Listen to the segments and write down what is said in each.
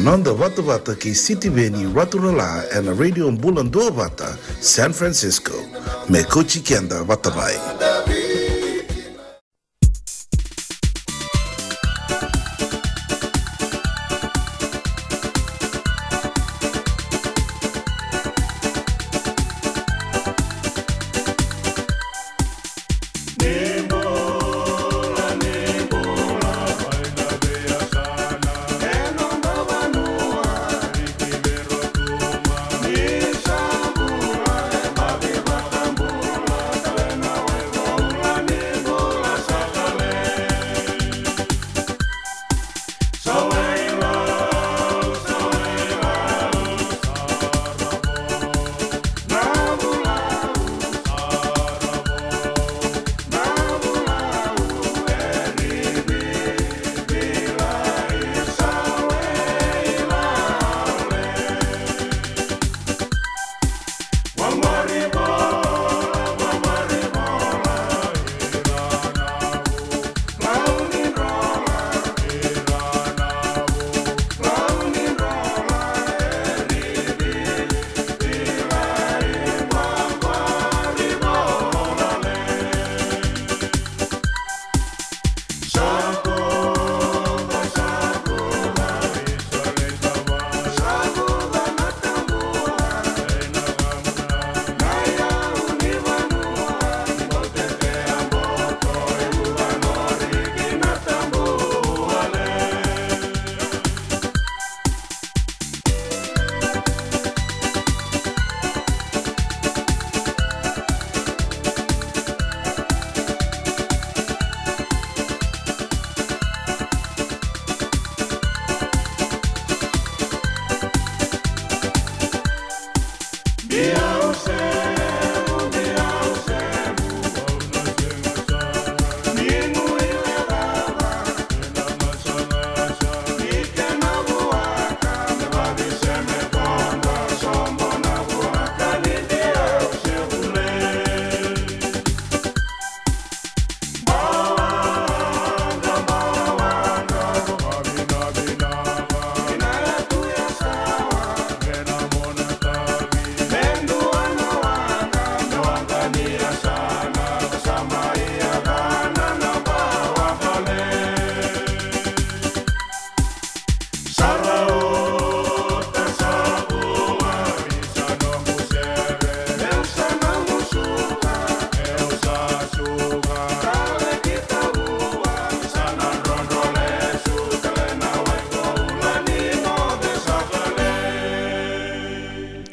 Nanda Vata Vata ki City Veni Raturala and a Radio Bulan Dua Vata, San Francisco. Me Kochi Kenda Vatabai.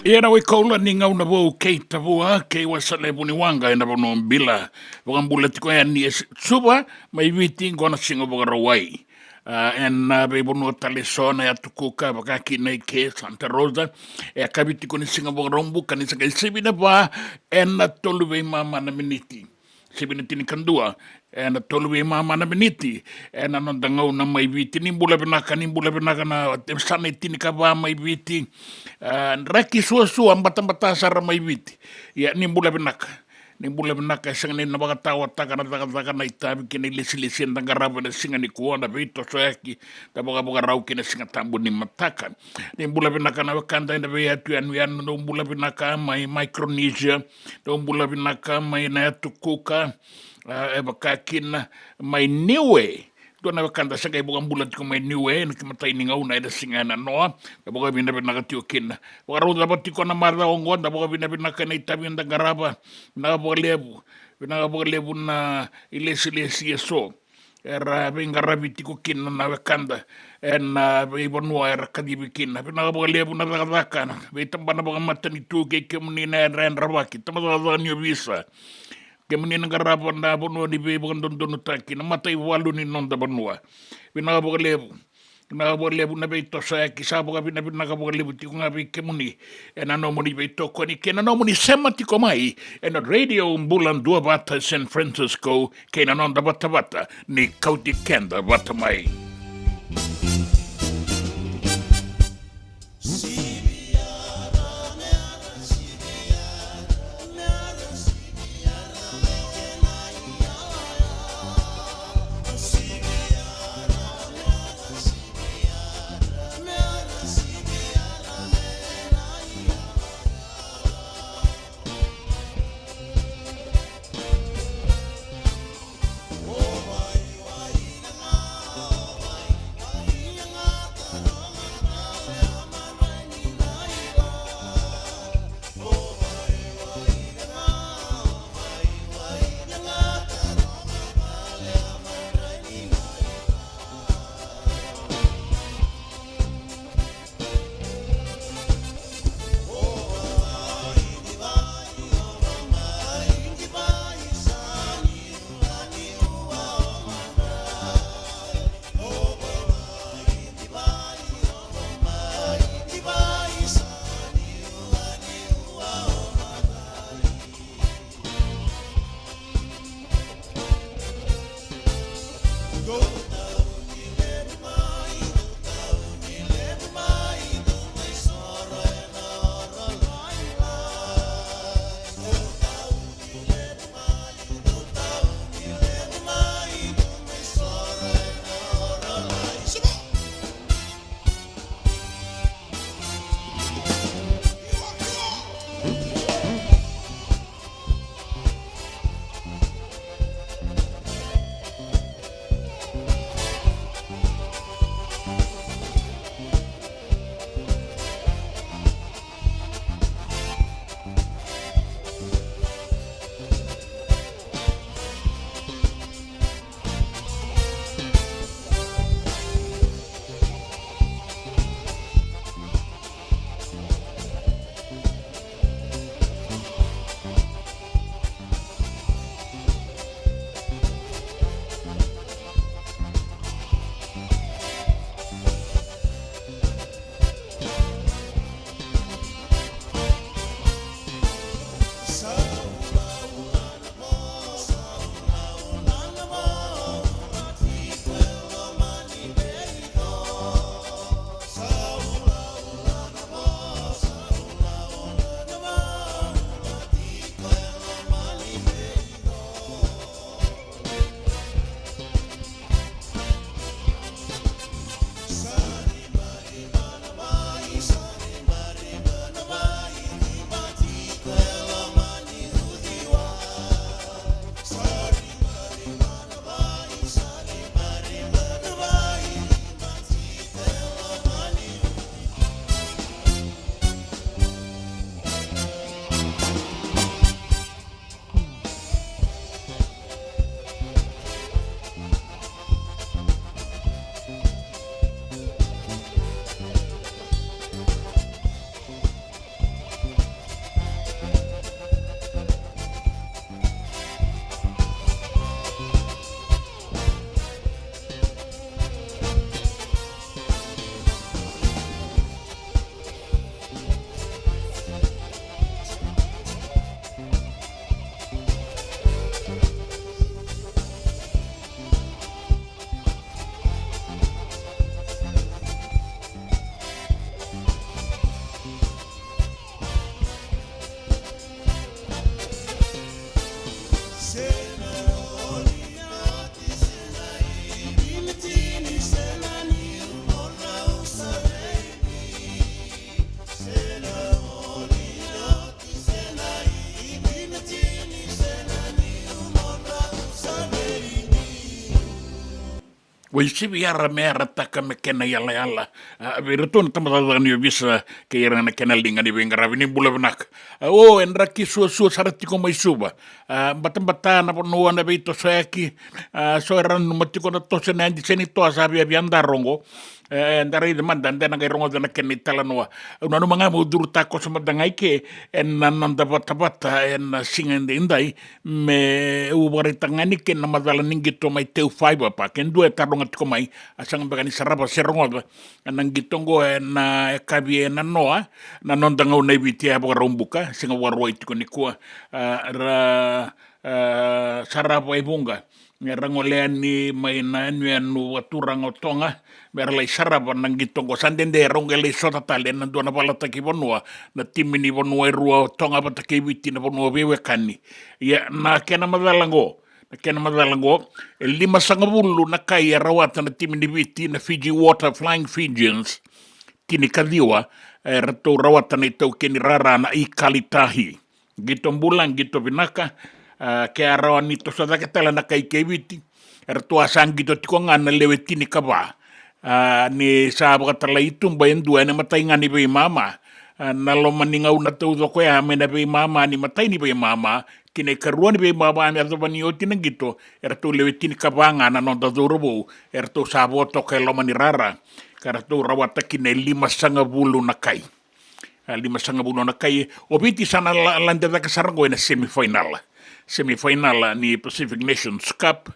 Era we kaula ni ngau na wau kei tavua kei wasale buni wanga ena wano mbila wakambula tiko ya ni suba mai viti ngona singa wakarawai ena be bono tale sona ya tukuka wakaki nei ke Santa Rosa kabiti ko ni singa wakarombu kanisa kai sibina ba ena tolu wei mama na miniti sibina tini kandua ena tolu wei mama na miniti ena nondangau na mai viti nimbula binaka na sana tini kaba mai viti raki suasua mbata sara mai viti ya nimbula binaka sanga na bagatawa taka na itabi kini lisi ndangaraba na singa ni kuona vito soyaki tabaga rau kini singa tambu ni mataka nimbula binaka na wakanda ina veatu ya nimbula binaka mai Micronesia nimbula binaka mai na tukuka bakakina mai Niue dona wakanda sanga ibu ambula tiko mai Niue na kimatai ni ngau na ida singa na noa tabaga binaka tio kina wakarau dapat tiko na marda ongon tabaga binaka na itabi ndangaraba binaka lebu na ilesi eso era bingarabi tiko kina na wakanda na ibonua era kadibi kina binaka lebu na dakana bitambana baga matani tu ke muni na ran rabaki tamada nyo visa kemuni na garaba na bonua di be bondon taki na matai walu ni nonda bonua binaka lebu na beito sa kisabo ka binaka lebu tiko ngabi kemuni ena no moni beito ko ni kena no moni sema tiko mai ena Radio Bulan Dua Vata San Francisco kena nonda bata ni Kauti Kenda bata mai Waisivi yara mera taka me kena yala yala. Virutun tamatadani visa ke yara na kena linga ni vingara vini bula vinak. O en raki sua sarati ko mai suba. Bata na ponua na vito soeki. So eran matiko na tose na andi seni toa sabi avianda rongo. Ndari de manda ndena ngai rongo dana keni tala noa. Una no manga mo duru tako sama dangai ke en nanda bata en singa indai me ubari tangani ke na madala ningito mai teu fiber pa ken due taronga tiko mai asang bagani sarapa serongo nang gitongo na kabi na noa na nondanga una viti abo rombuka singa waroi tiko nikua ra sarapa ibunga rangoleani mai na anu waturanga tonga merlai sarapa nang gitongo sandende rongele sota tale na dona balata ki bonua na timini bonua rua tonga batake viti na bonua wewe kani ya na kena madalango kena madalango 5 na kai rawata na timini viti na Fiji Water Flying Fijians kini kadiwa rato rawata na itau keni rara na ikalitahi gito mbulang gito binaka ke arawa nito sa dakatala na kai keviti rato asang gito tiko nga na lewe tini kaba ni sa bakatala itum bayan dua na matay nga ni bay mama nalo maningaw na tau ko ya may na bay mama ni matay ni bay mama kine karuan ni bay mama ni ato bani oti nang gito rato lewe tini kaba nga na nonda durubo rato saboto kay lomani rara karato rawata kine 5 na kai 5 na kai obiti sana landa da kasarango na semifinal ni Pacific Nations Cup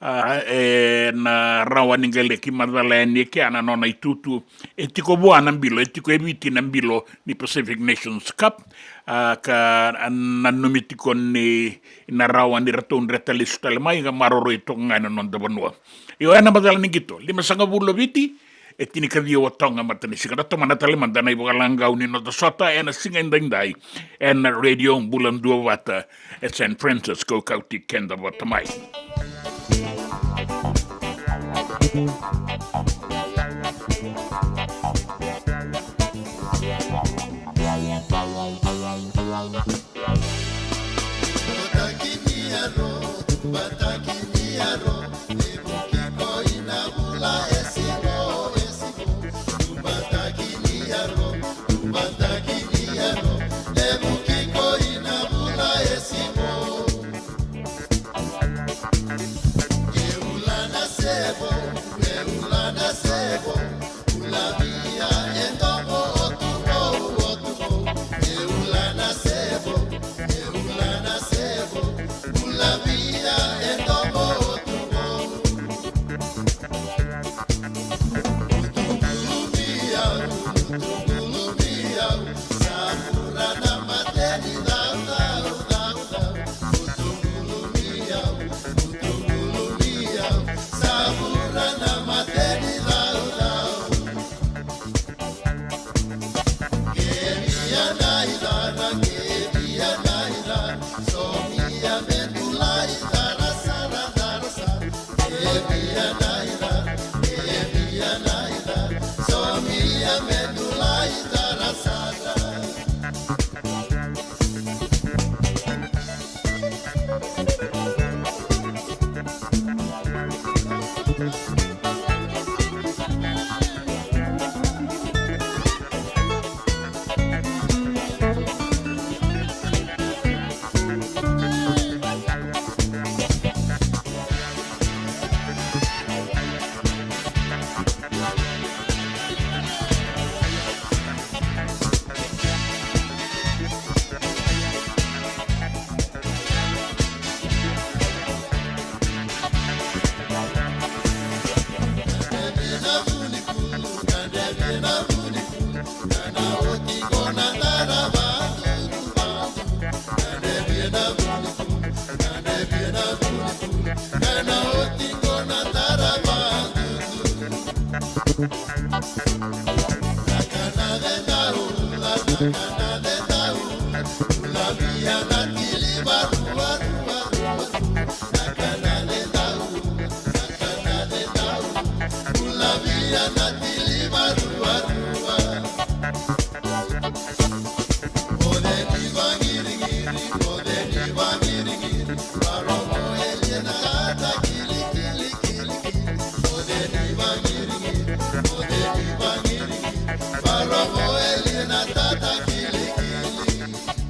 na rawa ningale ki madala ni ke ana nona itutu etiko boa nambilo etiko eviti nambilo ni Pacific Nations Cup ka nanumitiko ni na rawa ni raton retalis talmai ga maroro ito ngana non da banua yo ana madala ningito 5 viti etini kadio watonga matani sikarato manatale mandana ibo kalanga unino da sota ena singa indai ena radio bulan dua wata at San Francisco County Kenda Watamai.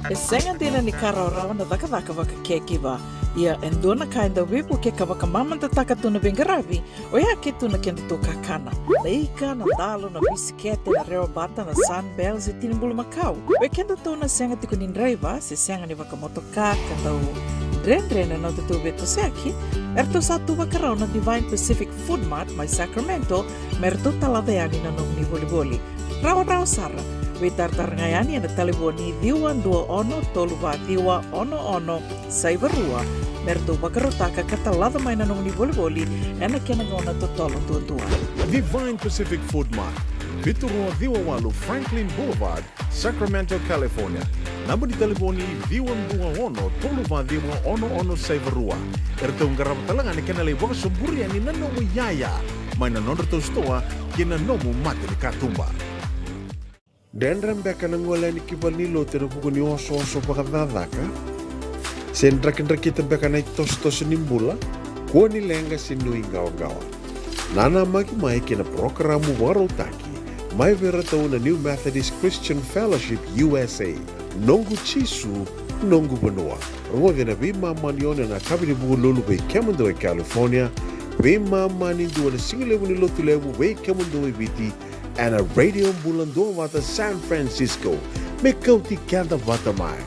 E senga dina ni karaurawa na daka waka kekiwa. Ia endona ka enda wipu ke ka waka mamanta taka tuna bengaravi o ia ke tuna kenda tō kakana. Na ika, na dalo, na bisikete, na reo bata, na sunbells e tinimbulu makau. O kenda tōna senga tiko ni driver se senga ni waka motoka kanda o Dren na tatu beto seaki, erto satu wakarau na Divine Pacific Food Mart mai Sacramento, merto talaveani na nong ni voliboli. Rao sara. We tartarangayani na taliboni diwa dua ono toluwa diwa ono saivarua merto wakarotaka katalada mai na nong ni voliboli ena kena ngona totolo tua. Divine Pacific Food Mart, Viturua Diwa Walu Franklin Boulevard, Sacramento, California. Namba di taliboni diwa dua ono toluwa diwa ono saivarua. Erto ngarama talanga ni kena le waka soburi ani nanomu yaya mai na nonderto stoa kena nomu mate ni katumba. Dendram beka nangola ni kibali lo tero buku ni oso pakadadaka. Sen kita beka na tos nimbula. Ko ni lenga sinui gawa. Nana maki mai kena programu warotaki. Mai vera tau na New Methodist Christian Fellowship USA. Nongu chisu, nongu banua. Rongo na bima manione na kabini buku lulu be Kemando e California. Bima mani dua na singilewu ni lotu lewu be Kemando e biti. And a radio bulandoa wata San Francisco. Me kauti kanda wata mai.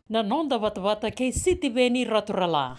Na nonda wata kei City Veni Raturala.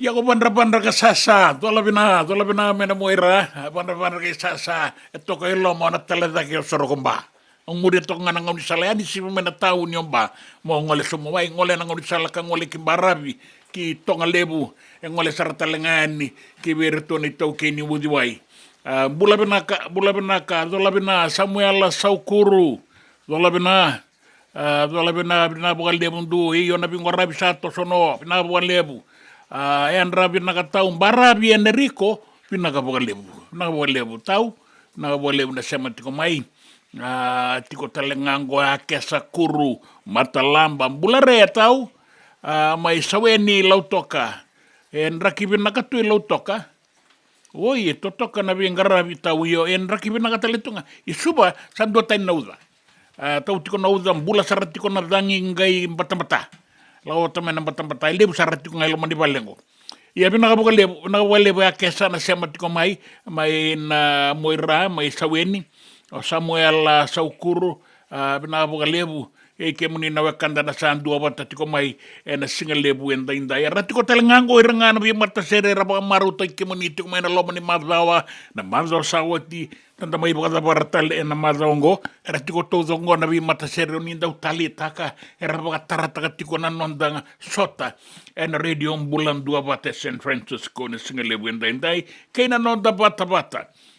Ya ko bandra ka sasa, tola bina mena moira, bandra ka sasa, eto ko ilo mo na talada ki soro komba. Ang muri to nga nang unisala ni si mena tau ni omba, mo ngole sumawai ngole nang unisala ka ngole ki barabi, ki tonga lebu, ngole saratalengani, ki berto ni tau ke ni wudiwai. Bula bina ka, tola bina Samuel Saukuru, tola bina bukan lebu ndu, iyo na bingwarabi sato sono, bina bukan lebu. Endra pinakatau barabi Enrico pinakabualebu tau nakabualebu na sema tiko mai tiko talengango akesa kuru matalamba bulare tau mai saweni lautoka endra kibinakatu lautoka oi totoka na bingarabi tau yo endra kibinakatalitunga isuba sando tain nauza tau tiko nauza bula sarat tiko na dangi ngai mbata lao tama na batambata lebu sarati ko ngailo mandi balengo ia bina ka lebu ya kesa na sema tiko mai na moira mai saweni o Samuel Saukuru bina ka lebu e ke muni na wakanda na sandu abata tiko mai na singa lebu enda inda ya ratiko talengango iranga na bi mata sere raba maru tai ke muni tiko mai na lomo ni mazawa na mazawa sawati tanda mai baka baratal na mazongo ratiko tozongo na bi mata sere ni ndau tali taka era baka tarata tiko na nondanga sota na radio bulan dua bata San Francisco na singa lebu enda indai kaina nonda bata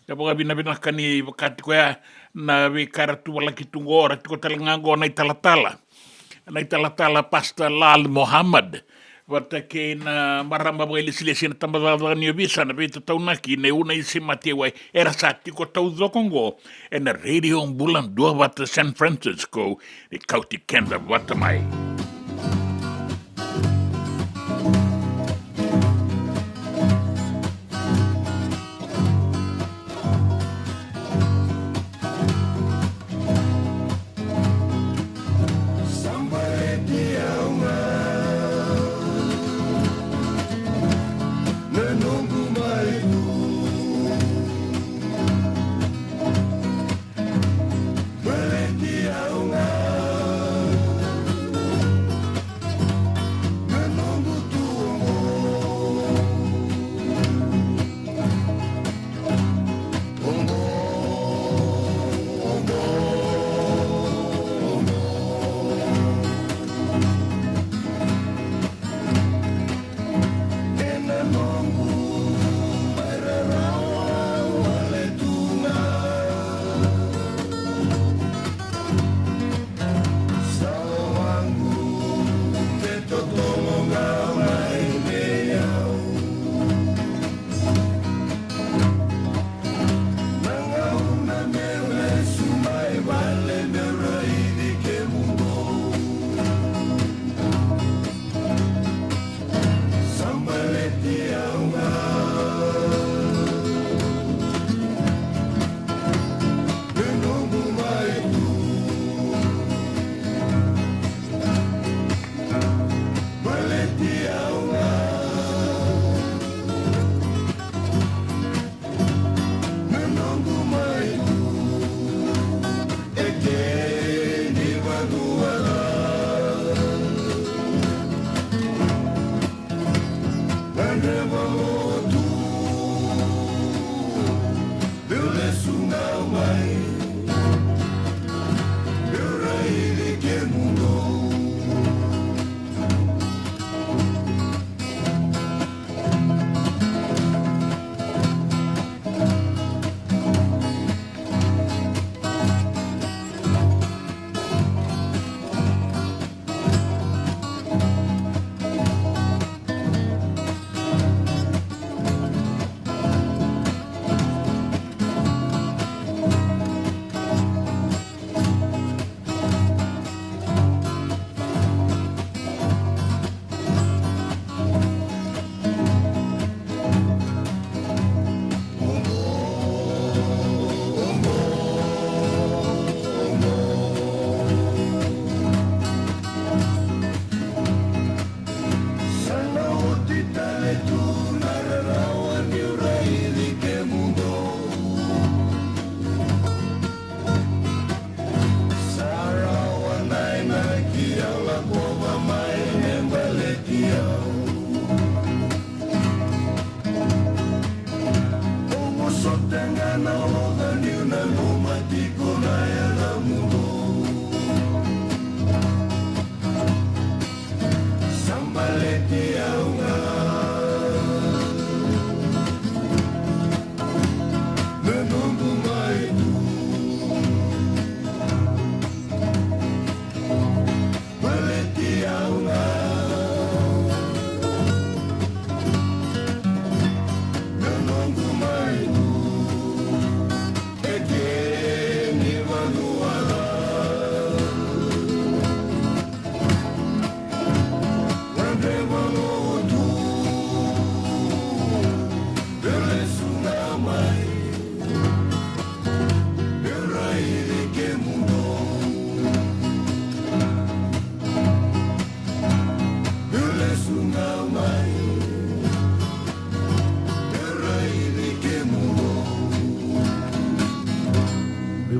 ya baka bina kani bakati ko ya na bi karatu wala kitungo ratiko talengango na talatala pasta Lal Muhammad wata ke na maramba bali silesi na tambava ni bisa na bita taunaki ne una isi matewa era sati ko tau zokongo na radio bulan dua wata San Francisco di kauti kenda wata mai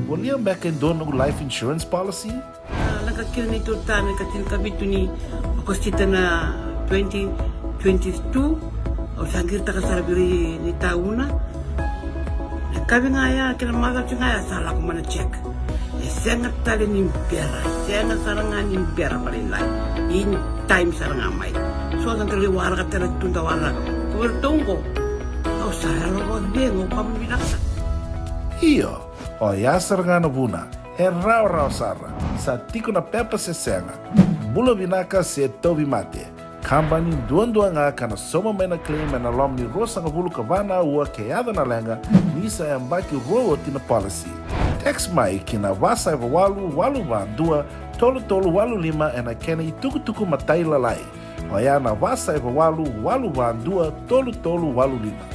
William back in doing life insurance policy? Nakakil ni tuta na katil kami tu ni kostita na 2022 o sagir ta kasarabiri ni tauna kami ngaya kila maga ngaya salah ko mana check sengat tali ni pera sengat sarangan ni pera palilai in time saranga mai so ang kali wala ka tala tunda wala ko tunggo o saya lo dengo pamilaksa Iyo, o yasar nga na buna, rau sara, sa tiko na pepa se senga, bula binaka se tobi mate, kambani duan nga kana soma may na claim na lom ni rosa nga bulu kavana ua kayada na lenga, nisa yambaki rowo tina policy. Text mai kina wasa walu ba dua, tolu walu lima ena kena ituku matai lalai. O ya na wasa walu ba dua, tolu walu lima.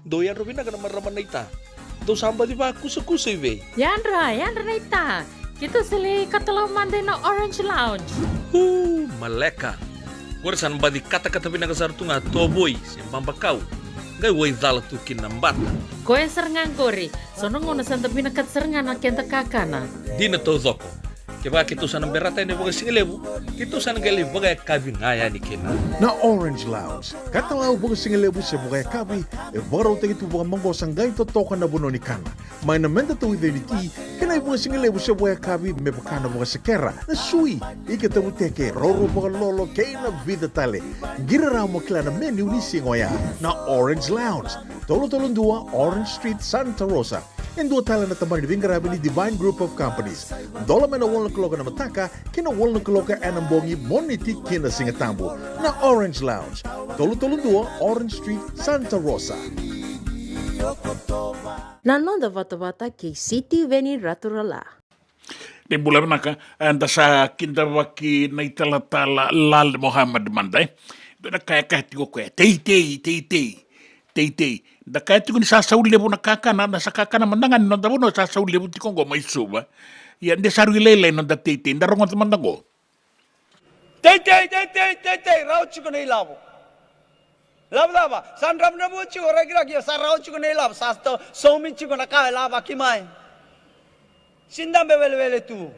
Doyan Robin na raman na ita. Do samba di ba kusa iwe? Yandra na ita. Kita sili katalaw mande na Orange Lounge. Maleka. Kura san ba di kata-kata pinakasarto nga toboy, siyang pambakaw. Gay way dala tu kinambata. Koe serangan kori. Sono ngona santa pinakat serangan na kenta kakana. Di na to zoko. Kaya kito sa berata ni baga singalebu, kito sa nagali baga kabi ngaya ni kina. Na Orange Lounge, katalaw baga singalebu sa bugay kabi, baraw tayo ito baga manggosang gay totokan na buno ni kana. May namenda to with ti, kanay baga singalebu sa bugay kabi, may baka na baga sa kera, na sui, ikatamu teke, roro baga lolo, kay na vida tale. Giraraw mo kila na menu ni singoya, na Orange Lounge, tolo-tolong dua, Orange Street, Santa Rosa. Yung dua tala na tamang ni grabe ni Divine Group of Companies. Dola may nawal na kaloka na mataka, kinawal na kaloka anambongi moniti kinasingatambo na Orange Lounge. Tolo-tolong dua, Orange Street, Santa Rosa. Nanonda vata-vata kay City Veni Raturala. Di bulan naka anda sa kindawaki na italatala lal Muhammad Manday. Doon na kaya tiko ko Tei. Da kaya tiko ni sasauli mo nakakana na sa kakana mandangan no da mo sasauli mo tiko go may suba. Yan de sarulele no da tei darongon mandango. Tei rauchi ko na ilabo. Laba san ram na buchi ko ragi sa rauchi ko na ilabo sa to somichi ko na kaya laba kimai. Sindam bebele tu.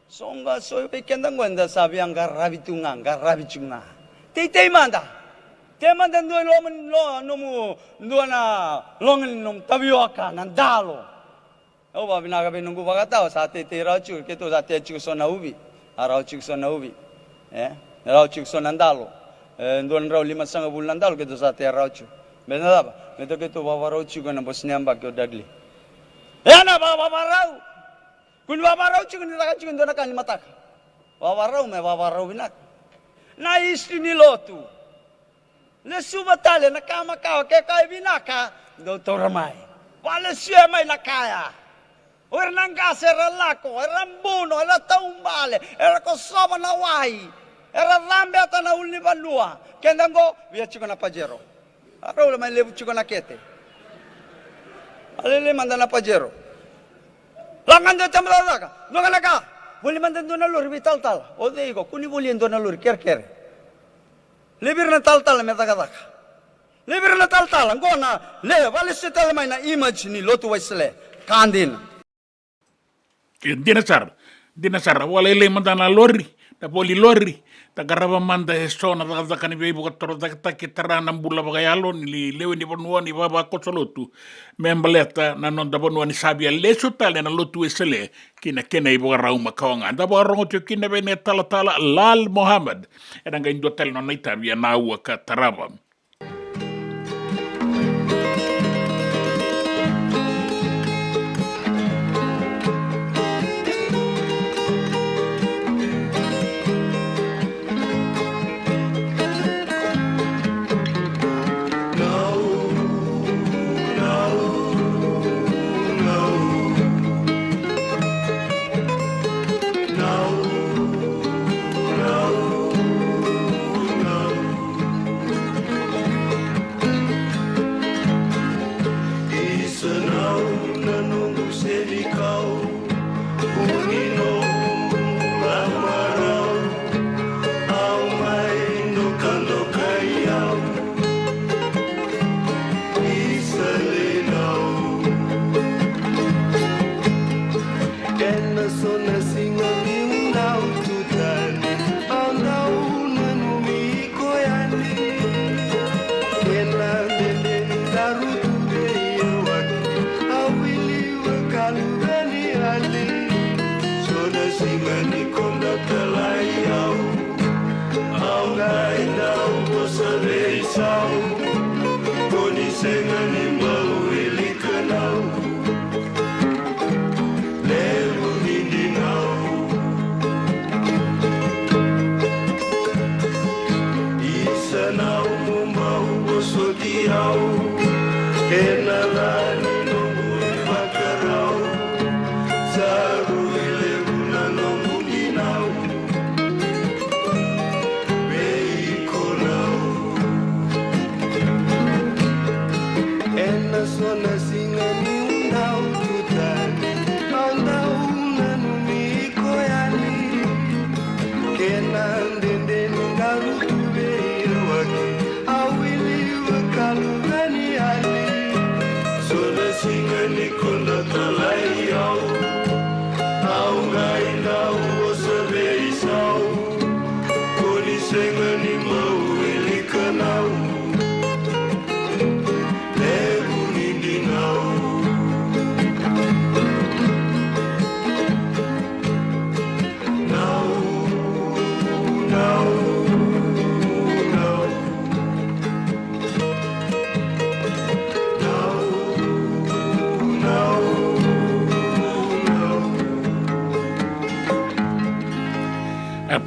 Songa soy kendang gwenda sabi ang garabi chunga. Tei manda. Teman dan dua nomu na longan nom tabioka nandalo. O ba binaga binunggu bagataw sa te rauchu keto sa te chiku sona ubi. Rauchu sona ubi. Rauchu sona nandalo. Ndon raw 5 bulan nandalo keto sa te rauchu. Benada ba? Keto baba rauchu ko na bosniamba ko dagli. Na baba raw. Kun baba rauchu kun taka chiku ndona kan mataka. Baba raw binak. Na istri ni lotu. Le subatale na kama kao ke kai binaka doutor mai wala siya mai na kaya or nanga sera lako era mbuno era taumbale era ko soba na wai era rambe ata na ulni banua kendango via chiko na pajero aro le mai lebu chiko na kete alele manda na pajero langan do tamlaka do kanaka buli manda do na lur vital o deigo kuni buli do na lur ker Libir na tal metagaka. Libir na tal ngona le wale setal mai na image ni lotu waisle kandin. Dinasar wale le mandana lori, da poli lori, tagarava manda e sona dakani veibu katoro taki tarana mbula bagayalo ni lewe ni vanua ni baba kosolotu membaleta na nonda vanua ni sabia lesu tale na lotu esele kina kena ibu rauma kaonga da barongo tu kina bene tala Lal Mohammed edanga indo tele no naitabia na ua ka tarava.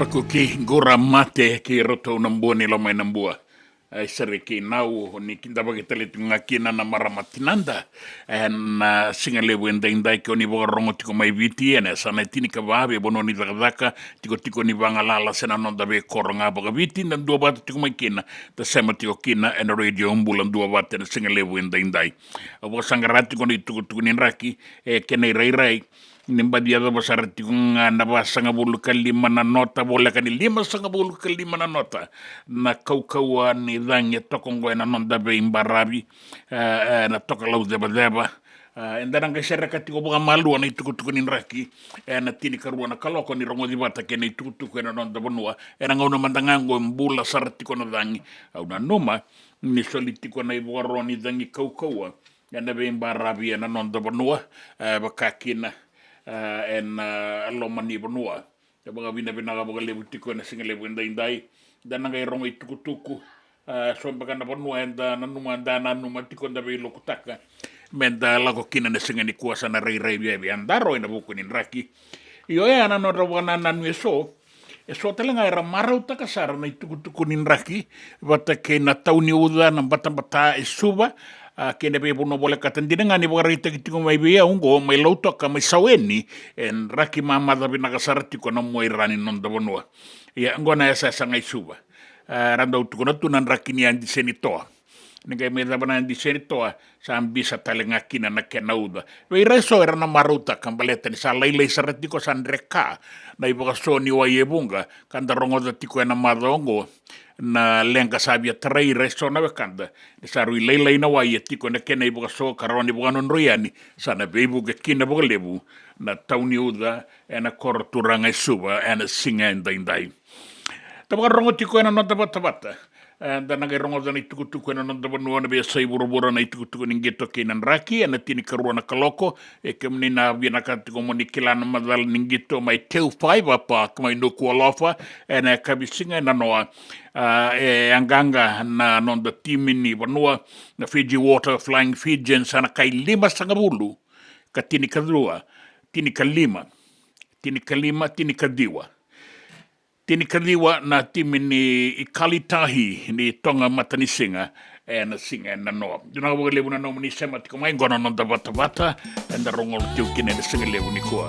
Paku ki gora mate ki roto nambua ni lomai nambua. Ai sere ki nau ni kinta bagi tele tunga kina na maramatinanda. Na singa lewe ndai ki oni boga rongo tiko mai viti ene. Sana tini ka wabe bono ni dakadaka tiko ni vanga lala sena nonda be koronga boga viti na dua bata tiko mai kina. Ta sema tiko kina ena radio umbulan dua bata na singa lewe ndai. Abo sangarati ko ni tuku ni raki kena irai nimba dia da basar tikunga na basanga bulu kalima na nota bola kani lima sanga bulu kalima na nota na kaukaua ni dange tokongo na nonda be imbarabi na toka lau deba endana nga sera kati ko boga malu na tuku ni raki na tini karua na kaloko ni rongo di bata kene tuku na nonda bonua na ngona mandangango mbula sartiko na dangi au na noma ni solitiko na ibo roni dangi kaukaua na be imbarabi na nonda bonua bakakina loma ni bonua ya baga bina ga baga lebu tiko na singa lebu ndai dan nga rongo tuku so baga na bonua enda na numa tiko nda be lokutaka menda lago kina na singa ni kuasa na rei bi andaro ina buku ni raki yo ya na no rawana na nueso so telenga era marau taka sara na tuku ni raki bata ke na tauni uda na bata suba kene be bono bole katandina ngani bogarita kitiko mai bia ungo mai lauto ka mai saweni en raki mama da bina kasarati ko no moi rani non da bonua ya ngona esa sangai suba rando tuko na tunan raki ni andi senitoa ninga me da bana andi senitoa sa ambisa talenga kina na kenauda we reso era na maruta kambaleta ni sa laile sarati ko sandreka na iboga soni wa yebunga kanda rongo da tiko na madongo na lenga sabia trai resto na bekanda sa rui leila ina wa yetiko na kena iboga so karoni boga non royani sana bebu ke kina boga lebu na tauni uda ena korturanga suba ena singa ndai Tapaka rongo tiko ena no tabata. Da naga rongo dana tuku ena no tabanua na bea sai burubura na tuku ni geto kinan raki ana tini karua na kaloko e ke mni na bia ka tiko moni kilana madal ni geto mai teu faiva pa kamai no kualofa ena kabisinga na noa e anganga na non da timini vanua na Fiji Water Flying Fijian sana kai 5 sangabulu ka tini kadrua tini kalima tini kadiwa tini kadiwa na timini i kalitahi ni tonga matanisinga e na singa na noa duna wa lebu na no ni sema tiko mai gona no da vata and the rongol tiu kine de singa lebu ni koa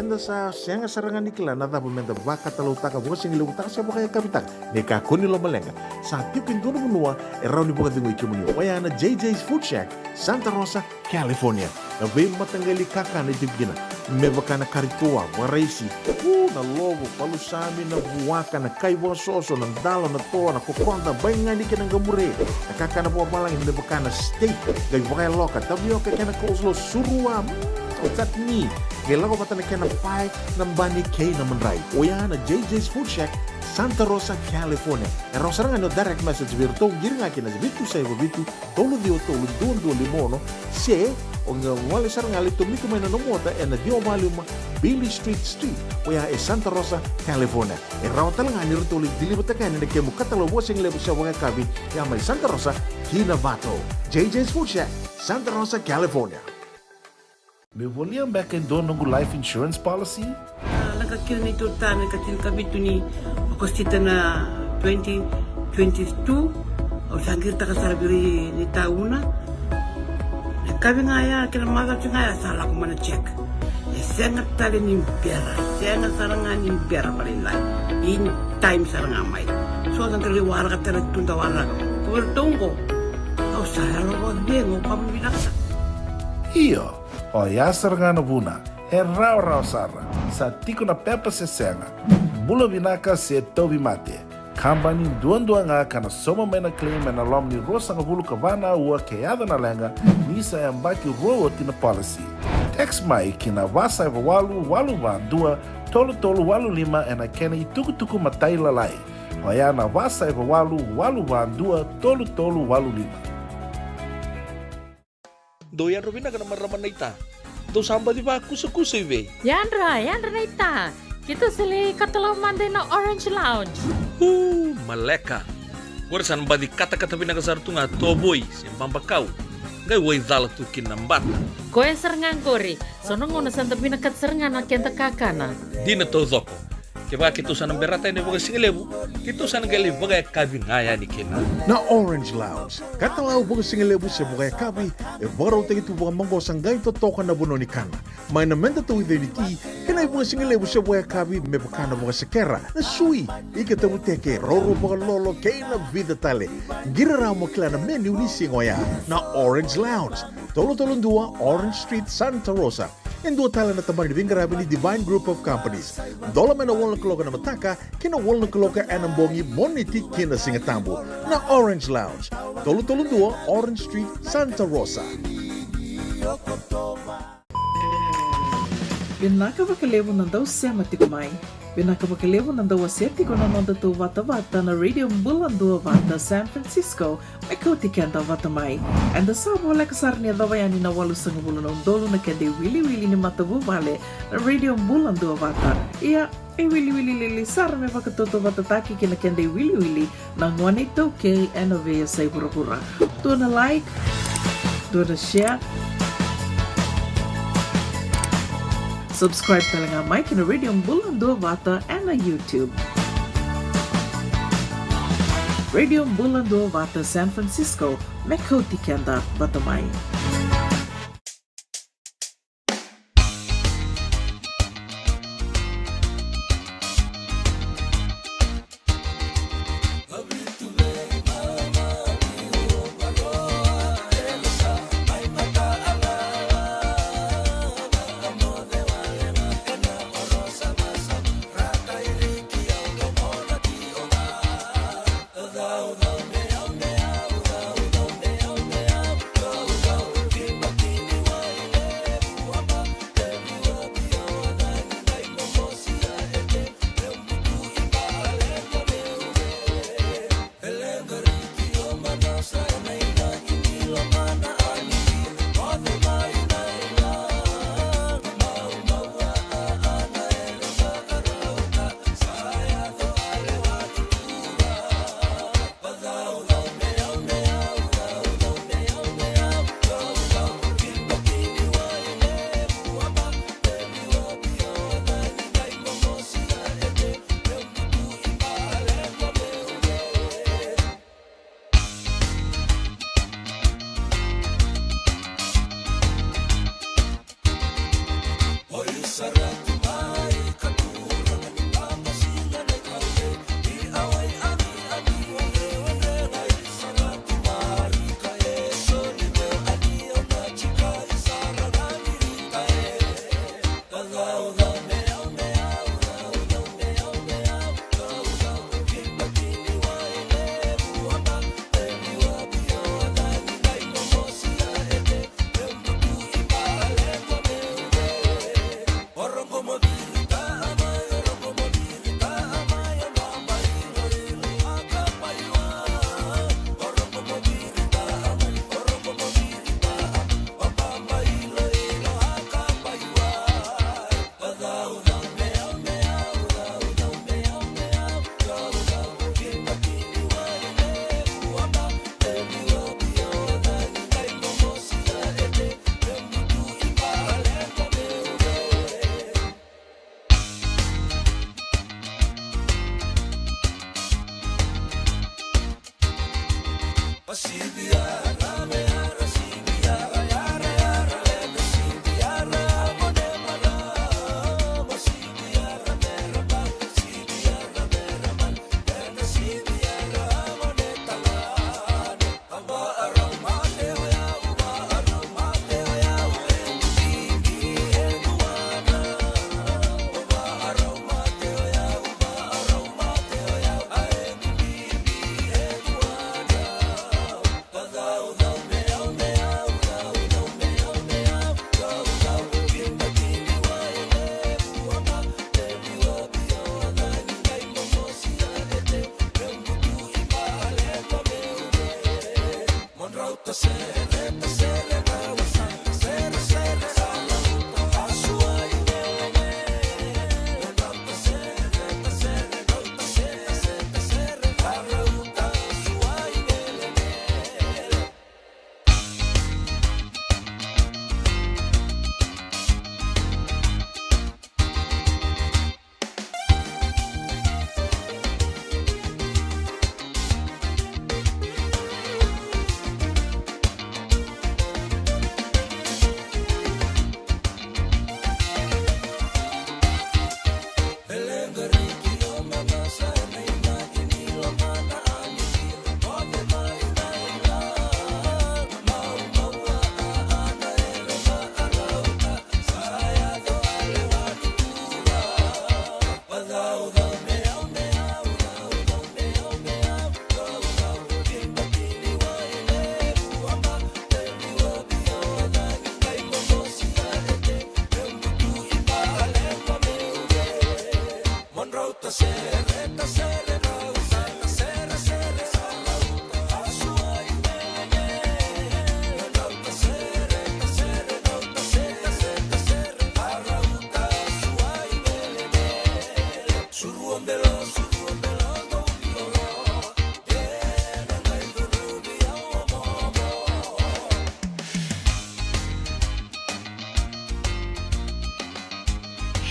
enda sa senga sarangan nikila na dapat menda baka talau taka buka sing lewu taka siapa kaya kapitak ne ka koni lo malenga sa tipin dono menua erau ni buka tingu ikimuni waya na JJ's Food Shack Santa Rosa California na be matangali kaka na tipgina me baka na karitua waraisi na lobo palusami na buwaka na kaiwa soso na dalo na toa na kokonda bainga ni kinang gamure na kaka na buwa balang me baka na steak gai baka loka tabioka kena coleslaw surua Otat ni, kailan ko pata na kena pie ng bani kay na manray. O yan na JJ's Food Shack, Santa Rosa, California. Erang sarang ano direct message virto, giri nga kina bitu sa iba bitu, tolo dio tolo duo limono, se, o nga wali sarang ali tumiko may nanomota, na dio mali Billy Street. O yan Santa Rosa, California. Erang talang nga nirito ulit dilibot na kanin na kemo katalo wasing lebo sa mga kabi, yan may Santa Rosa, Kinavato. JJ's Food Shack, Santa Rosa, California. Me volia back in dono ngu life insurance policy? Nakakil ni tutana katil kabitu ni okostita na 2022 o sagir ta kasarabiri ni tauna. Kabi nga ya kila maga nga ya sala ko mana check. Sengat tali ni impera, sengat sarangan ni impera palinlay. In time sarangan mai. So ang kaliwara ka tala tuntawara ko. Kuwertongko. O sayang ko dengo pamilaksa. Iyo. O yasar nga na buna, rau sara, sa tiko na pepa se senga, bula binaka se tobi mate, kambani duan nga ka na soma may na claim na lom ni rosa nga bulu kabana ua kayada na lenga, nisa yang baki rowo tina policy. Text mai kina wasa walu ba dua, tolu walu lima ena kena ituku matai lalai. O ya na wasa walu ba dua, tolu walu lima. Doyan Robin na ramaraman na ita. Do samba di ba kusa iwe? Yandra na ita. Kita sili katalaw mande na Orange Lounge. Maleka. Warasan ba di kata-kata pinakasar tu nga toboy, simpang bakaw. Ngay way dala tu kinambat. Koe serangan kori. Sono ngona santa pinakat serangan na kenta kakana. Di na to zoko. Kaya kita sana berata ini bagai singlebu, kita sana gali bagai kabi ngaya ni kena. Na Orange Lounge, katalaw bagai singlebu sa bagai kabi, baraw tayo ito bagai manggosang gayon totokan na buno ni kana. May namenda to identity, kena bagai singlebu sa bagai kabi, may bakana bagai sekera, na sui, ikatabu teke, roro bagai lolo, kaya na vida tale. Giraraw mo kila na menu ni singoya, na Orange Lounge, tolo-tolong dua, Orange Street, Santa Rosa. And dua tala na tamang nibingarabi ni Divine Group of Companies. Dola may na wala kaloka na mataka, kina wala kaloka anambongi moniti kina singatambo na Orange Lounge. Tolo-tolong dua, Orange Street, Santa Rosa. Binaka wakalevo ng daw sema tikumay. Binaka wakalevo ng daw aseti ko na nonda to vata na Radio Mbulando Vata San Francisco may kautikan daw vatamay. And the sabo wala kasar niya daw yan ni nawalu sa ngabulo ng dolo na kende wili ni matabu vale na Radio Mbulando Vata. Iya, wili sar me vakatoto vatataki kina kende wili na ngwanito kay NOV sa pura-pura. Do na like, do na share, subscribe talaga Mike na Radio Mbulando Vata and na YouTube. Radio Mbulando Vata San Francisco, Mekoti Kenda Batamay.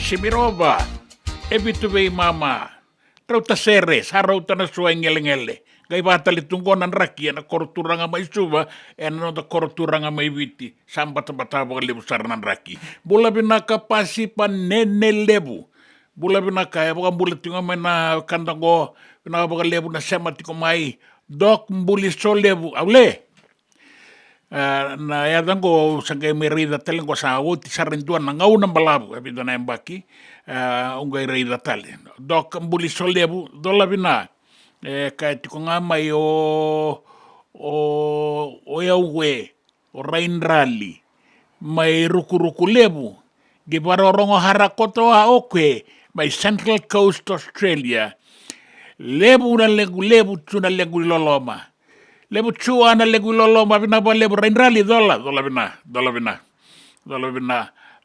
Simirova, ebituvei mama, rauta seres, harauta na sua ngele-ngele. Gai vatali tungkonan raki na korturanga mai suva no da korturanga mai viti sambata batava lebu sarnan raki. Bula binaka pasipa nene lebu. Bula binaka ya baka bula tinga mai na kandango na baka lebu na sema tiko mai dok mbuli so lebu aule. Na ya dango sangai merida telengo sa o ti sarentuan na ngau na balabu abida na embaki ungai reida tale. Dok mbuli so lebu dola bina. Kai tiko ngā mai o Iauwe, o Rainrali, mai ruku lebu, ki warorongo harakoto a oke, mai Central Coast Australia, lebu na lebu tuna legu loloma. Lebu chua na legu loloma, bina ba lebu Rainrali dola bina.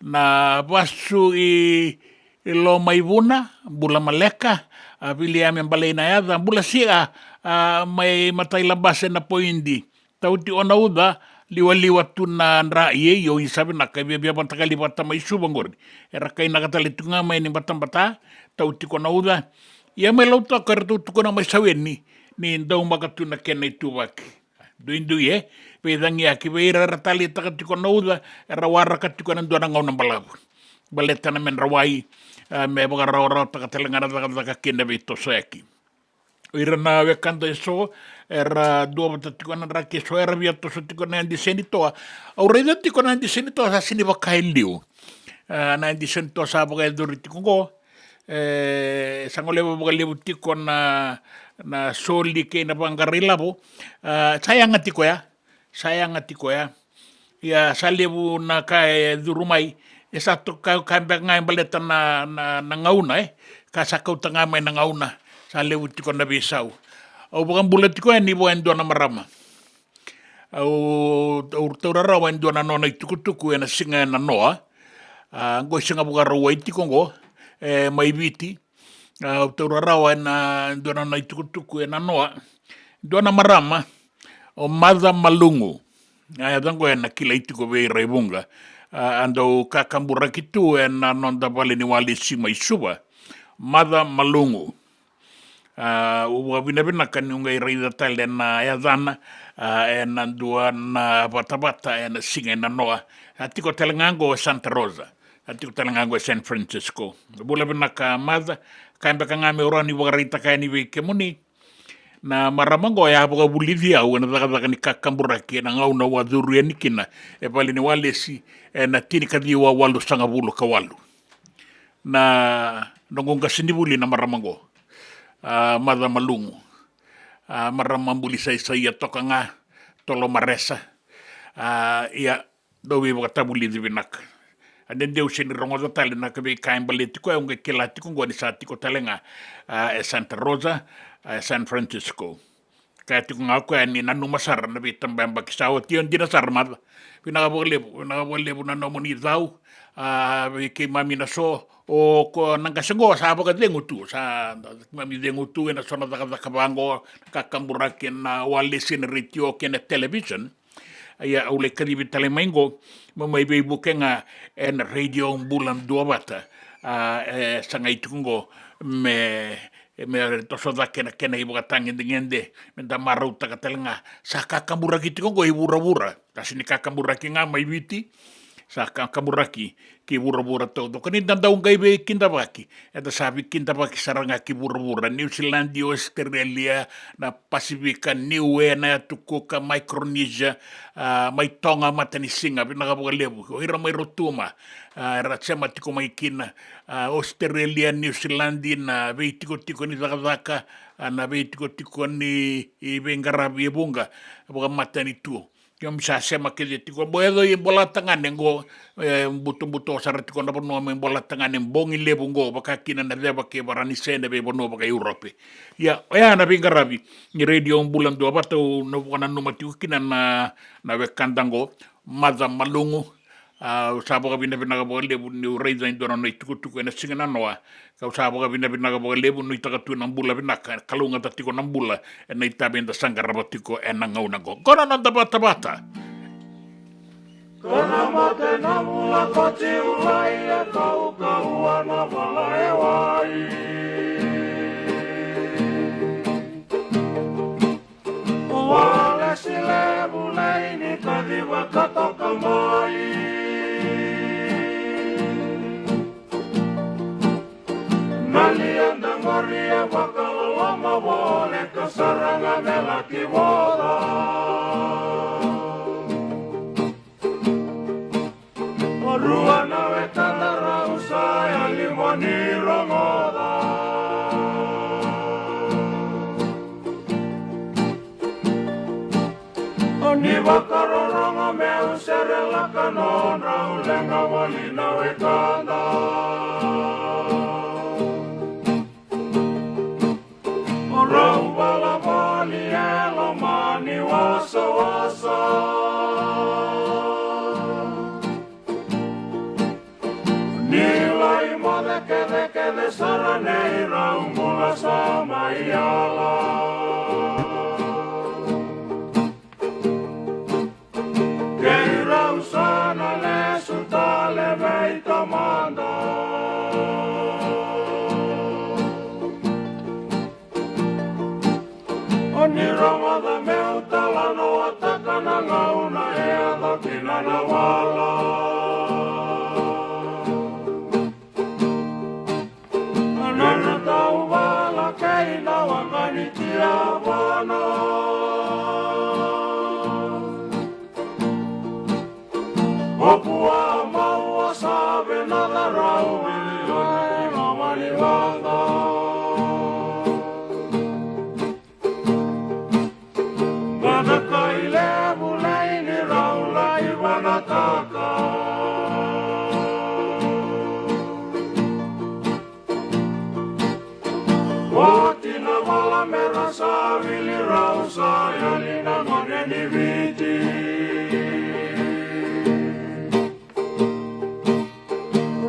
Na basu i loma ibuna, bula maleka, Vili ame balai na yada, bula sia mai matai labase na poindi. Tauti ona uda, liwa tu na nra ie, yo isabi na kai bia bantakali bata mai subangori. Era kai nakatali tunga mai ni batambata, tauti kona uda. Ia mai lauta karatu tukona mai saweni, ni ndau makatu na kena itu waki. Duindu ye, pedangi aki veira ratali takati kona uda, era warakati kona nduana ngau na balabu. Baleta na men rawai, me baka rau takatelengana takataka kenda vito soeki. Ira na wekanda iso, era dua batatikona raki so era viato so tikona andi senitoa. Au reida tikona andi senitoa sa sini baka liu. Na andi senitoa sa baka elduri tikongo. Sangoleva baka lebu tikona na soli ke na bangarilabo. Sayang atiko ya. Ya sa lebu na kai durumai. E sa to kau kambak ngai baleta na ngauna ka sa kau tanga mai na ngauna sa lewu tiko na bisau au bukan bulat tiko ni bo endo na marama au taurara wa endo na nona tuku na singa na noa ngo singa buka rawai tiko ngo mai viti au taurara wa na endo na tuku na noa endo na marama o madha malungu ya dango na kila itiko ve raibunga ando kakambura kitu na nonda vale ni wale sima isuba madha malungu wabina kani unga iraida tale na yadana na dua na bata na singa na noa atiko telengango Santa Rosa atiko telengango San Francisco bula bina ka madha kaimba kangame orani wagarita kani wike muni na maramango ya baka Bolivia wana taka ni kakambura ki na ngau na wadhuru nikina pali ni wale si na tini kadhi wa walu sanga bulu ka walu na nongonga sinibuli na maramango madha malungu maramambuli sai toka nga tolo maresa ia dowi baka tabuli divinak and deu sini rongo tali na kabe kaimbaleti ko unga kelati ko ngoni satiko talenga Santa Rosa San Francisco. Kaya tiko nga ko ni nanu masar na bitang bamba kisawa tiyon dinasar mad. Pinakabalebu na nomoni daw. Kay mami na so o ko nangkasango sa abaga dengutu sa mami dengutu na so na kabango kakamburakin na walisin rityo kena television. Aya ule kadibi talemaingo mamay beibuke nga en radio bulan dua bata sangay tukungo me tosoda kena ibu katangin dingende menda marau takatelenga sa kakamburaki tukungo ibura-bura kasi ni kakamburaki nga may biti sa kakamburaki ki bura-bura todo kanit nandaong gaibe kintabaki eta sabi kintabaki saranga ki bura-bura New Zealand, Australia na Pasifika, Niue na tukuka Micronesia may tonga matani singa pinakabukalebo hira may rotuma ratsema tiko may kina Australia, New Zealand na veitiko-tiko ni zakazaka na veitiko-tiko ni ibengarabi ebunga buka matani tuo yung sasema kaya tiko boedo yung bola tangan ngo buto saratiko na bono yung bola tangan yung bongi lebu ngo baka kina na deba ke barani sene be bono baka Europe ya na bingarabi ni radio yung bulan dua bato no bukan numatiku kina na wekandango madha malungu usabo ka binabinaga lebu ni uraiza indona na itukutuku na singa na noa ka usabo ka binabinaga lebu ni takatu ng bula binaka kalunga tatiko ng bula na itabenda sangarabatiko na ngau kona nanda bata kona mate na mula koti ulai kau kauana Ruana wetana rausa ya limoni rongoda. Oni wakaroronga me userela kanona ulenga walina wetana. Orau bala bali ela mani wasa wasa. Nilai mode kede saranei raumula sama iala. Kei rausana le sultale veita manda. Oni ramada meu talano atakana ngauna e adakina na wala. Nana tau wala keina wangani tia wana. Opua maua sabe nada rau milione mamani wanga. Gana kaile mulai ni rau lai wanataka. Watina wala merasa wili rausa yalina ngone ni viti.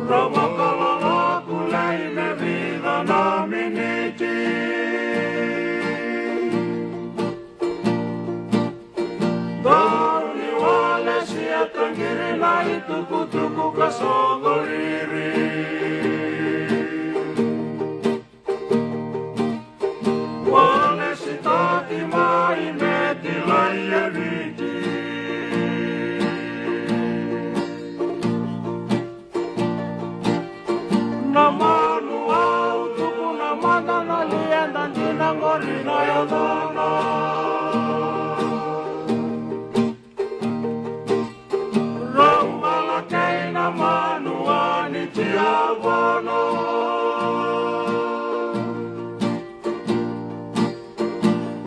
Ramakalala kulai me vida na miniti. Dauni wale siya tangiri na ituku-tuku kasogoriri. Wale sitati mai meti laia viti. Namanu au tuku namana na lienda ndina ngori na yadana. Raumala keina manu ani tiawana.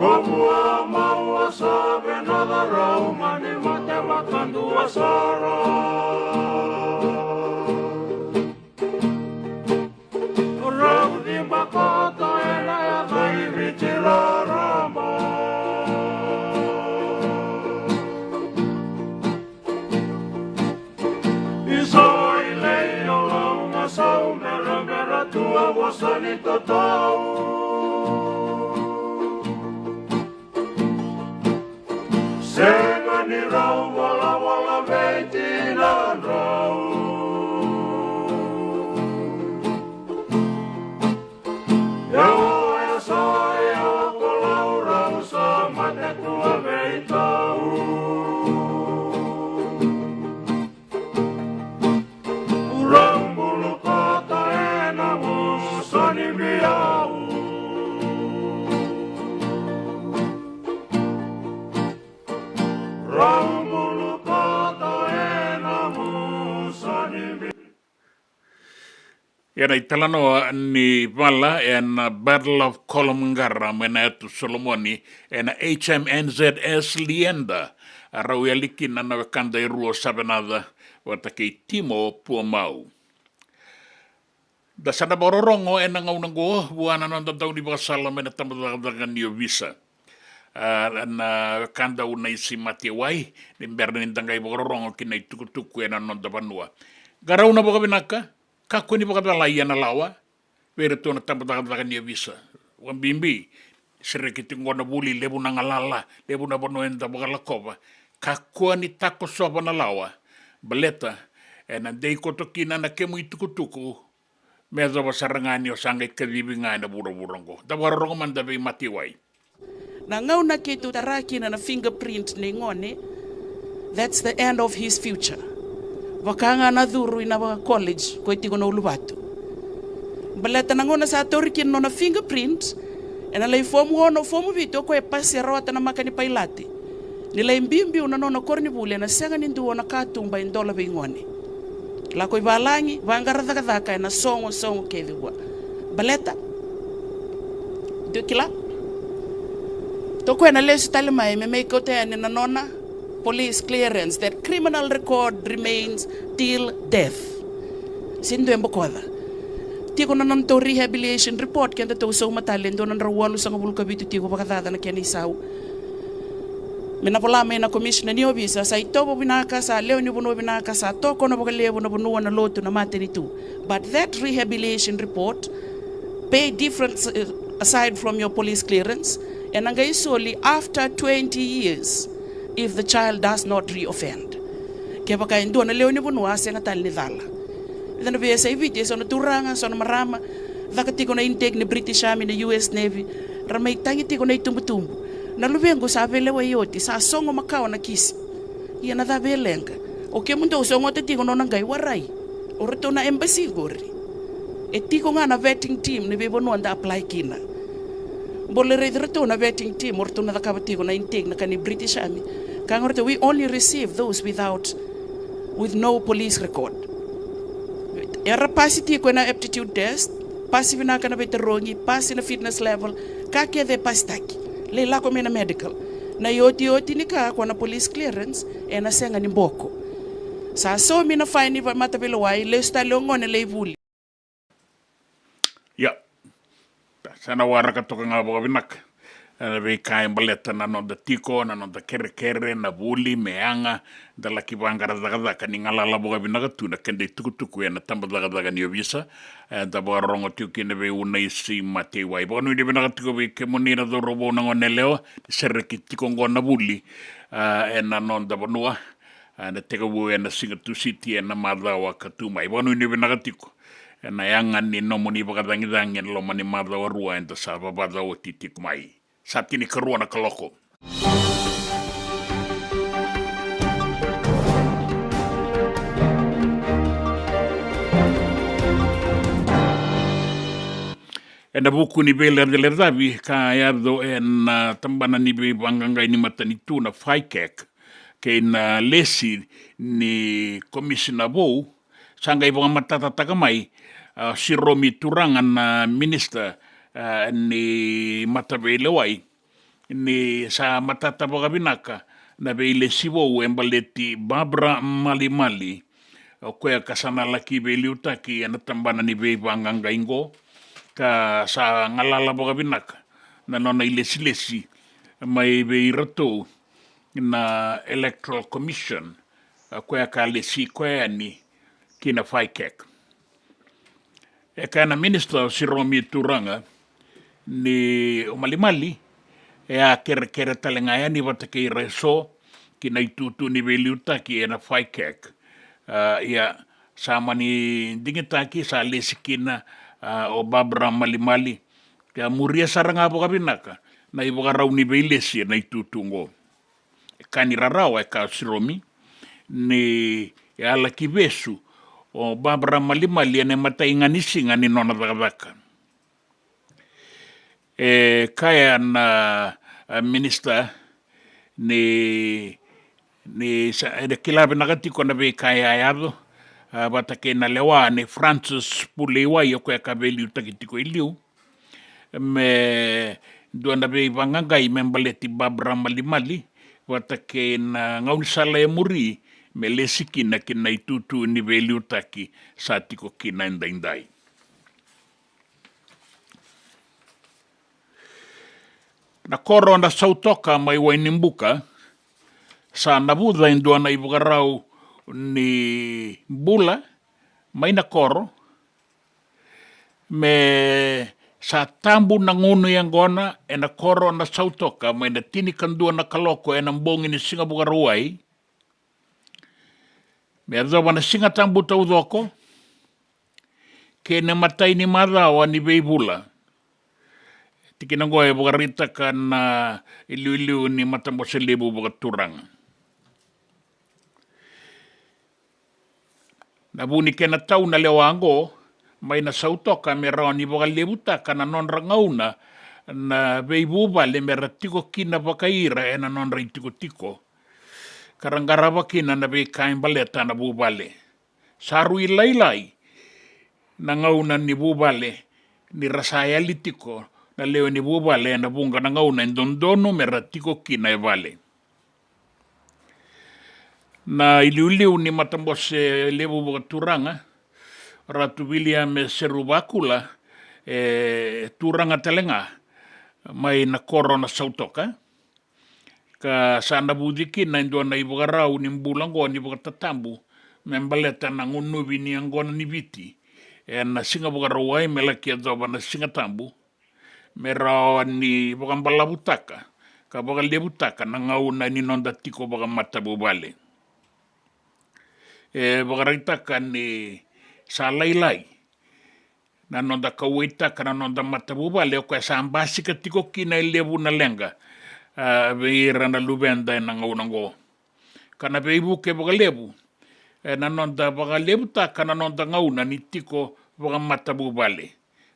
Kopua maua sabe nada raumani mate makandu asara. Raudi makota ena ya kaivi tilarama. Isoi leio launga sau mera tua wasani totau. Senga ni rau wala veiti na rau. Era italano ni vala en Battle of Kolomngara mena etu Solomoni en HMNZS Lienda arau yaliki nana wakanda irua sabenada watake Timo Puamau. Da sana bororongo ena ngaunango buana nanda tau ni basala mena tamadagagan ni visa. Na kanda una isi matiawai ni berni tangai bororongo kina itukutuku ena nanda banua. Garauna boka binaka kako ni baka lai ana lawa pero to na tamadagagan ni visa. Wan bimbi serikiti ngona buli lebu na ngalala lebu na bono enda boka lakoba. Kako ni tako sopa na lawa baleta ena dei kotokina na kemu itukutuku medo basarangani o sangai kadibinga na buro-burongo. Da bororongo man da matiwai. Na ngau na ketu taraki na fingerprint ni ngone, that's the end of his future. Wakanga na dhuru ina college ko itigo na ulubatu. Baleta na ngona sa toriki no na fingerprint, ena lai fomu ono fomu vito ko e pasi rawata na makani pailati. Nila imbimbi una no korni bule na senga nindu ona katumba indola be ngone. La koi balangi, vangara dhaka na songo keviwa. Baleta. Dukila. Toko na lesu talimai me make kote na nona police clearance that criminal record remains till death. Sindo embokoda. Tiko na non to rehabilitation report kenda to so matalendo na rawalu sa ngabulka bitu tiko bakadada na kani sau. Minapola na commissioner ni obisa sa itobo binaka sa leo ni bono binaka sa toko na bakalevo na bono na lotu na matenitu. But that rehabilitation report pay difference aside from your police clearance and angai solely after 20 years if the child does not reoffend. Kaya baka ndo na leo ni bono ase nga tal ni dala. Ito na biya sa ibiti so na turanga so na marama dakatiko na intake ni British Army na US Navy ramay tangiti ko na itumbutumbu. Nalubengo sa velewa yoti sa songo makawa na kisi. Iya na belenga. Oke mundo songo te tiko no nangai warai. Oreto na embassy gori. E tiko nga na vetting team ni bebo no anda apply kina. Bole reto na vetting team orto na tiko na intake na kani British Army. Kang orto we only receive those with no police record. Era pasi tiko na aptitude test, pasi vinaka na veterongi, pasi na fitness level, kake de pastaki. Leila ko na medical na yoti ni ka kwa na police clearance e na senga ni mboko sa so mina fine va matabelo wai le sta longone le vuli ya sana wara ka toka nga boga binak na be kai baleta na no da tiko na no da kere na vuli meanga da la kibangara daga ka ningala la boga binak tu na kende tuku na tamba daga ni obisa da boga rongo tuki ne be una isi mate wai boga no de binak tiko be ke monina do robo na ngone leo serre ki tiko ngona vuli na non da bonua na teka wo na singa tu city na madawa ka tu mai boga no de binak tiko na yanga ni no moni boga dangi lo mani madawa rua enta sa babada o titik mai Sapti ni keruana keloko. E na buku ni bela de lerdavi ka yardo na tambana ni be banganga ni matani tu na faikek ke na lesi ni komisina bo sanga ibang matata tagamay si Romi Turangan na minister ni matabelewai ni sa matata bagabinaka na beile siwo embaleti Barbara Mali o kaya kasana laki beliutaki na tambana ni be banganga ingo ka sa ngalala bagabinaka na nona ilesi may be rato na electoral commission kaya ka lesi kaya ni kina faikek e kana minister si Romi Turanga ni Mali e a kere talengaya ni watake reso kina itutu ni beliutaki na faikek ya sama ni dingitaki sa lesikina o Barbara Mali ka muria saranga boka binaka na iboka rau ni belesi na itutungo kani rarau e ka siromi ni ya la kibesu o Barbara Mali ene matainganisinga ni nona dakadaka kaya na minister ni kilabe nakatiko na be kaya yado batake na lewa ni Francis Pulewa yoko ya kabeli utakitiko iliu me duanda be bangangai membaleti Barbara Mali batake na ngaunisala ya muri me lesiki na kina itutu ni beli utaki satiko kina indai na koro na sautoka mai wainimbuka sa nabuda indua na ibugarau ni bula mai na koro me sa tambu na ngunu yang gona e na koro na sautoka mai na tini kandua na kaloko e na mbongi ni singa bugaruai me arzawa na singa tambu tau doko ke na matai ni marawa ni beibula tiki na goe bugarita ka na iliu ni matambo selebu bugaturang. Nabuni ke na tau na lewango, may na sautoka mera ni bugalebuta ka na non rangauna na beibuba le mera tiko kina bakaira e na non rin tiko. Karangaraba kina na bei kain baleta na bubale. Saru ilailai na ngauna ni bubale ni rasaya litiko na leo ni bubale na bunga na ngauna ndondono meratiko kina e vale. Na iliuliu ni matambose lebu boga turanga Ratu William Serubakula turanga telenga mai na korona sautoka ka sana budiki na ndo na ibugarau ni mbulango ni bugatatambu membaleta na ngunubi ni angona ni viti na singa bugarau ai melaki adoba na singa tambu merao ni bugambala butaka ka bugalia butaka na ngauna ni nonda tiko bugamata bubale bugaritaka ni sa lailai na nonda kawaita kana nonda matabuba leo kwa sa ambasi katiko kina lebu na lenga veira na lubenda na ngaunango kana beibu ke boga lebu na nonda boga lebu ta kana nonda ngauna ni tiko boga matabuba le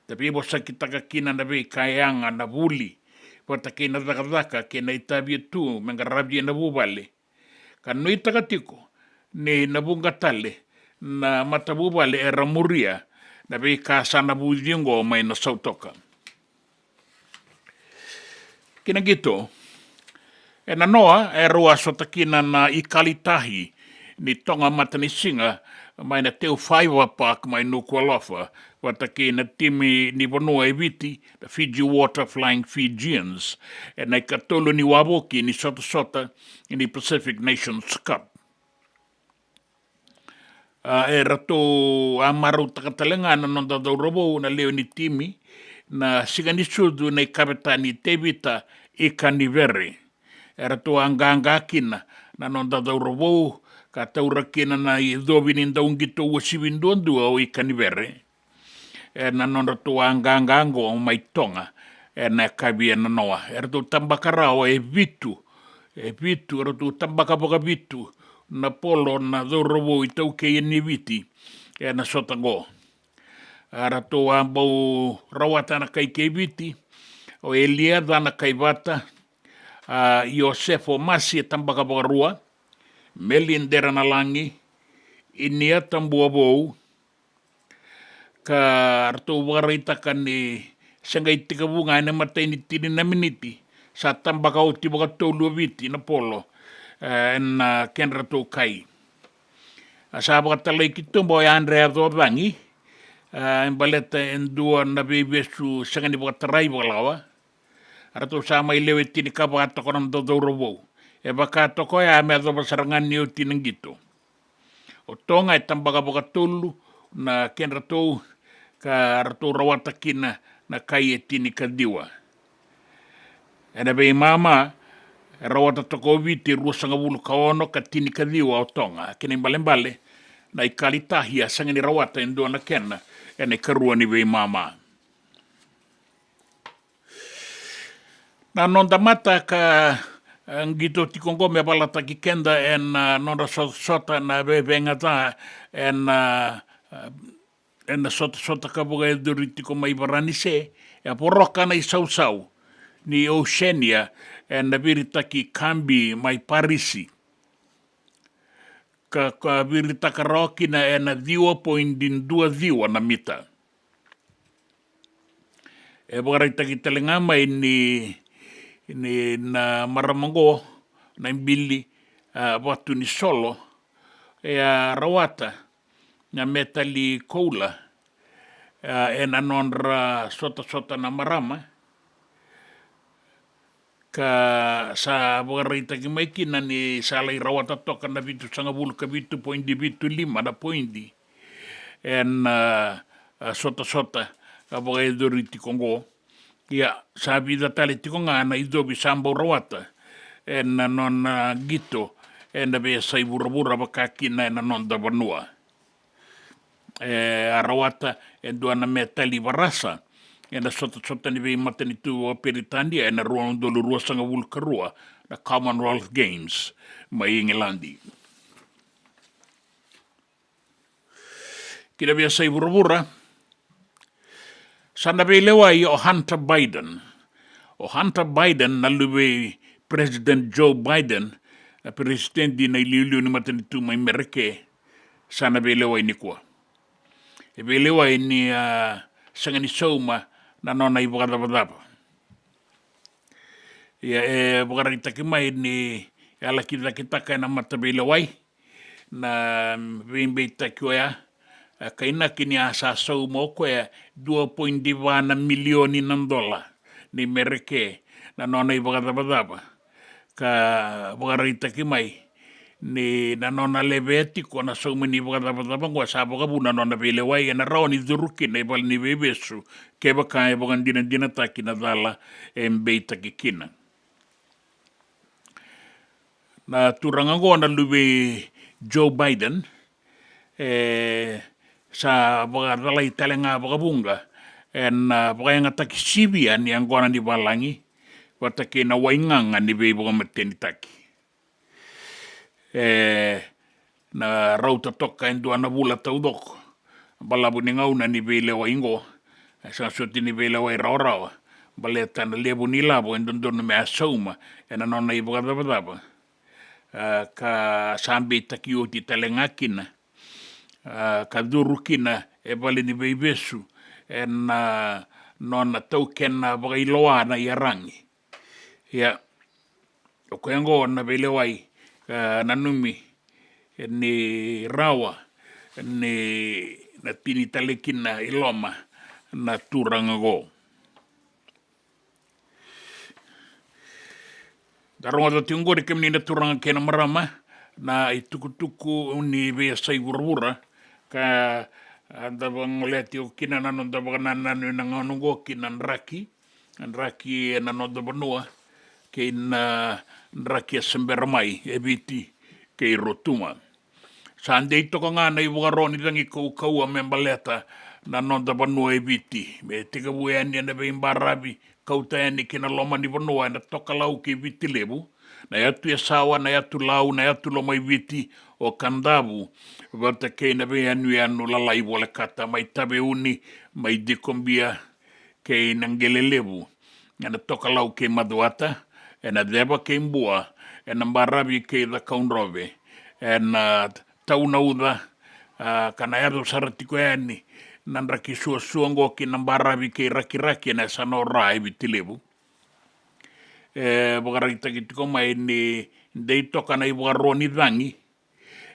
tapi bo sakitaka kina na be kayanga na buli pota kina daka kina itabi tu mengarabi na bubale kanu itaka tiko ni nabunga tale na matabubale ramuria na be ka sana bujingo mai na sautoka kina gito na noa roa sotakina na ikalitahi ni tonga matani singa mai na teu Fiver Park mai no Kualofa watakina timi ni bonua eviti the Fiji Water Flying Fijians na katolo ni waboki ni sota ni Pacific Nations Cup rato amaru takatalenga na nonda do robo na leo ni timi na sigani sudu na kapitani Tevita Ikanivere rato anganga kina na nonda do robo ka taura kina na idobini ndaungito wasibindondo o Ikanivere na nonda to anganga ngo mai tonga na kabia na noa rato tambakara o vitu rato tambaka boga vitu na polo na dorobo i tau kei ni viti na sotango. Rato ambau rawata na kai kei viti o Eliada na kai vata Iosefo Masi tambaka bagarua Melindera na langi inia tambua bou ka rato bagarita ka ni sangai tika bunga na matay ni tini na miniti sa tambaka o tibaga tolu viti na polo na kenra to kai asaba talai kitumbo ya Andrea Dorbangi embaleta endua na bebesu sangani botrai bolawa arato sama ilewe tini kaba to kono do robo e baka to ko ya me do sarangan ni utinangito o tonga tambaga boga tolu na kenra to ka arato rawata kina na kai tini kadiwa ena be mama rawata toko viti rusanga bulu kaono katini kadiwa o tonga kini mbale na ikalitahi sangani rawata endo na kena ene karua ni be mama na nonda mata ka ngito tikongo me balata ki kenda en nonda sota na bebenga ta en sota ka boga eduriti ko mai baranise ya poroka na isau ni Oceania en na virita ki kambi mai Parisi ka virita ka roki na en diwa poindin dua diwa na mita e bogarita ki telenga mai ni na Maramongo na imbili watu ni solo e rawata na metali koula en anonra sota na marama ka sa bogarita ki mai kina ni salai rawata toka na vitu sanga bulu ka vitu poindi vitu lima na poindi en sota ka bogaidoriti kongo ya sabi da tali tiko nga na idobi sambo rawata en non gito en da be sai burabura bakakina en non da banua rawata en doana metali barasa en sota ni be matani tu peritandi en ruang dolu rua sanga vulkarua na Commonwealth Games mai Engilandi kira be sai burabura sana be lewa o Hunter Biden. O Hunter Biden na lube President Joe Biden, presidenti na iliulio ni matanitu mai mereke, sana velewa ini kua. E velewa ini sangani sauma na nona i wakadabadaba. Ia e wakaritaki mai ni ala kitaka na mata velewai na vimbeita kioia kaina kini asa sauma o koe 2.2 milioni ng dola ni mereke na nona i wakadabadaba. Ka wakaritaki mai ni na nona leveti ko na sauma ni wakadabadaba ngwa sa wakabuna nona velewai na rao ni dhuruki na ibal ni vevesu keba ka e wakandina taki na dhala e mbeita kikina. Na turanga ko na luwe Joe Biden sa wakadalay talenga wakabunga en wakayanga taki sibia ni ang kona ni balangi watake na wainganga ni bebo mateni taki na rauta toka endo na bula taudok balabu ni ngauna ni bele waingo sa soti ni bele wai rawa baleta na lebu ni labo endon me asauma ena nona ibo kadabadaba ka sambi taki oti talengakina ka durukina e bale ni beibesu ena nona taukena bagailoa na yarangi ya okoengo na bele wai nanumi ni rawa ni na tini talekina iloma na turangago. Daronga da tiungori kemni na turanga kena marama na itukutuku ni vea sai vurvura ka da bangoleti o kina nanon da baganan na nganungo kina nraki na no da banua ke na nraki semberamai ebiti ke rotuma. Sande ito ka nga na iwagaroni dangi kau membaleta na non da banua ebiti. Me tika buyan yan na barabi kautayan ni kinaloma ni banua na tokalau ke ebiti lebu. Na yatu yasawa, na yatu lau, na yatu loma ebiti o kandabu. Vata ke na bayan yanu lalai wale kata mai tabe uni, mai dikombia ke nangele lebu. Na tokalau ke maduata, na deba ke mbua, na barabi ke da kaunrove. Na tauna uda kana yado saratiko yani nanraki suango ki nambarabi ke raki na sanora ebiti lebu bagarita kitiko mai ni deito kana iwaroni dangi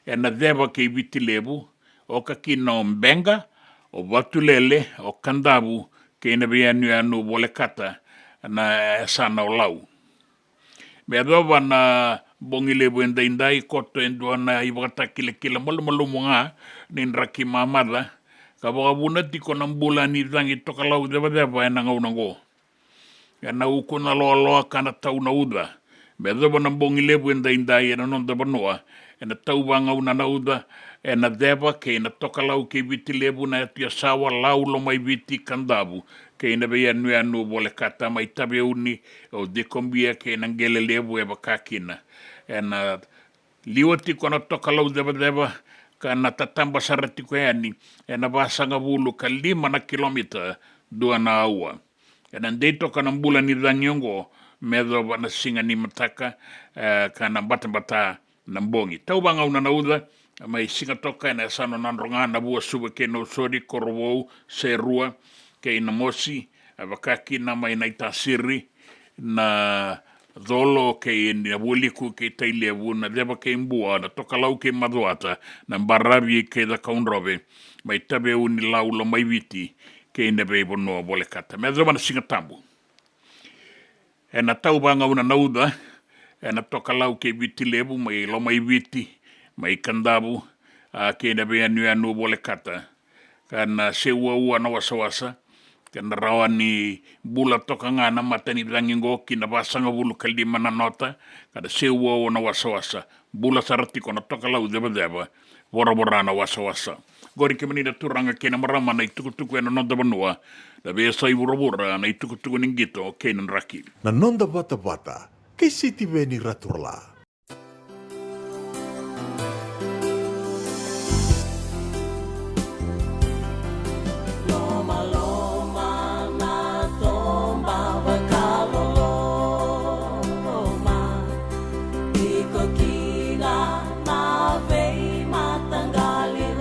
na deba ke ebiti lebu o kakino mbenga o watulele o kandabu ke na bianu anu bolekata na sana olau medoba na bongi lebu indai koto enduana ibata kile malu nga nin raki mamada ka buna tiko ng bulan ni dangi tokalau deba na ngaunango ya na uko na loa kana tau na uda medoba na bongi lebu indai na non deba noa na tau banga una na uda na deba ke na tokalau ke biti lebu na tia sawa lau lo mai biti kandabu ke na be anu bole kata mai tabe uni o dekombia ke nangele lebu e bakakina na liwati kona tokalau deba kana tatamba sarati ko yani na basanga bulu ka 5 kilomita dua na aua na ndeito kana mbula ni danyongo medo bana singa ni mataka kana bata na mbongi tau banga una na uda mai singa toka na sano nanronga na bua suba ke no sori korwo serua ke ina mosi abakaki na mai na itasiri na dolo ke ni abuliku ke tailebu na deba ke mbua na tokalau ke maduata na barabi ke da kaunrobe mai tabe uni laulo mai viti ke ina bebo no bole kata me zoma na singa tambu na tau banga una nauda na tokalau ke viti lebu mai lo mai viti mai kandabu ke ina be anu bole kata kana sewa na wasawasa kana rawani bula toka ngana matani dangingo kina basanga bulu kaldi mana nota kada sewa na wasawasa bula sarati kona toka lau deba bora na wasawasa gori kemani da turanga kena marama na itukutuku na nonda banua da besa ibura na itukutuku ningito kenan raki na nonda bata kay City Veni Raturla. Iko kina na vei matanggali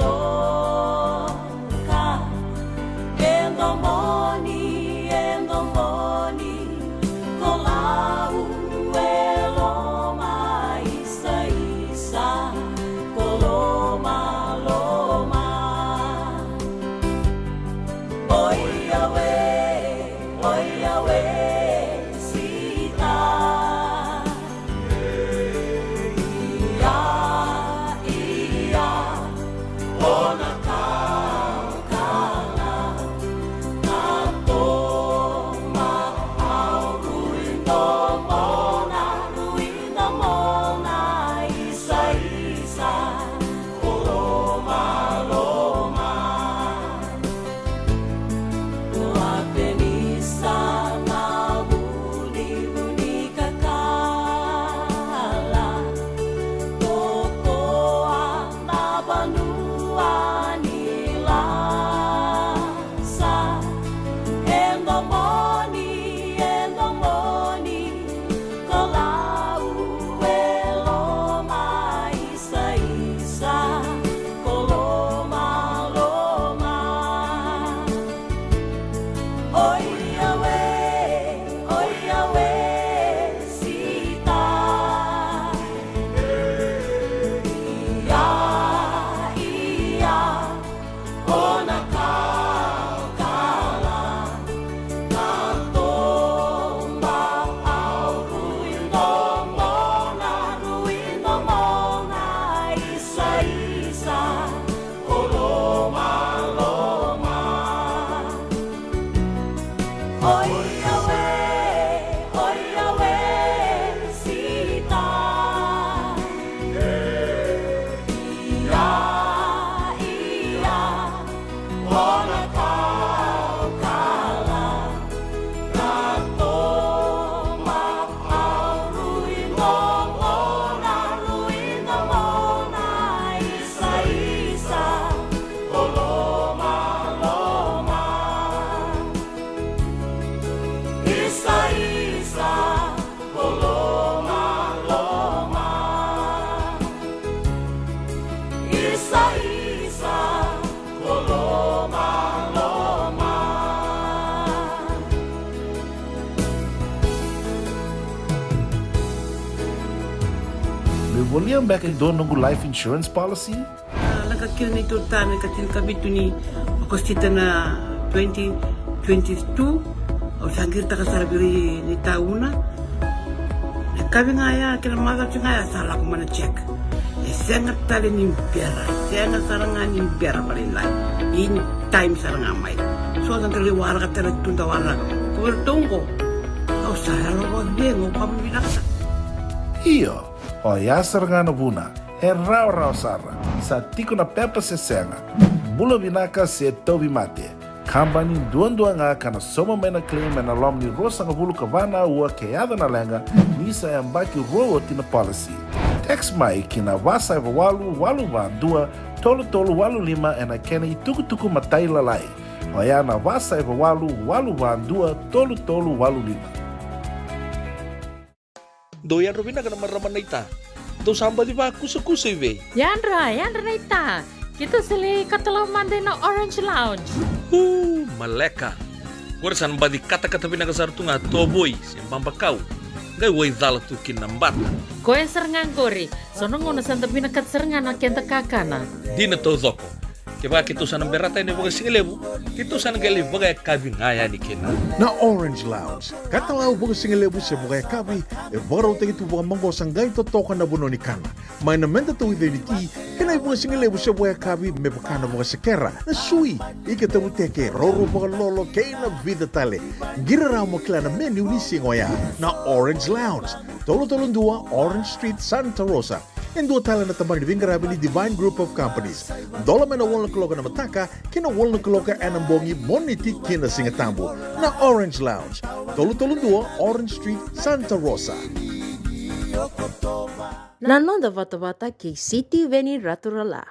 Boleh mbak do nunggu life insurance policy? Laka kira ni tutana katil kabitu ni okostita na 2022 o sangir takasara biri ni tauna. Kami ngaya kira maga ngaya salah ko mana check. Sangat tali ni biara, sangat sarangan ni biara paling lain. Ini time sarangan mai. So ang terliwara ka tala tunda wala. Kung tungko, o saya lo bengo kamu binasa. Iyo, o ya sarangan buna, rau sara, sa tiko na pepa sesenga. Bula binaka se tobi mate. Kambani duan nga kana soma mena claim na lom ni rosa nga bulu kavana ua keada na lenga nisa yang baki rowo tina policy. Text mai kina wasa walu wa dua tolu walu lima ena kena ituku matai lalai. Oya na wasa walu wa dua tolu walu lima. Doyan Robina kana maraman na ita. Do samba di ba kusa iwe. Yandra na ita. Kita sili katalaw mande na Orange Lounge. Maleka. Warasan ba di kata-kata pinakasar tu nga toboy siyang pambakaw. Ngay way dala tu kinambata. Koe serengan kori. Sono ngona santa pinakat serengan na kenta kakana. Di na to zoko. Kaya kita sana berata ini bagai singelebu. Kita sana gali bagai kabi ngaya ni kena. Na Orange Lounge, katalau bagai singelebu siya bagai kabi, baro tagi tu bagai manggo sanggay to toka na buno ni kana. May namenta to identity, kena bagai singelebu siya bagai kabi me bakana bagai sekera. Na sui, ikatabu teke, roro bagai lolo kay na vida tale. Gira raw mo kila na menu ni singoya. Na Orange Lounge, tolo-tolong dua Orange Street, Santa Rosa. En dua tala na tamang divingarabi ni Divine Group of Companies. Dola na wala kaloka na mataka, kina wala kaloka anambongi moniti kina singatambo. Na Orange Lounge, tolo-tolong dua Orange Street, Santa Rosa. Nanonda vata-vata kay City Veni Raturala.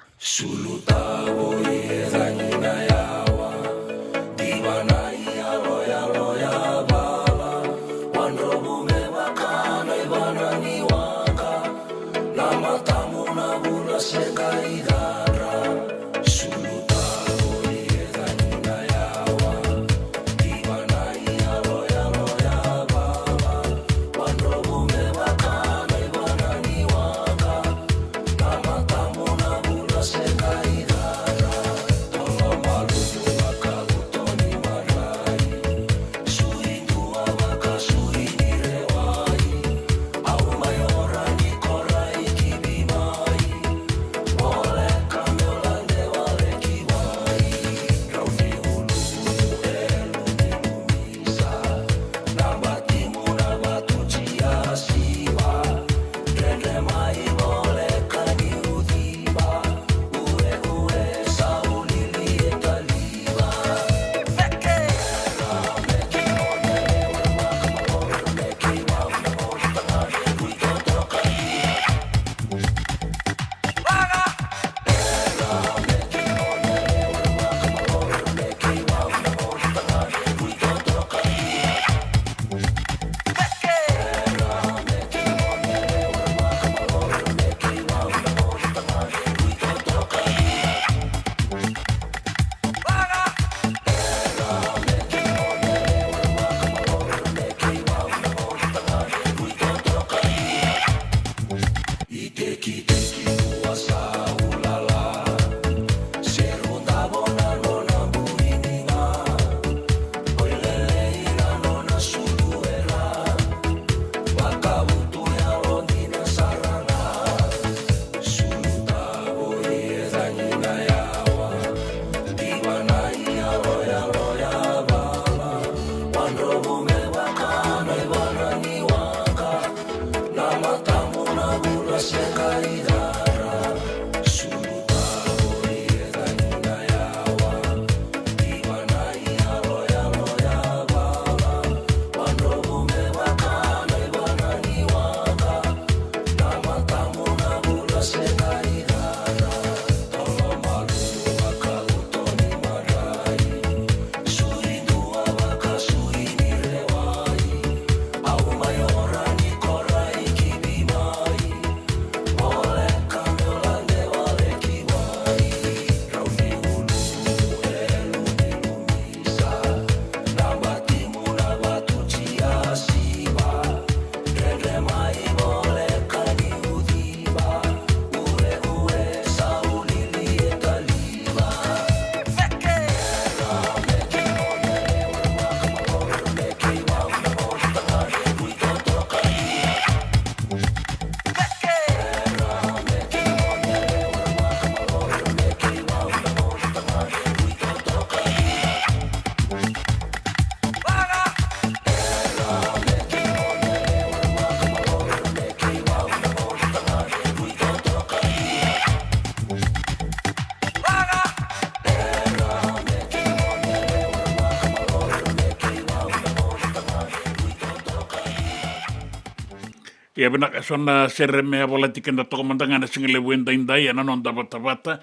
Ia bina ka sona sere mea wala tikenda toko mandangana singile wenda indai ana non da bata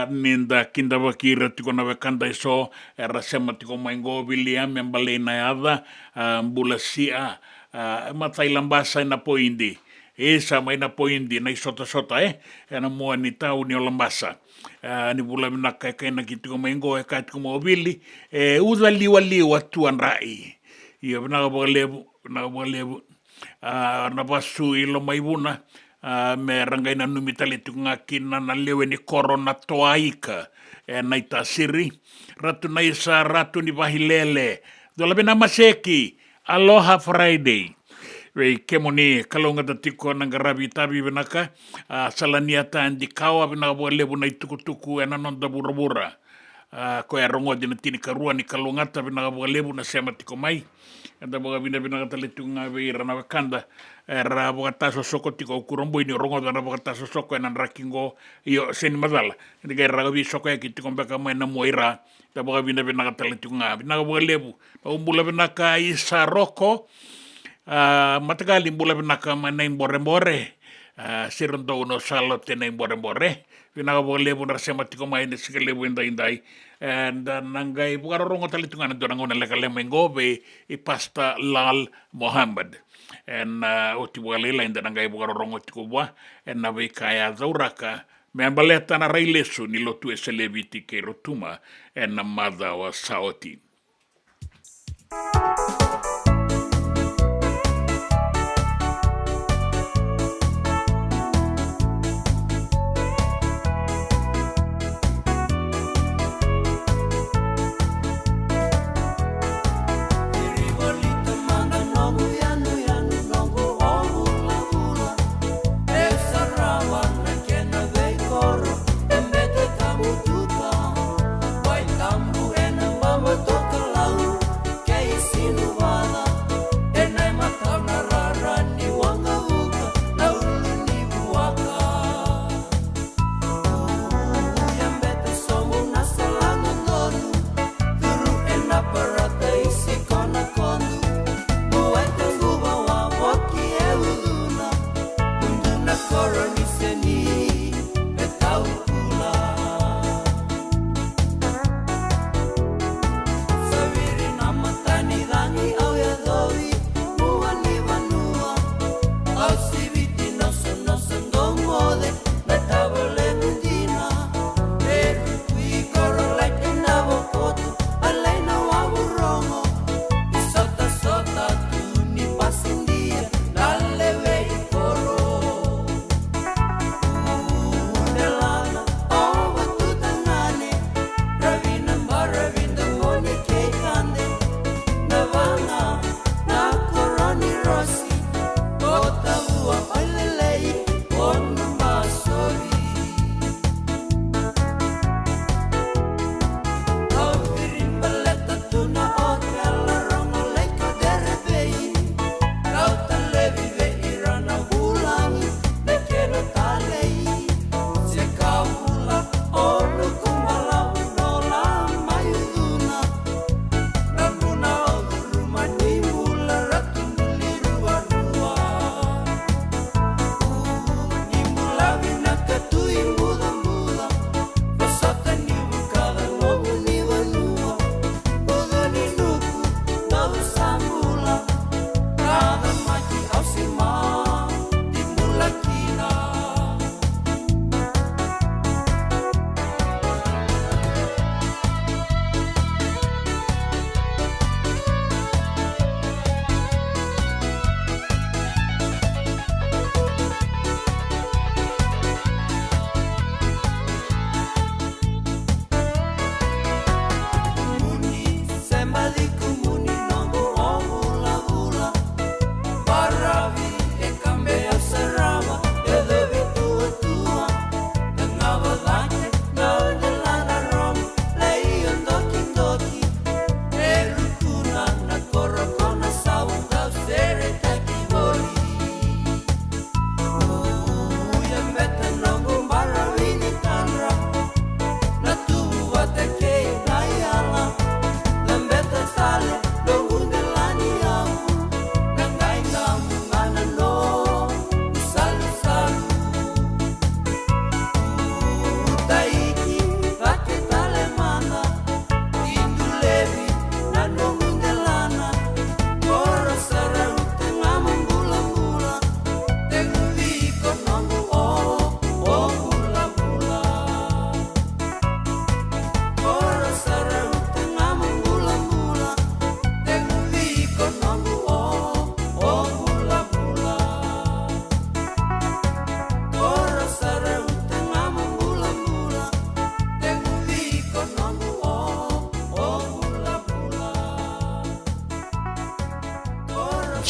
ninda kinda wakira tiko na wekanda iso era sema tiko maingo William mbale na ada mbula sia matai lambasa ina poindi esa mai na poindi na isota ana mua ni tau ni olambasa ni bula mina kai na kitiko maingo e kai tiko mobili uza liwa tuan rai ia bina ka lebu na pasu ilo maibuna me rangaina numitali tunga kina na lewe ni korona toaika na itasiri ratu na isa ratu ni vahilele dola bena maseki aloha Friday wei kemoni kalonga tatiko na ngarabi tabi benaka salania tandi kawa bena bo lebu na itukutuku ena nonda burabura ko ya rongo dina tini karua ni kalongata bena bo lebu na sema tiko mai anda boga bina katalitunga veira na wakanda era boga taso soko tiko kurombo ini rongo dana boga taso soko enan rakingo iyo seni madala ini kai ragabi soko ya kitiko mbeka maena moira da boga bina katalitunga bina boga lebu umbula bina ka isa roko matagali umbula bina ka maena mbore sirondo uno salo tena mbore bina boga lebu rasema tiko maena sikalebu indai and nangai bugaro rongo talitungan do nangona lekale mengo be I pasta Lal Mohammed and oti walela inda nangai bugaro rongo tikubwa and na be kaya zauraka me ambaleta na railesu ni lotu eseleviti ke rotuma and na mother wa saoti Vai cambu ena mama toka lau, kei sinu wa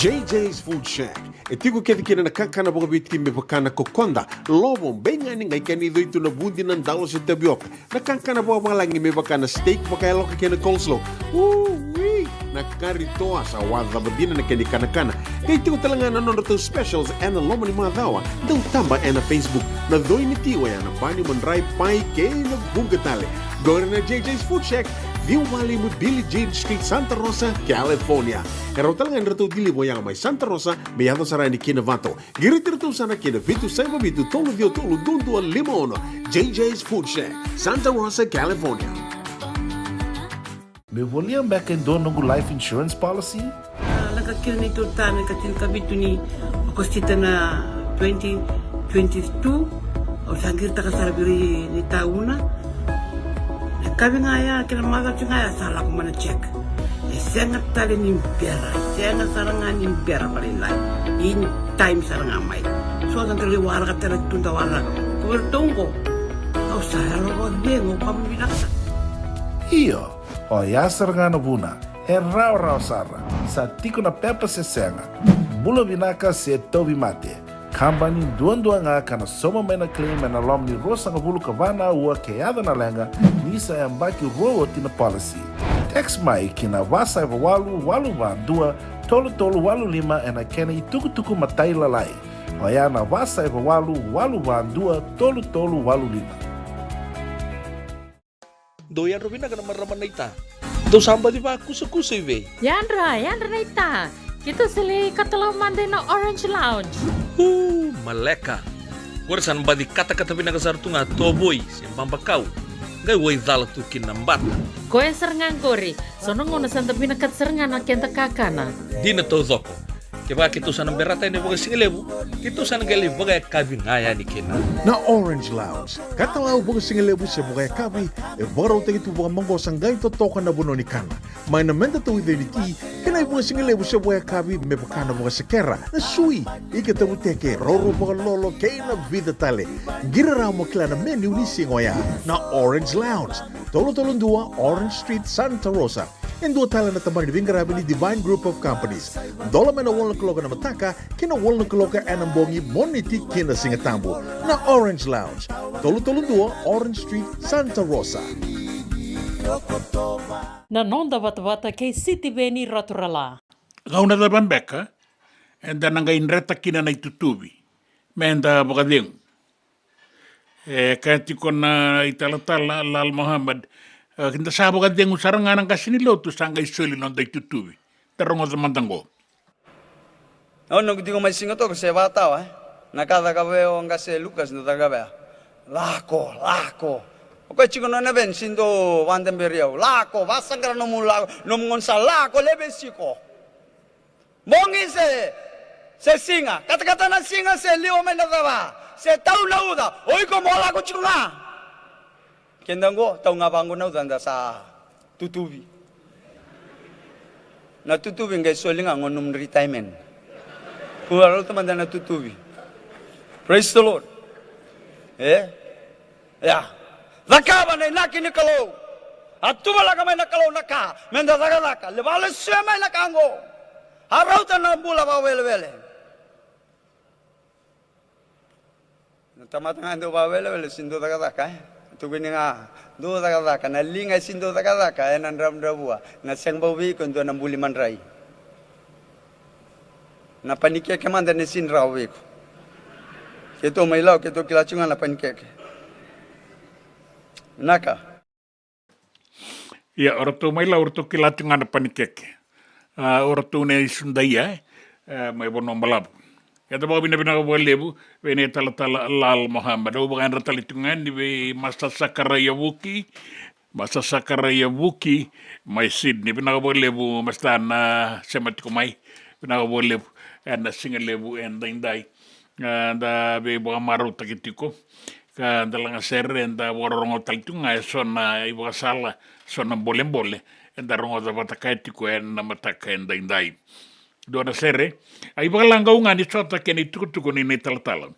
JJ's Food Shack. E tiku kina na kakana boka bitki me bakana kokonda. Lobo benga ni ngai kani itu na bundi nan dalo si tapioca. Na kakana boka malangi me bakana steak boka eloka kena coleslaw. Wee! Na karitoa sa wadha badina na kani kana. Kay tiku talangana non to specials and lomo ni madawa. Daw tamba na Facebook. Na doi ni tiwa ya na pani mandrai pai kay na bugatale. Go na JJ's Food Shack. Viu Valley mo Billie Jean Street, Santa Rosa, California. Pero talagang rito dilibo yang may Santa Rosa, may ato sa rani kinavato. Giritirito sana kina Vitu Saiba Vitu Tolo Dio Tolo Dundu Limono. JJ's Food Shack, Santa Rosa, California. Me voliam back in dono life insurance policy? Nakakira na ito tayo katil kabito ni Agostita na 2022 o sangir takasarabiri ni tauna. Kami ngaya kina maga ngaya salah ko mana check. Sangat tali ni biara, sangat sarangan ni biara paling lain. In time sarangan mai. So kan terli warga terli tunda warga. Ko tunggu. Kau salah lo bengo kamu binasa. Iyo, o ya sarangana buna, rau sara, sa tiko na pepa se senga. Bula binaka se tobi mate. Kambani duan nga kana soma mena claim na lom ni rosa nga bulu kavana ua keada na lenga nisa ya mbaki roa tina policy. Text mai kina wasa eva walu van dua tolu walu lima ena kena ituku matai lalai. Hoya na wasa eva walu van dua tolu walu lima. Doyan Robina kana maraman na ita. Do samba di ba kusa iwe. Yandra na ita. Kita sili katalaw mande na Orange Lounge. Maleka. Warasan badi kata-kata pinagasar tu nga toboy simbang bakaw. Ngay way dala tu kinambat. Koe serengan kori. Sono ngona santa pinakat serengan na kenta kakana. Di na to zoko. Kaya kita sana berata ini bagai singelebu. Kita sana gali bagai kabi ngaya ni kena. Na Orange Lounge. Katalau bagai singelebu siya bagai kabi. E baro tagi tu bagai manggo sanggay to toka na buno ni kana. May namenda to identity. Kenai bagai singelebu siya bagai kabi. Me bakana bagai sekera. Na sui. Ika tabu teke. Roro bagai lolo. Kaya na vida tale. Gira ramo kila na menu ni singoya. Na Orange Lounge. Tolo-tolong dua Orange Street, Santa Rosa. Yang dua tala na tamari ni Vingarabi ni Divine Group of Companies. Dola mena wala kaloka na mataka, kina wala kaloka anambongi moniti kina singatambo. Na Orange Lounge. Tolo-tolong dua Orange Street, Santa Rosa. Na nonda wata kay City Beni Raturala. Kau na daban beka, enda nanga inreta kina na itutubi. Menda bakadeng. Kaya ko na italatala Lal Muhammad, kinta sabo ka din usarang nga ng kasinilo to sangga isuli nung day tutubi. Tarong sa mantanggo. Nung di ko may singo to kasi bata nakatagabeo ang kasi Lucas na tagabea. Lako. Okay, chiko na ben sindo Vandenberrio. Lako, basang ka na numungon sa lako, lebesiko. Mongi se singa. Kata-kata na singa se liwa may nataba. Se tau na uda. Oy ko mola ko chiko na. Kendang ko, tau nga bangko na uda sa tutubi. Na tutubi ngay soli nga ngonum retirement. Kuwaro teman na tutubi. Praise the Lord. Ya. Zakaba na inaki ni kalau. At tumala ka may nakalaw na ka. Menda daga. Lebala siya may nakango. Araw ta na bula pa wele-wele. Tamatang ando ba wele-wele sindo daga. Tugin nga. Do daga. Nalingay sindo daga. Enan ramdrabua. Nasyang bawi kundo ng buliman ray. Napanikya kemanda ni sinrawi ko. Kito may law, kito kilachungan na panikeke. Naka. Ya, orto may law, orto kilachungan na panikeke. Orto na isundaya, may bonong malabo. Kaya ba binabinakabualibu, wene talatala Lal Muhammad. O baka ratalitungan, ni Masasakarayavuki, may Sydney. Binakabualibu, basta na sematikumay. Binakabualibu, na singalebu, and inday. Da be baka maru takitiko ka dalang serre da warong taltunga sona iba sala sona bolembole da rongo da batakaitiko en na mataka en dai do na serre ai baka langau ngani sota keni tukutuko ni talatala.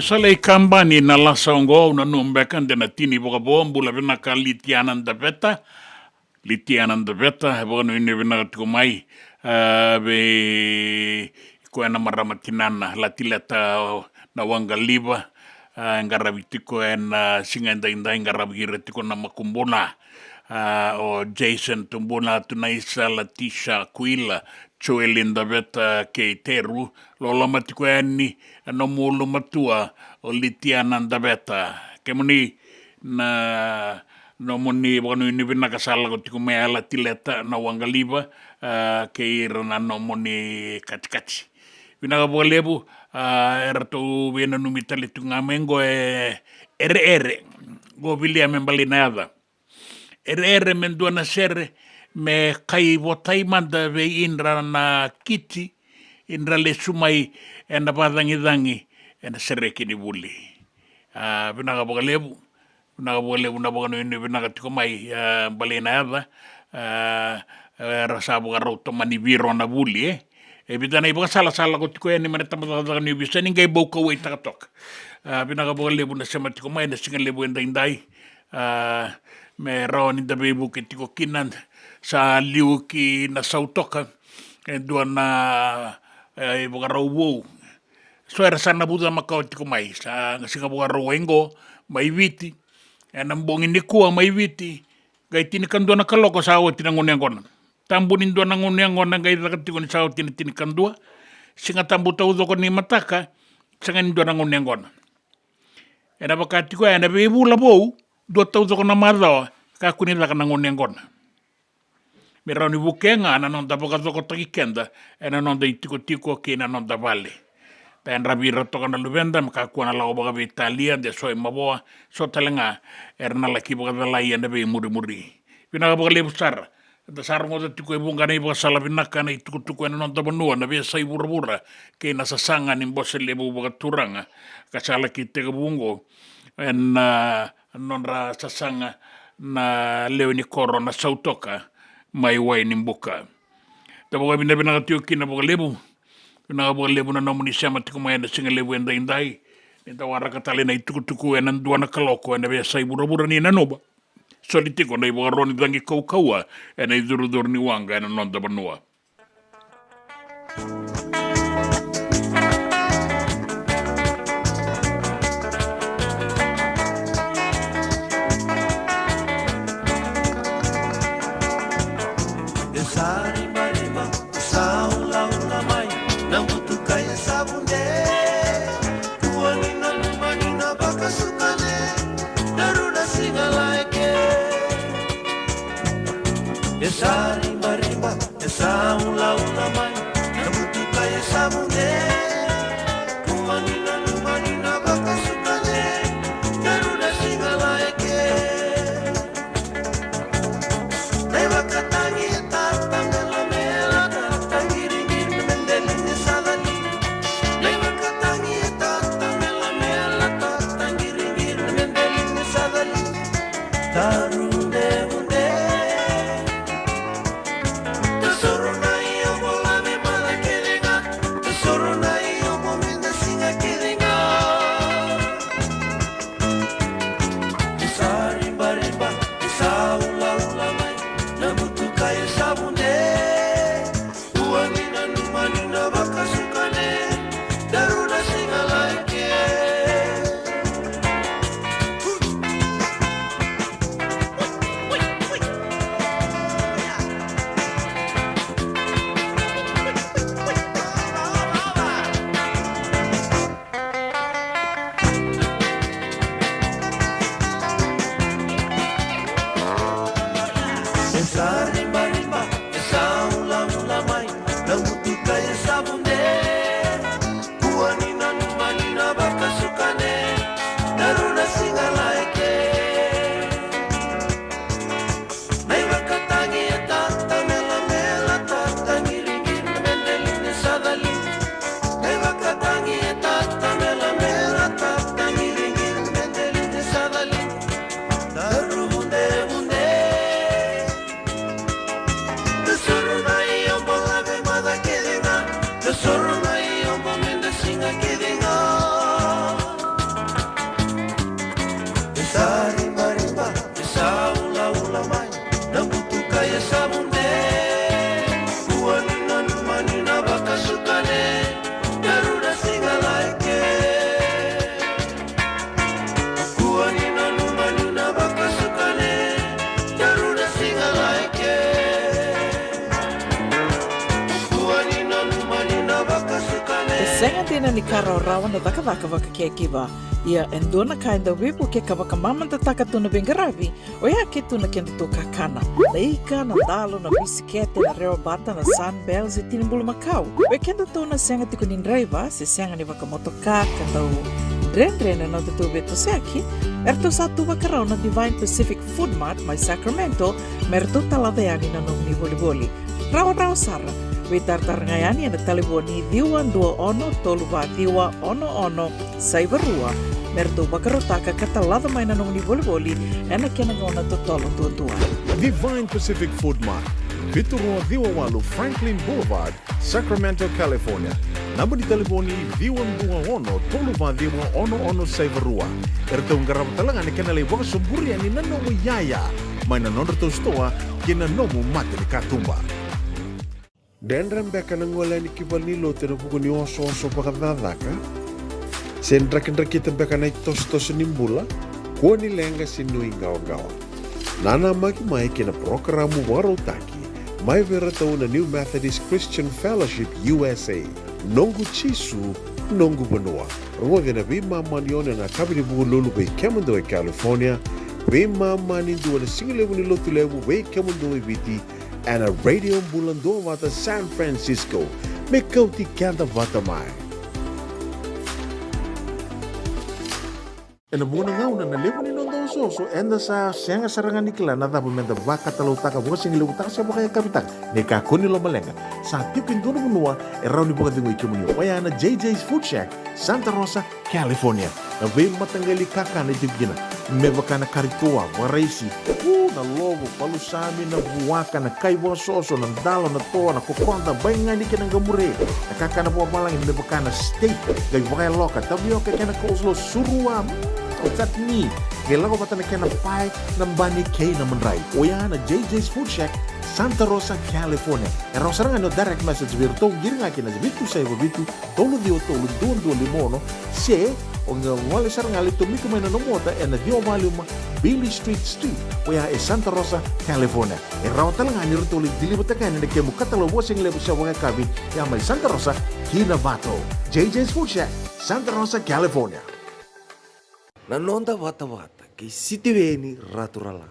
sale kambani na lasa ongo na numbekan de na tini boka bombula vina ka litianan da veta he boka no ine vina tiko mai be ko ena maramatinana la tilata na wanga liba ngarabi tiko ena singa inda ngarabi tiko na makumbona o Jason tumbona tunaisa Latisha Kuila Choelinda Veta Keiteru lola matiko eni no mulu matua o Litiananda Veta kemuni na no moni bono ni vina kasala ko tiko me ala tileta na wangaliba keira na no moni katikati vina ka bolebu era to vena no mitali tunga mengo ere go William Mbalinada ere menduana sere me kai votai manda ve indra na kiti indra le sumai ena padangi ena sere kini buli vina ka bolebu na bono ini vina ka tiko mai Mbalinada rasa boga roto mani viro na buli e bitana iba sala ko tiko eni maneta mata ni bisa ningai boka wei takatok vina ka bolebu na sema tiko mai na singa lebu indai me raoni da bebu ke tiko kinan sa liuki na sautoka e duana e boga rowo so era sana buda makau tiko mai sa singa boga rowengo mai viti e nambongi ni kua mai viti gai tini kandua na kaloko sa awa tina ngone ngona tambunin dua na ngone ngona gai tiko ni sa awa tini kandua singa tambu tau doko ni mataka sanga ni dua na ngone ngona e na baka tiko e na bebu la bou dua tau doko na madao ka kuni laka na ngone ngona me rauni bukenga na non da baka doko taki kenda e na non da itiko ke na non da vale pen rabira toka na luvenda maka kuana la obaga be Italia de soy maboa so talenga erna la ki boga la yende be muri pina boga le busar da sar mo tiko e bunga nei boga sala binaka nei tuku na non da bonua na be sai burabura ke na sasanga ni mbose le boga turanga ka sala ki te bungo en non ra sasanga na leoni koro na sautoka mai wai ni mbuka da boga bina tio kina boga lebu na boga lebu na nomuni sama tiko mai na singa lebu enda indai enda waraka tale na tuku ena duana kaloko ena be sai burabura ni na noba so li tiko na boga roni dangi kaua ena iduru ni wanga ena non da banua Esa rimba, esa ula mai, na mutuka esa munde. Kumanina baka sukane, daruna singala eke. Naiva katangi tata mela tangi ringir mendelini sadali. Naiva katangi tata mela tangi ringir mendelini sadali. Darunde munde. Tēnā ni karaurawa na dhaka wakakekiwa. Ia endona ka enda wipu ke ka wakamamanta taka tuna bengaravi o ia ke tuna kenda tō kakana. Na ika, na dalo, na bisikete, na reo bata, na sunbells e tinimbulu makau. We kenda tō na senga tiko ni nreiva, se senga ni wakamotoka, kandau Dren na te beto seaki, erto satu wakarau na Divine Pacific Food Mart mai Sacramento, merto talaveani na nung ni voliboli. Rao sara, we tartarangayani na taliboni diwa ndua ono, toluwa diwa ono, saivarua, merto wakarotaka katalada mai na nung ni voliboli, ena kenangona to tolo tua. Divine Pacific Food Mart, Vitorua Viwawalu Franklin Boulevard, Sacramento, California. Namba di telefoni Viwan Dua Ono, Toluva Diwa Ono Saivarua. Erto ngarapatalanga ni kanale waka sumburi ani nanomu yaya. Mai na nonderto stoa, kina nomu mate ni katumba. Dendram beka nangola ni kibali lo te rupuku ni oso pakadadaka. Sen drakin-drakita beka na itos nimbula, kuo ni lenga sinui gawa-gawa. Nana mai kina programa warotaki, mai vera tau na New Methodist Christian Fellowship USA. Nongu Chisu, Nongu Banua. Rua na vima manione na kabini buku lulu bei Kemando e California, vima mani dua na singilewu ni lotu lewu bei Kemando e Viti, and a radio bulando vata San Francisco, me kauti kanta vata mai. E na muna ngau na lewu ni nondo so enda sa senga sarangan nikla na dabu menda vaka talau taka buka singilewu taka sa bukaya kapitang, ne kakuni lo malenga. Sa tipin dono munua e rauni buka dingo ikimuni waya na JJ's Food Shack, Santa Rosa, California. Na vei matangali kaka na tibgina, me baka na karitoa, waraisi, na logo, palusami, na buwaka, na kaiwa soso, na dalo, na toa, na kukonda, bayangani ka ng gamure. Na kaka na buwa malang, me baka na steak, gay wakay loka, tabioka ka na kauslo, surua, o tatni. Kailan ko bata na kaya na pie ng bani kay na manray. O yan na JJ's Food Shack, Santa Rosa, California. E raw sarang ano direct message virto, giri nga kina vitu sa iba vitu, tolo duon limono, se, o nga wali sarang alito miko may nanomota, e na dio volume Billy Street, o yan e Santa Rosa, California. E raw talang ani rito ulit dilibata kayo na kaya mukatalawa sing lebo sa mga kabin, yan may Santa Rosa, Kinavato. JJ's Food Shack, Santa Rosa, California. Nanonda wata-wata kay Sitiveni Raturala.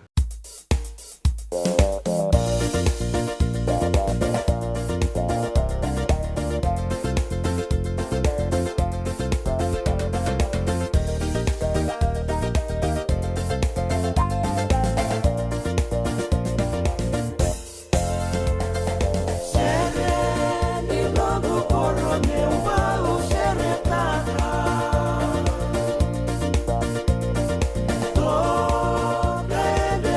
Baby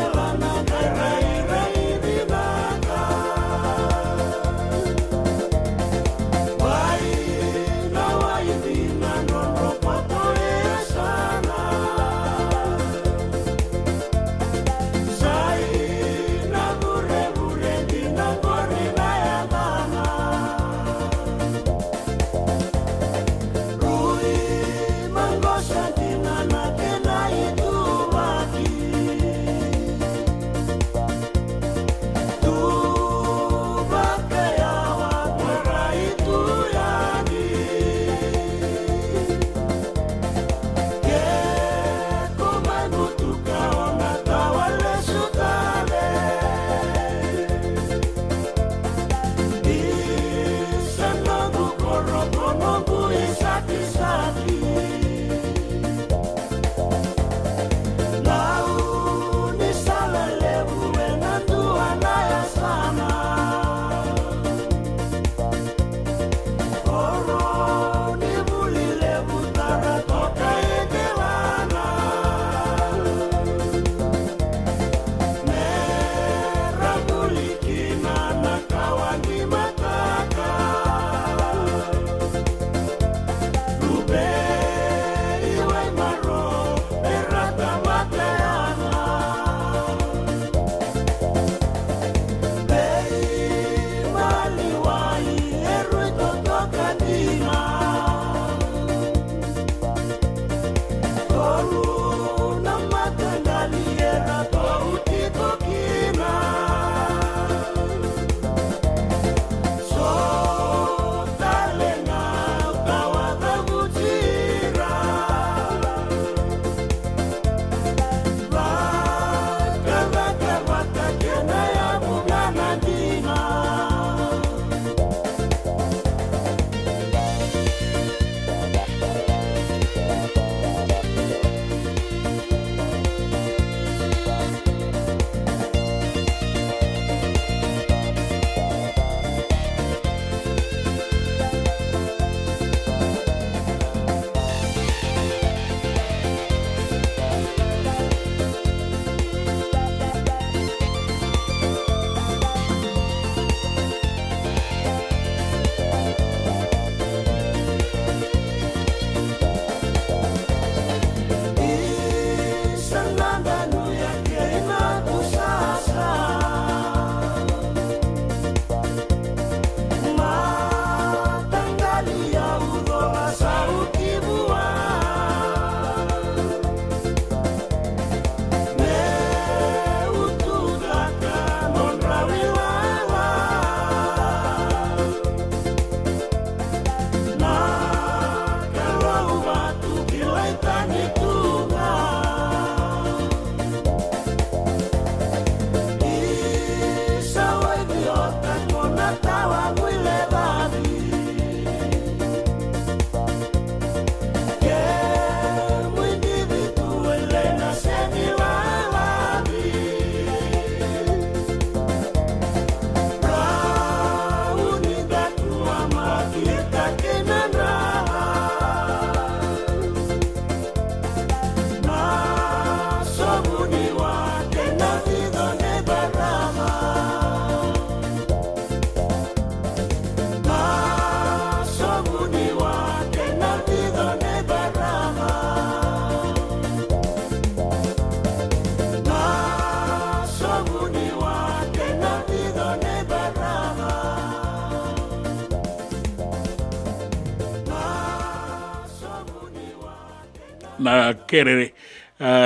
na kere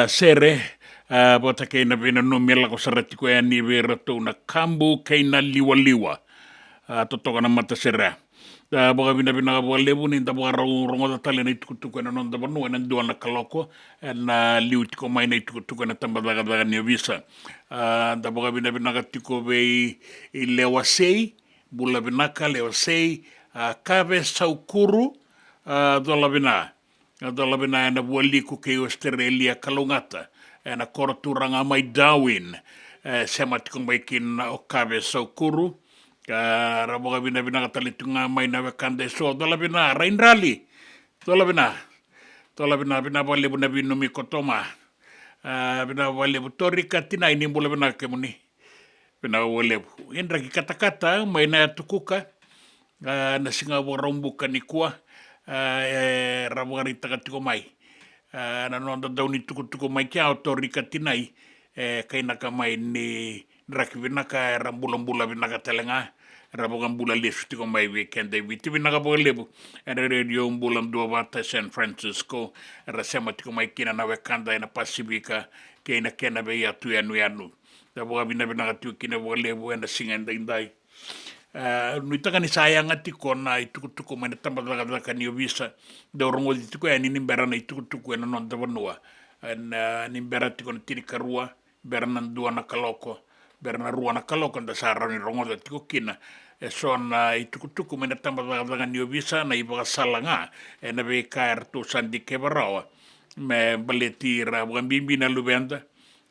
sere bota keina vina no mela ko sarati ko ya ni vera to na kambu keina liwa totoka na mata sere boga vina vina bo lebu ni da boga rongo da tale na tukutuku na non da banu na ndo na kaloko na liuti ko mai na tukutuku na tamba daga ni visa da boga vina vina ka tiko be I lewa sei bula vina ka lewa sei kave saukuru dola vina na wali ko ke Australia kalungata na koraturanga mai Darwin sema tikong mai kin o kave saukuru raboga bina katalitunga mai na wakande so dola bina rain rally dola bina wale bina binu mi kotoma bina wale butorika tina ini bula bina kemuni bina wale indra ki kata mai na tukuka na singa warombuka ni kuah raboga rita katiko mai na nonda dauni tuku mai kia autorika tinai kaina ka mai ni raki vinaka rambula vinaka telenga raboga mbula lesu tiko mai weekend viti vinaka boga lebu radio mbula Duavata San Francisco rasema tiko mai kina na wekanda ina Pasifika kaina kena be atu anu raboga vinaka tiko kina boga lebu ena singa indai nuitaka ni sayanga tiko na itukutuku mai tamba daga ni visa da orongo tiko ya ni nimbera na itukutuku ena non tavanua na nimbera tiko na tirikarua bera na dua na kaloko bera na rua na kaloko da sara ni rongo da tiko kina so na itukutuku mai tamba daga ni visa na ibaga salanga ena be kair to sandi kebarawa me baleti ra bimbi na lubenda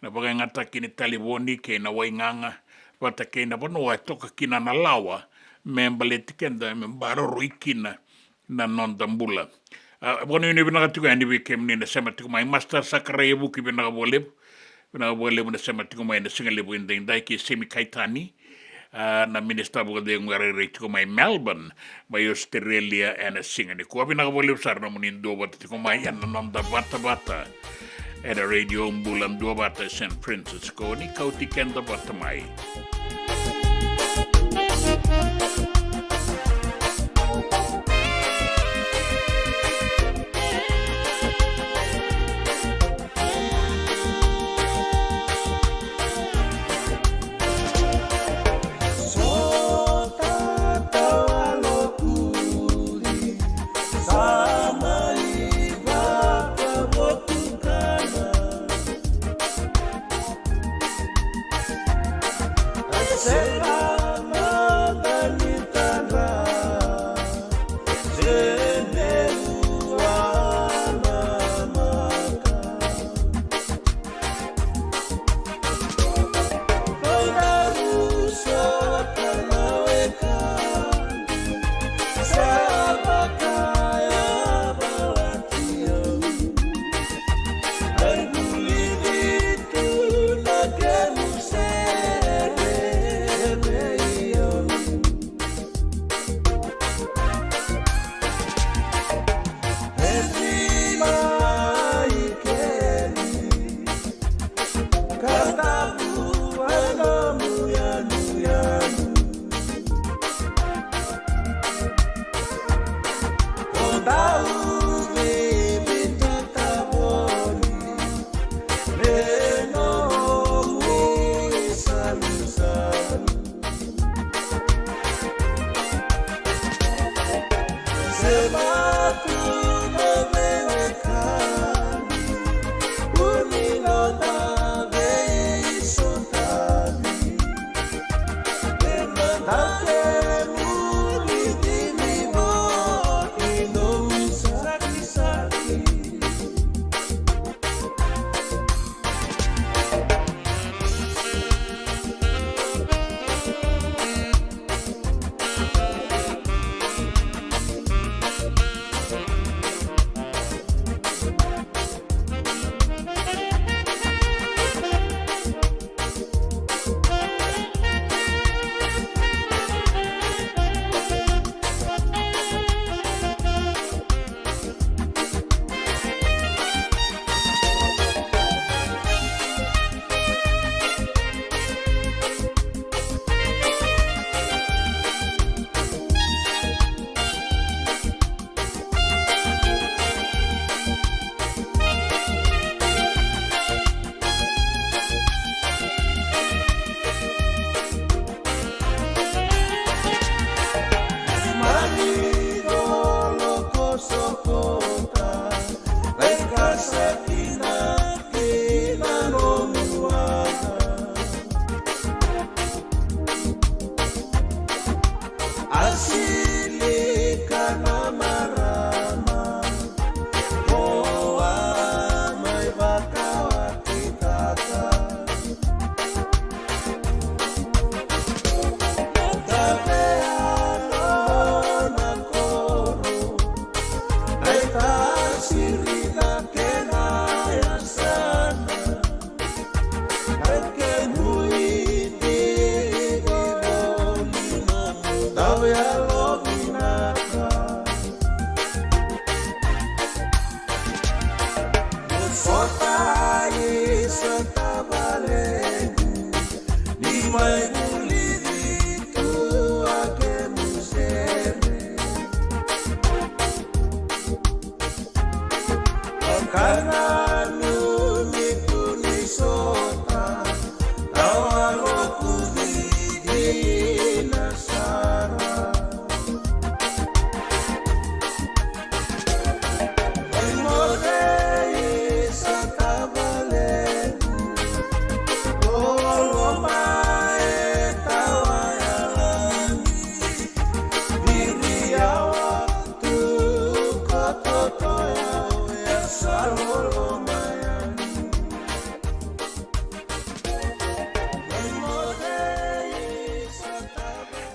na baga ngata kini taliboni ke na wainganga wata keina wanoa toka kina na lawa me baleti kenda me baroro ikina na non dambula bono ni bina katuka ni be kemni na sema tiko mai master sakare buki bina boleb na sema tiko mai na singa lebu indai ki semi kaitani na minister boga de ngare tiko mai Melbourne mai Australia and singa ni ko bina boleb sarna munin do wata tiko mai na non da bata era radio mbulan Duavata San Francisco ni kauti kenda bata mai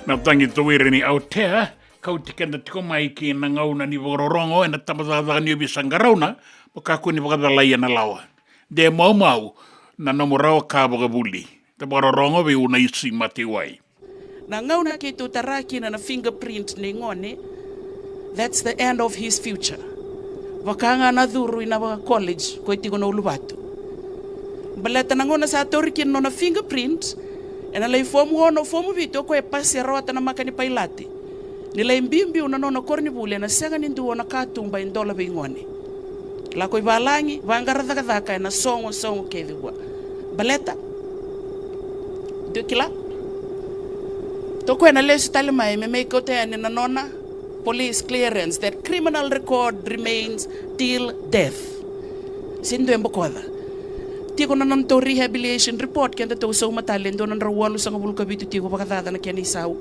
Na tangi tuwiri ni Aotea, kau tikenda tiko mai ki na ngauna ni Vororongo, e na tamatata ni ubi sangarauna, pakaku ni wakadalai na lawa. De mau na nomorao ka wakabuli. Te Vororongo vi una isi mati wai. Na ngauna ke tu taraki na fingerprint ni ngone, that's the end of his future. Wakanga na dhuru ina college, ko itiko na ulubatu. Baleta na ngona sa toriki no na fingerprint, ena lei fomu vito ko e pasi rawata na makani pailati nila imbimbi una no korni bule na senga ni ndu ona katumba indola bingone la ko ibalangi vangara daka na songo kedwa baleta dokila to ko ena lesu talima e me ko te na nona police clearance that criminal record remains till death sindo embokoda tiko na nanto rehabilitation report kaya to so matalendo na rawalo sa ngabul kabitu tiko pakatata na kaya ni sao.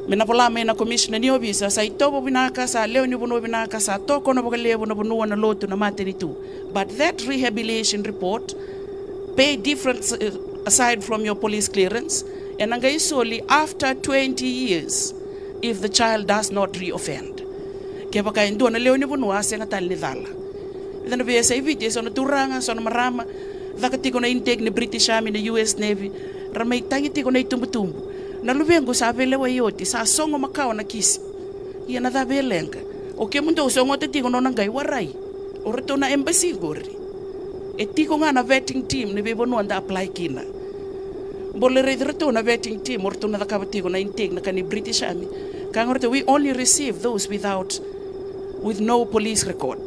Minapolame na commissioner ni obisa sa ito po binakasa, leo ni buno binakasa, toko na pagalevo na bunuan na loto na matinitu. But that rehabilitation report pay difference aside from your police clearance and angay solely after 20 years if the child does not reoffend. Kaya baka ndo na leo ni bunuan sa ngatal ni dhala. Then be sa video so na turanga so na marama dakati ko na intake ni British Army na US Navy ramay tangiti ko na itumbutumbu na lubengo sa belewa yoti sa songo makao na kisi iya na dabelenga okay mundo so ngote tiko no nangai warai orito na embassy gori etiko nga na vetting team ni bebo no anda apply kina bolere dito na vetting team orito na dakabati ko na intake na kani British Army kangorto we only receive those with no police record.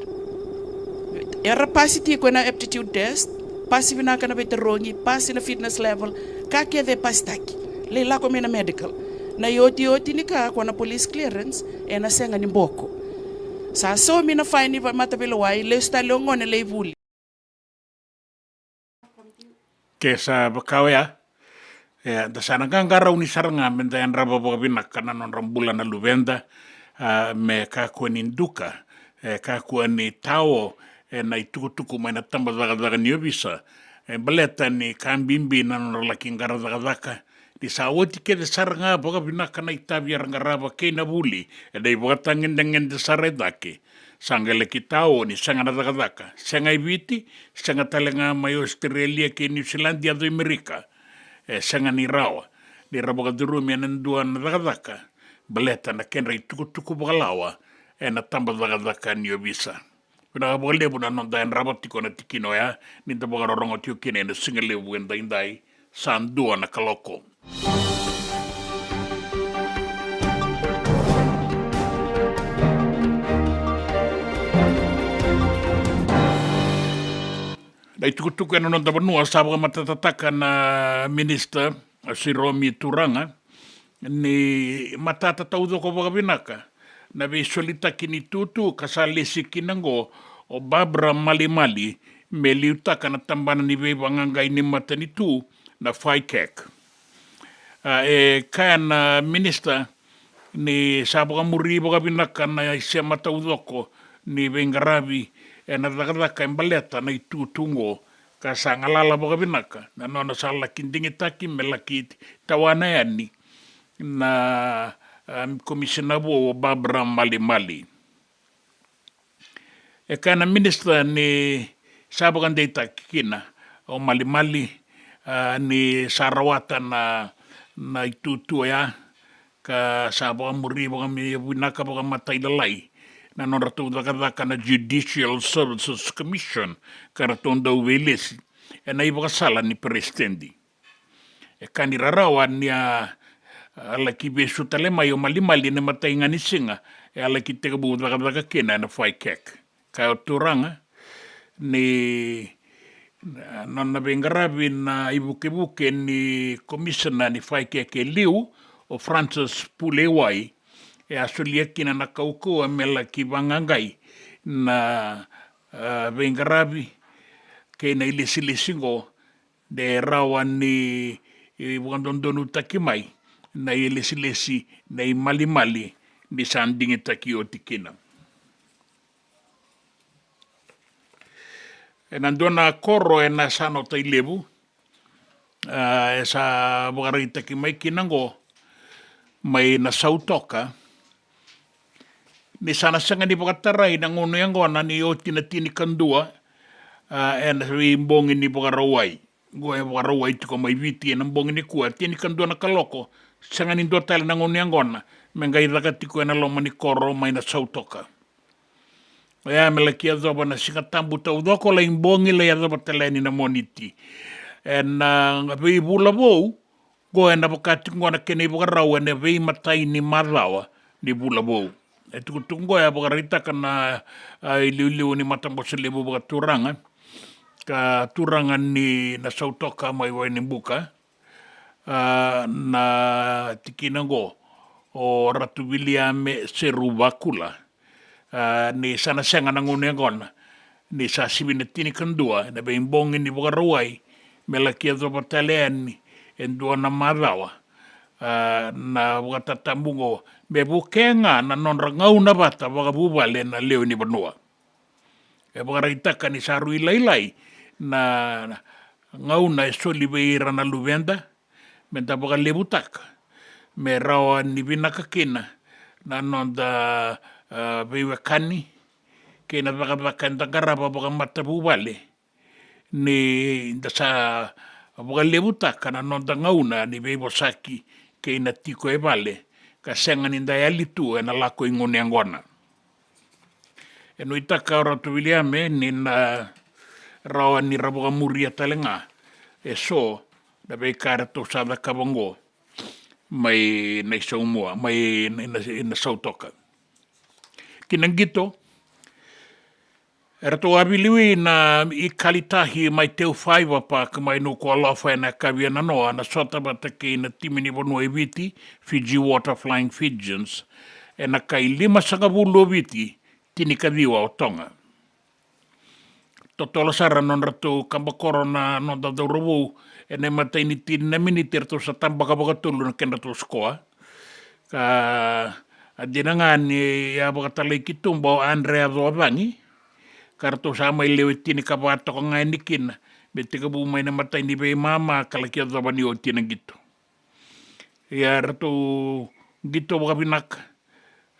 Era pasiti ko na aptitude test, pasi vina ka na veterongi, pasi na fitness level, kake de pastaki. Leila ko na medical. Na yoti ni ka ko na police clearance, e na senga ni mboko. Sa so mi na fine va matabelo wai, le sta longo na leivuli. Kesa bakawya, da sana gangara uni saranga menda yan raba bobina kana non rambula na luvenda, me ka ko ni nduka, ka ko ni tao, na itukutuku mai na tamba daga ni obisa baleta ni kambimbi na no laking daga di sawoti ke de saranga boga binaka na itabi rangaraba ke na buli dai boga tangin dengan de saredake sangale kitao ni sanga daga sanga ibiti sanga talenga mai Australia ke New Zealand do Amerika sanga ni rawa di raboga duru menen duan daga baleta na kenra itukutuku boga lawa na tamba daga ni obisa. Kuna boleh pun anon daen rabat tiko na tikino ya, ninta boga rorongo tio kine na singale buenda indai sandua na kaloko. Dai tuku anon da benua sabga matatataka na minister si Romi Turanga ni matatatau ko boga binaka. Na solita kini tutu kasalesi kinango o Barbara Mali me liutaka na tambana ni banganga ini matani tu na FICAC. Kaya na minister ni sabaga muri boga binaka na isya mataudoko ni Bengarabi na dagadaka imbaleta na itutungo kasangalala boga binaka na nona sala kindingitaki melakit tawana yani na Commissioner wo Barbara Mali. Kana minister ni sabagan data kina o Mali ni sarawata na itutu ya ka sabagan muri boga mi binaka boga matay lalay na non ratu dhaka na Judicial Services Commission ka ratonda uvelesi e na iwa sala ni presidendi e kani rarawa ni ala ki besu talema yo malimali ne matainga ni singa e ala ki te kabu dhaka kena na fai kek ka o turanga ni nona bengarabi na ibuke ni commissioner ni fai keke liu o Francis Pulewai e asulia kina na kaukua mela ki wangangai na bengarabi ke na ilesilesingo de rawa ni wandondonu takimai na ilesilesi na malimali ni sandingi taki o tikina. E nandona koro e na sano tai lebu, e sa wakarita ki mai kinango, mai na sautoka, ni sana sanga ni wakatarai na ngono yangona ni o tina tini kandua, e na mbongi ni wakarawai. Goe wakarawai tiko mai viti e na mbongi ni kua, tini kandua na kaloko, sanga ni ndo tali na ngono yangona, menga idhaka tiko e na loma ni koro mai na sautoka. Ea mela kia zoba na singa tambu tau dhoko la imbongi la ya zoba taleni na moniti. E na vei bula vou, go e na wakati ngona kene wakarau e na vei matai ni marawa ni bula vou. E tukutungo e wakaritaka na iliuliu ni matambose lebu wakaturanga. Ka turanga ni na sautoka mai wai ni buka. Na tikinango o Ratu Williame Seru Wakula. Ni sana senga na ngone ngona ni sa sibina tini kandua na be imbongi ni wakarawai mela kia zopa taleani en dua na marawa na wakatatambungo me bukenga na non rangau na bata wakabubale na leo ni banua e wakaritaka ni saru ilailai na ngau na esoli beira na luvenda menta wakalebutaka me rawa ni binakakina na non da bewa kani ke na baka ntakarapa baka matapu wale ni ndasa baka lebutaka na nonta ngauna ni bewa saki ke na tiko e vale ka senga ni ndayalitu e na lako ingone angona e no itaka o Ratu Williame ni na rawa ni raboka muria talenga e so na be kara to sada kabango mai na isaumua mai na sautoka kinangito era to abiliwi na I kalitahi mai teu whaiwa pa ka mai no ko alofa na kawia na noa na sota bata ke na timini bono e viti Fiji Water Flying Pigeons e na kai 5 sangabulu viti tini kaviwa o Tonga. Totola sara non ratu kambakoro na non da robu e ne mataini tini na miniter to sa tambaka bakatulu na kenda to skoa ka adinangan ni ya bakatalay kitumbo Andrea Zoabangi karto sama ilewe tini kapato ko nga nikin beti ka bumay na matay ni bay mama kalakya Zoabani o tinang gito ya rato gito bakabinak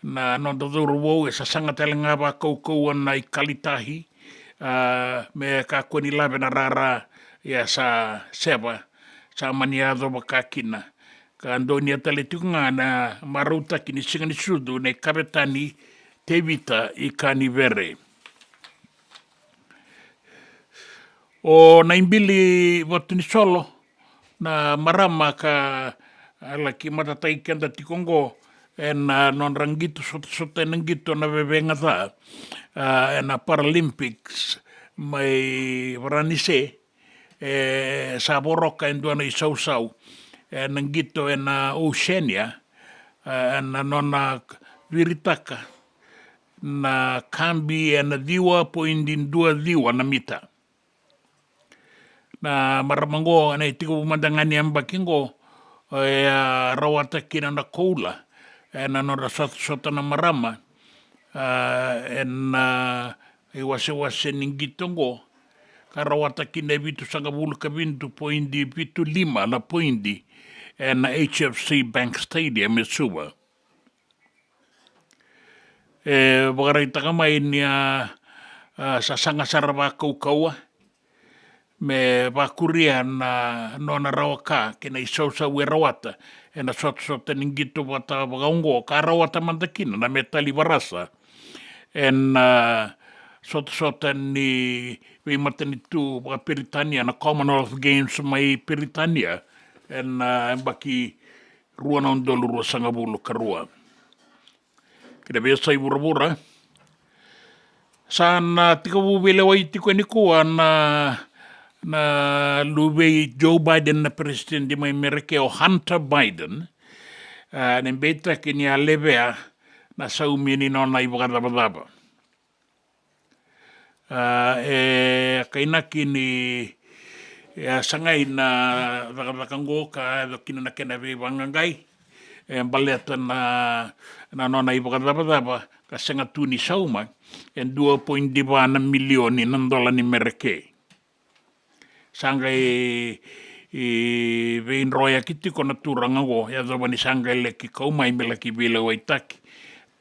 na nondadurwo sa sanga talinga ba kaukawan na ikalitahi me kakwa nila benarara ya sa seba sa maniado bakakina kando ni ataletunga na maruta kini singa ni sudu na kabetani tevita ikani vere. O na imbili watu ni solo na marama ka laki matatai kenda tikongo na non rangito sota nangito na bebenga tha na Paralympics mai varanise sa boroka endua na isau-sau nangito na Oceania na nona viritaka na kambi na diwa poindin 2 diwa na mita na maramango na itiko pumandangani ang bakingo rawata kina na koula na nora sota na marama na iwase-wase ningitongo karawata kina bitu sangabulu kabintu poindi bitu 5 na poindi na HFC Bank Stadium e Suba. Bagarai takamay niya sa sangasaraba kaukawa me bakurian na nona rawaka kina isausa rawata na sot-sota ninggito bata bagaungo karawata mandakina na metali barasa en sota ni wei matani tu waka Peritania na Commonwealth Games mai Peritania en baki rua na undolu rua sangabulu karua. Kira biasa ibura-bura. Sana tika wubele wa itiko ni kuwa na luwe Joe Biden na president di mai mereke o Hunter Biden. Nembeta kini alevea na saumini nona ibukadabadaba. Kainaki ni sangai na rakarango ka kina na kena bangangai baleta na nona ibukadabadaba ka sanga tuni sauma en 2.2 milioni ng dolar ni mereke. Sangai vein roya kiti kona turanga go ya zabani sangai leki kaumai melaki bila waitaki.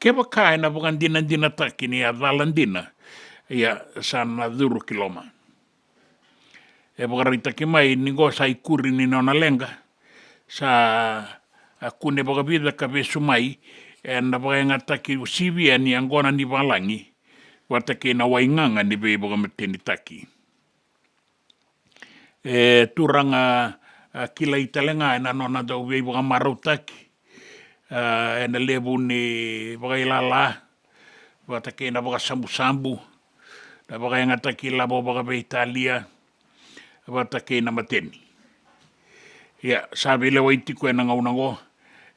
Keba kai na bukan dina taki ni adalandina ya sana duru kiloma. Bukan taki mai ningo sai kuri ni nona lenga sa akune bukan bida kabe sumai na bukan ngataki usibia ni angona ni balangi watake na wainganga ni be bukan meteni taki. Turanga kila italenga na nona da uwe bukan marutaki. Na lebu ni bagai lala watake na bagai sambu-sambu na bagai ngataki labo bagai Italia watake na mateni ya sabi lewa itiku na ngaunango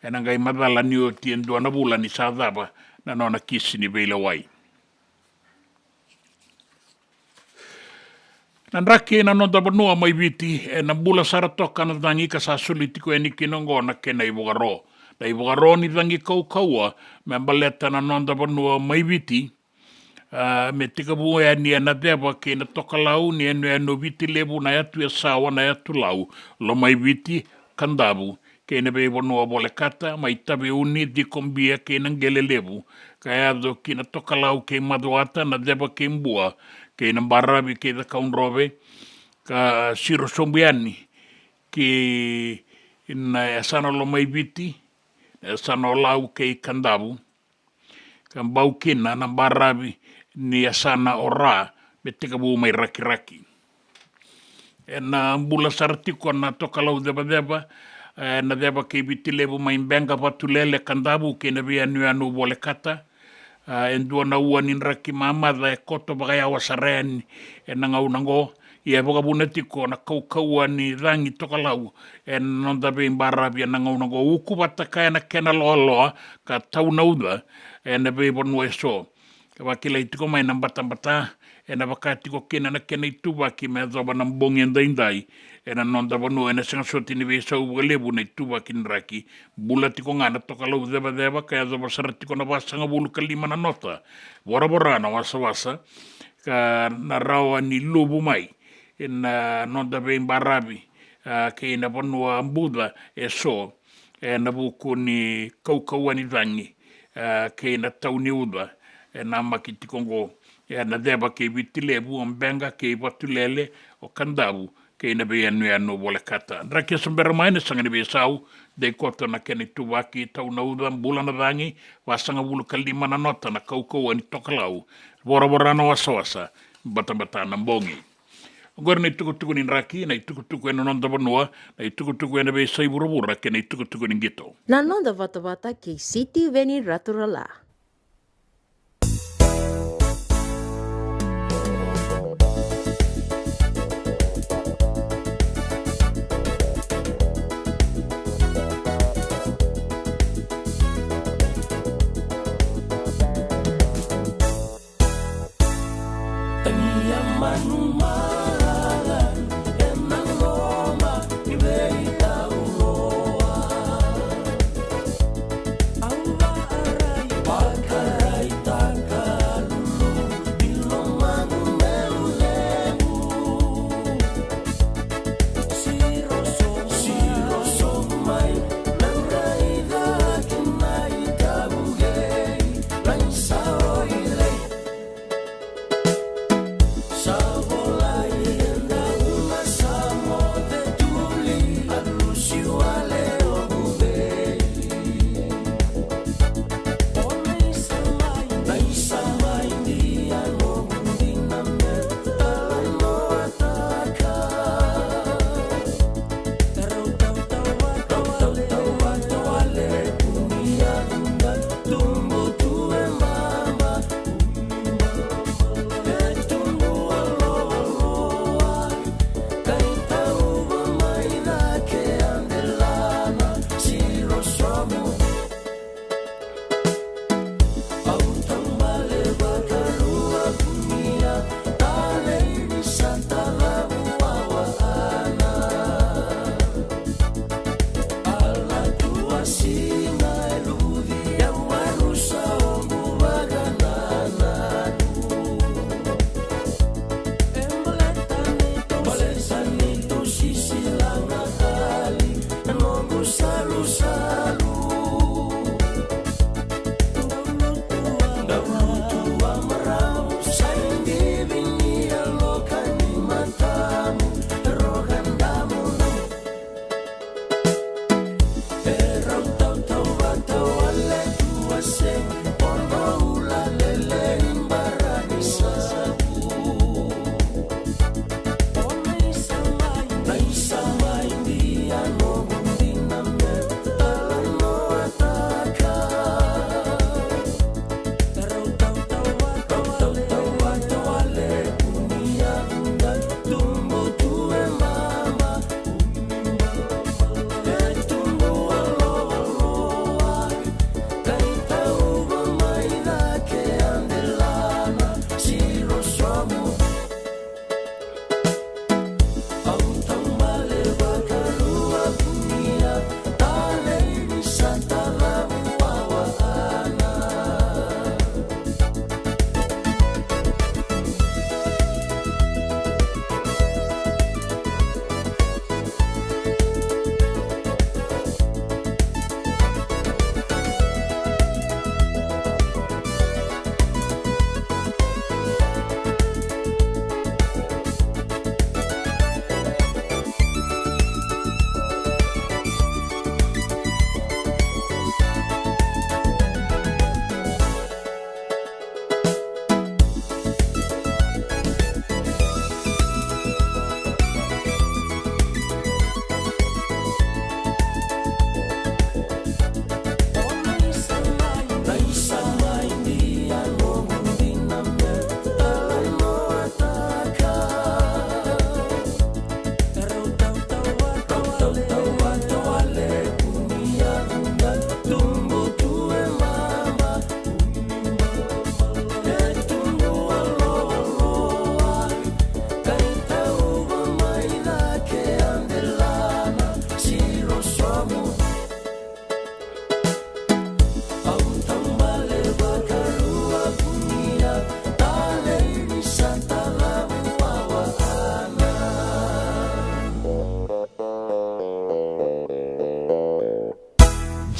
na ngai madala ni o tiendua na bula ni sadaba na nona kisi ni bela wai nandrake na nonda banua mai viti na bula saratoka na dangi ka sa sulitiku ni kinongo na kena ibugaro na ibugaro ni dangi kaua me baleta na nonda banua mai viti me tika bua ni na deba ke na toka lau ni no viti lebu na atu sawa na atu lau lo mai viti kandabu ke na be banua bole kata mai tabe uni di kombia ke na ngele lebu kaya do ki na toka lau ke maduata na deba ke mbua ke na barabi ke da kaunrobe ka siro sombiani ke na sana lo mai viti sana lau ke kandabu kan bau kina na barabi ni sana ora betika bu mai raki-raki na bula sartiko na toka lau deba na deba ke bitilebu mai benga patulele kandabu ke na bia anu bole kata en dua na uanin raki mamada koto bagai awasaren na ngaunango ia boga bunetiko na kaukauan ni rangi toka lau en nonda be barabi na ngaunango uku bataka na kena loa ka tau nauda en be bonu eso ka wakila itiko mai na bata en bakati ko kena na kena ituba ki me zoba na mbongi ndai en nonda bonu en sanga soti ni be so lebu na ituba kin raki bulatiko ngana toka lau deba ka zoba saratiko na basanga bulu kalima na nota bora na wasa ka na rawa ni lubu mai na nonda be barabi ke na bonua ambuda eso na buku ni kaukauan i vangi ke na tauni uda na makiti kongo na deba ke vitilebu ambenga ke batulele o kandabu ke na be anu bole kata raki sombera mai na sanga ni be sau de kota na keni tubaki tauna uda mbula na vangi wasanga bulu kalima na nota na kaukauan i tokalau bora na wasa bata na mbongi. Agora na itukutuku ni raki, na itukutuku na nonda banua, na itukutuku na be sai burubura, ke na itukutuku ni gito. Na nonda vata ke City Veni Raturala. Sabolai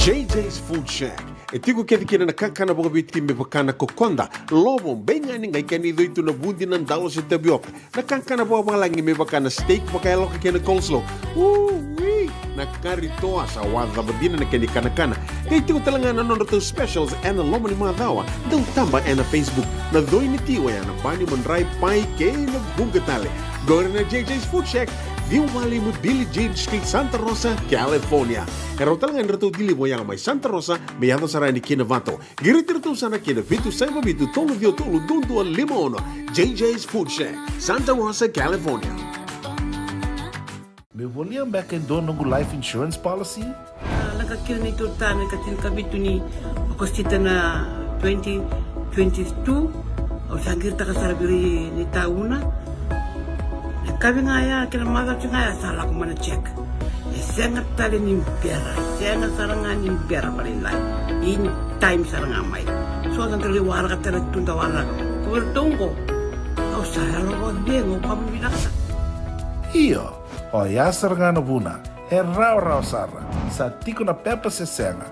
JJ's Food Shack. E tiku kedi kina na kakana boka biti me bakana kokonda. Lobo benga ni ngai kani doitu na bundi na ndalo se tapioca. Na kakana boka malangi me bakana steak baka eloka kena coleslaw. Wee! Na kari toa sa wadha badina na keni kana. Kay tiku talangana nono to specials and lomo ni madawa. Dau tamba na Facebook. Na doi ni tiwa ya na bani mandrai pai kena bungatale. Gore na JJ's Food Shack. Viu Valley mo Billie Jean Street, Santa Rosa, California. Kaya talagang nito dili mo yang may Santa Rosa, may yato sa rani kinavato. Giritirito sana kinavitu sa mabitu tolo vio tolo dundu al limono. JJ's Food Shack, Santa Rosa, California. Me volia back in dono ng life insurance policy? Nakakira nito tami katin kabitu ni akostita na 2022 o sangir ta kasarabiri ni tauna. Kami ngaya kina mother ngaya salah ko mana check. Sengat tali ni biara, sengat sarangan ni biara paling lain. In time sarangan mai. So kan terli wala ka tera tunda wala. Ko tungko. O saya lo dengo kamu binasa. Iyo, o ya sarangan buna. E rau sara. Sa tiko na pepa se senga.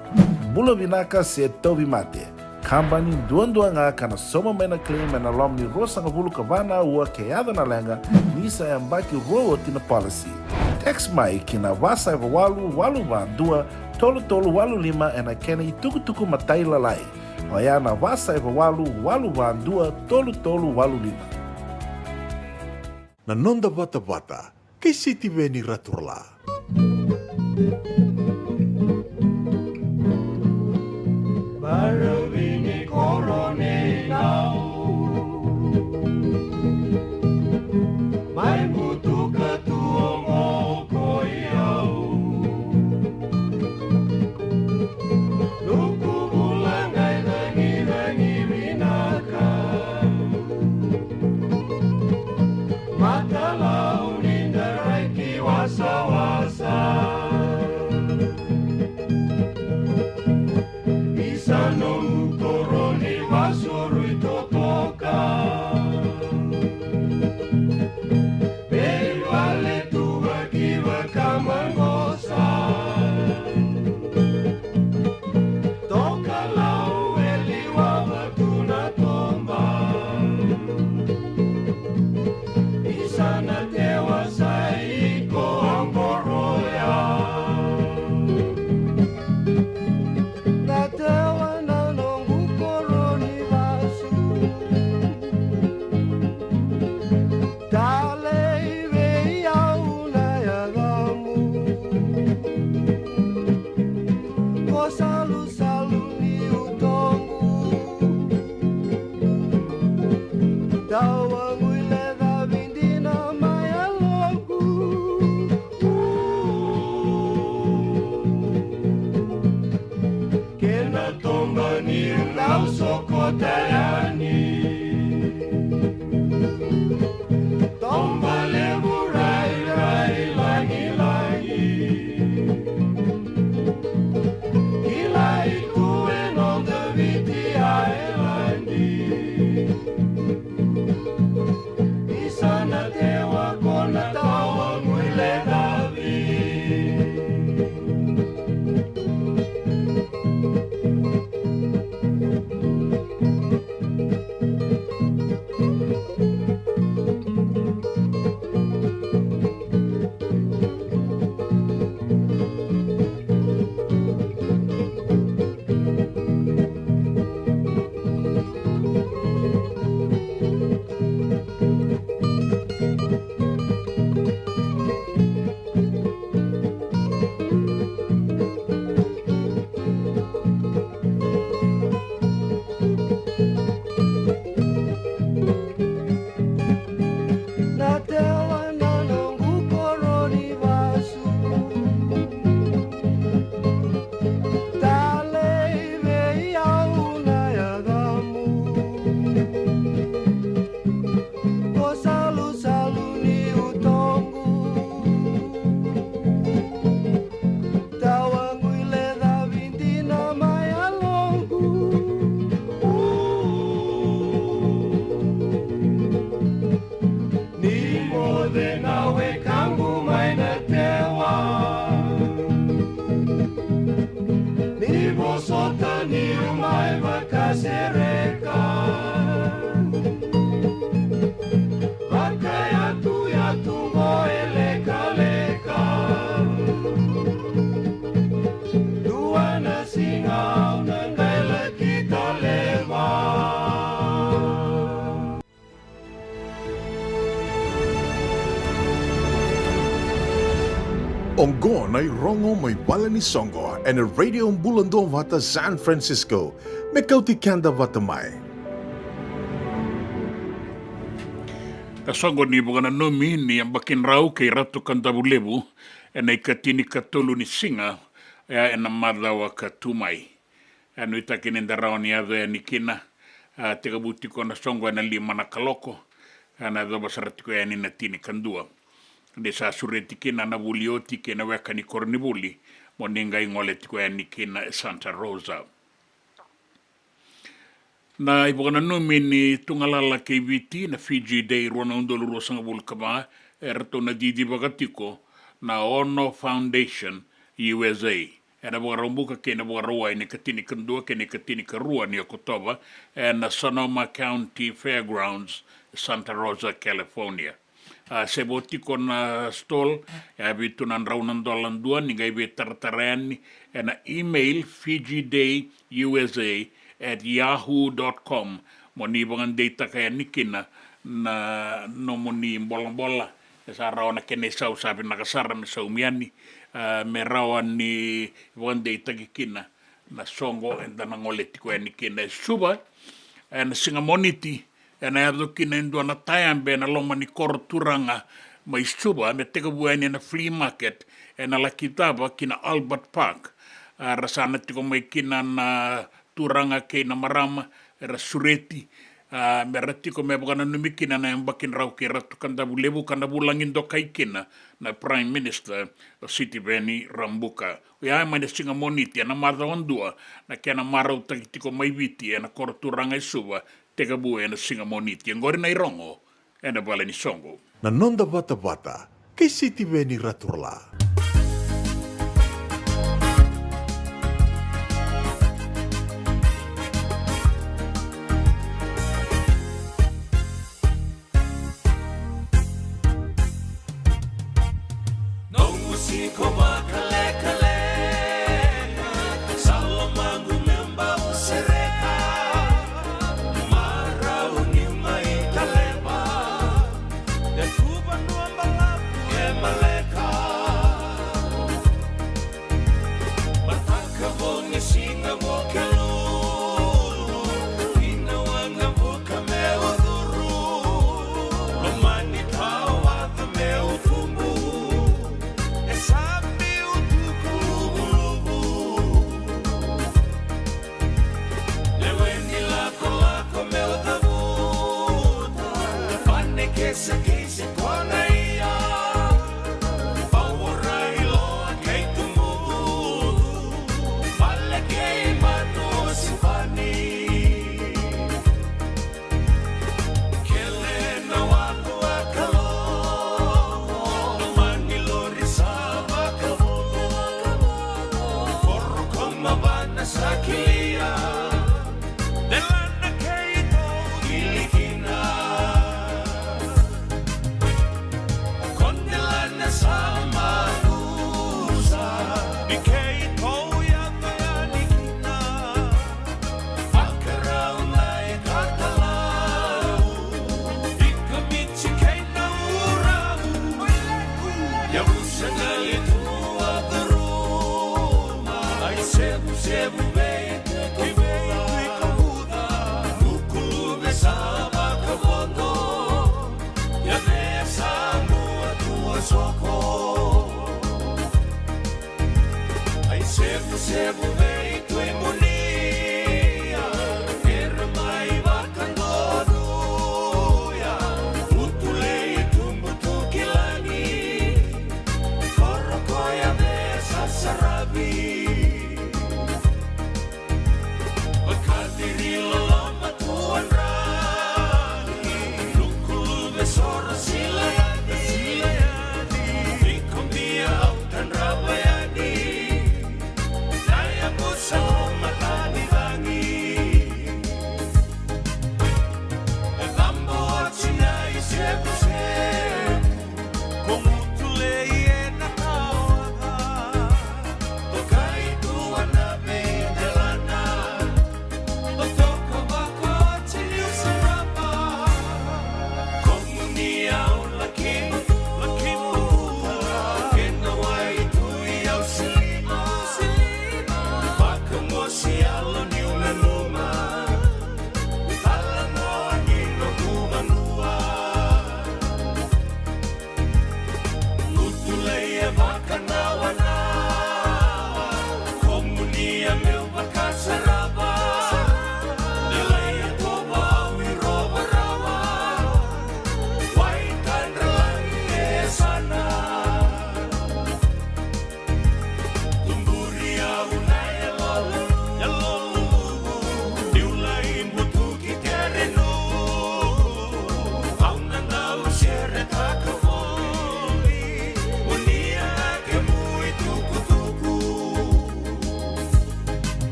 Bulo binaka se tobi mate. Kambani duan nga kana soma mena claim na lom ni rosa nga bulu kabana ua keada na lenga nisa ya mbaki roa tina policy. Text mai kina wasa eva walu ba dua tolu walu lima ena kena tuku matai lalai. Oya na wasa eva walu ba dua tolu walu lima. Na nonda bata kay City Veni Raturla. Baravini korone nau Mai butu katuongo koiau Luku bulangai rangi minaka Mata lau nindarai kiwasa-wasa Sanong toroni wasurui totoka Bei wale tuwa kiwa kamangosa Toka lau eliwa batuna tomba Isana tewa saiko amboroya Tayani Tombale murai langi Kilai tue non deviti aelandi Isana tewa kona tawa muile davi Ongo na rongo may bala ni Songo and a radio bulando vata San Francisco. Mekauti kanda vata mai. Kasongo ni bugana nomi ni ang bakin rau kay Ratu Kandabulebu and ay katini katulu ni Singa ya ena madawa katumai. Ano itakin in rau ni ado ya nikina teka buti ko na songo na lima na kaloko na doba sarati ko ya ni natini kandua. De sa sureti kina na bulioti kina weka ni kornibuli moninga ingoleti ko ya nikina Santa Rosa. Na ibukana numi ni tungalala KVT na Fiji Day ruana undolo ruasanga bulkama erato na didi bagatiko na Ono Foundation USA. Era bukarumbuka kena bukarua ni katini kandua kena katini karua ni Okotoba na Sonoma County Fairgrounds, Santa Rosa, California. Sebotiko na stall ya bitu na raunan dolan dua ni gaibe tartarani na email fijidayusa@yahoo.com moni bangan data kaya nikina na nomoni bola sa raw na kene sa sabi nakasara mi sa umiani me rawan ni bangan data kikina na songo enda nangoleti ko nikina suba na singamoniti na yado kina ndo na tayambe na loma ni korturanga mai suba me teka buani na flea market na lakitaba kina Albert Park rasana tiko mai kina na turanga kei na marama era sureti merati ko me bana numikina na mbakin rau ke Ratu Kandabulebu Kandabulangin do kaikina na Prime Minister o Sitiveni Rambuka ya mai singa moniti na marda ondua na kena marau tiko mai viti na kor turanga isuba teka bue na singa moniti ngori na irongo ena bala ni songo Na nonda bata kay Sitiveni Raturala.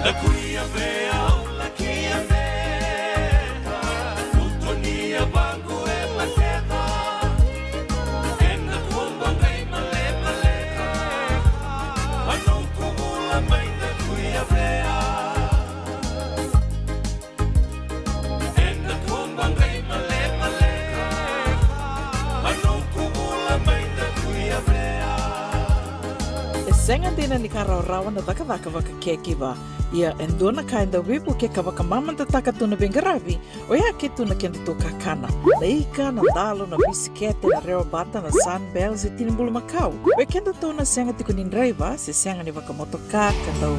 Na kuia vea la kia vea Utonia bangu e maketa Ena kumba ngai male male Ano kumula mai na kuia vea Ena kumba ngai male male Ano kumula mai na kuia vea Senga dina ni karaurawa na daka kekiva. Ia endona kainda wipu ke kawaka mamanta taka tuna bengaravi o ia ke tuna kenda to kakana. Na ika, na dalo, na bisikete, na reo bata, na sunbells e tinimbulu makau. O kenda tona senga tiko nindraiva se senga ni waka motoka kanda o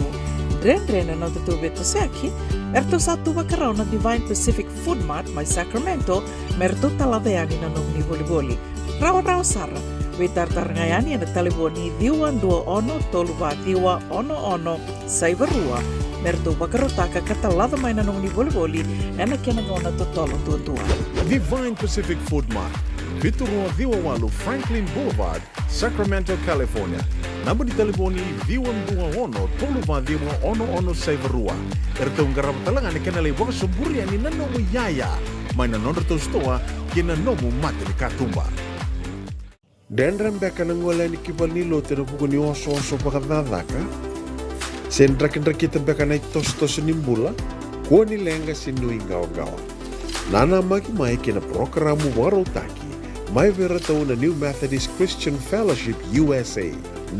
drena na tutu beto seki. Erto satu wakarau na Divine Pacific Food Mart mai Sacramento merto talaveani na nungni boli-boli. Rawa Sara. We tartarngayani na taliboni diwan 21 saivarua merto bakarotaka katalada mai na nungni boli-boli ena kena ngona totolo tua. Divine Pacific Food Mart, Viturua Viwawalu Franklin Boulevard, Sacramento, California. Namba di taliboni diwan 21 saivarua. Erto ngarap talangan kena lewak suburi ani nanomu yaya. Mai na nonderto stoa kena nomu mate ni katumba. Dendram beka nangola ni kibal ni lo tena buku ni oso pakadadaka. Sen drakin-drakitan beka na itos-tos nimbula. Kuo ni lenga sinui gawa-gawa. Nana magi mai kena programo warotaki. Mai vera tau na New Methodist Christian Fellowship USA.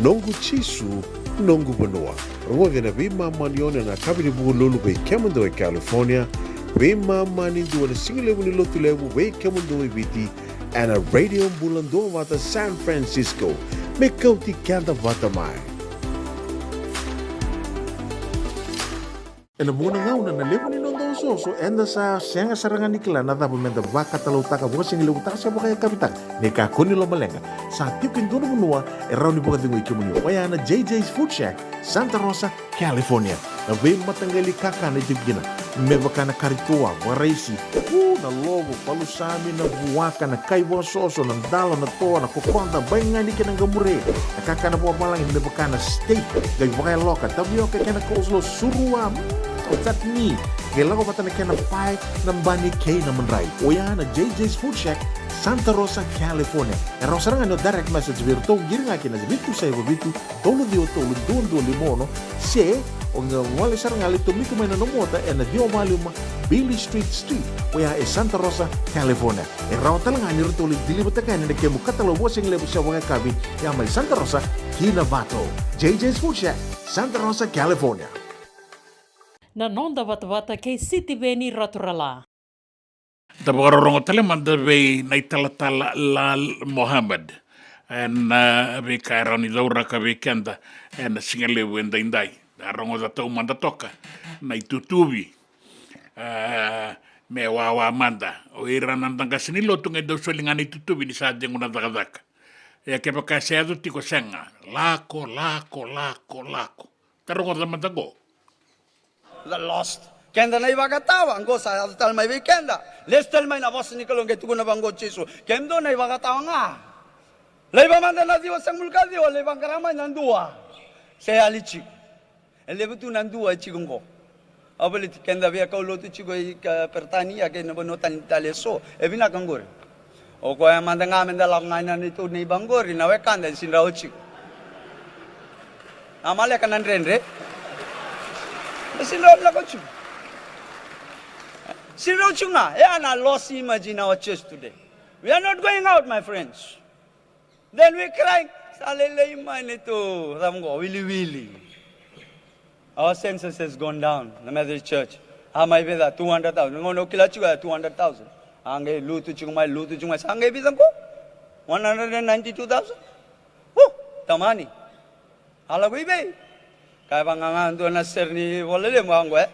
Nongu chisu, nongu banua. Rua vena bima manione na kabini buku lulu bei Kemundo e California. Bima mani dua na singilewu ni lotu lewu bei Kemundo e Viti. And a radio bulando wata San Francisco. Me kauti kanda wata mai. Ena muna ngau na nalewa ni nondo soso enda sa senga sarangan nikla na dabu menda baka talau taka buka singi lewu taka siapa kaya kapitan. Neka kuni lo malenga. Sa tipin dono munua erau ni buka tingu ikimuni. Waya na JJ's Food Shack, Santa Rosa, California. Na wei matanggali kaka na jibgina. Mebaka na karitua, waraisi. Na lobo, palusami na buwaka na kaiwa soso na dalo na toa na kukonda baingani kena gamure. Na kaka na buwa malang mebaka na steak. Gai wakaya loka, tabio ka kena kouslo surua. O tatni. Kailango pata na kena pie na mbani kay na manray. Oya na JJ's Food Shack, Santa Rosa, California. E rosarangan no direct message virto giringa kina zibitu sa ibabitu. Tolo dio tolo duon limono. Se nga wale sarang ali tumiko may nanomota e na dio maluma Billy Street, oya e Santa Rosa, California. E raw talaga ni rito ulit dilibot ka na nagkemo katalawa sing lebo sa mga kabi ya may Santa Rosa, Kinavato. JJ's Food Shack, Santa Rosa, California. Nanonda wata kay City Veni Raturala. Tabagarorong talaman dabe na italatala Lal Mohammed. And be kaira ni Laura ka kenda and singalewu inday. Darong da tau manda toka na itutubi me wawa manda o ira nandanga sinilo tunga do solinga ni tutubi ni sa dengu na dakadaka ya ke baka seado tiko senga lako tarong da manda go the lost kenda na ibagatawa ngo sa tal mai weekenda lestel mai na boss ni kalong ketu na bango chisu kendo na ibagatawa nga leba manda na diwa sang mulkadi o leba karamay nandua se alichi ele tu nandua chigungo abali kenda via kaulo tu chigo pertania ke no tan taleso e bina kangor o ko manda nga menda lang nga na tu ni bangor na we kanda sinrao chi amale kanan renre sinrao la ko chi sinrao chi na e ana lost imagine our church today. We are not going out, my friends. Then we cry salele man ito ramgo willy. Our census has gone down, the Methodist Church. May bida 200,000. Ngono kila chigo 200,000. Angge lutu chigo mai angge bida ko 192,000. Oh, tamani. Ala ko ibe. Kaya bangangan do na ser ni wolele mo angwe.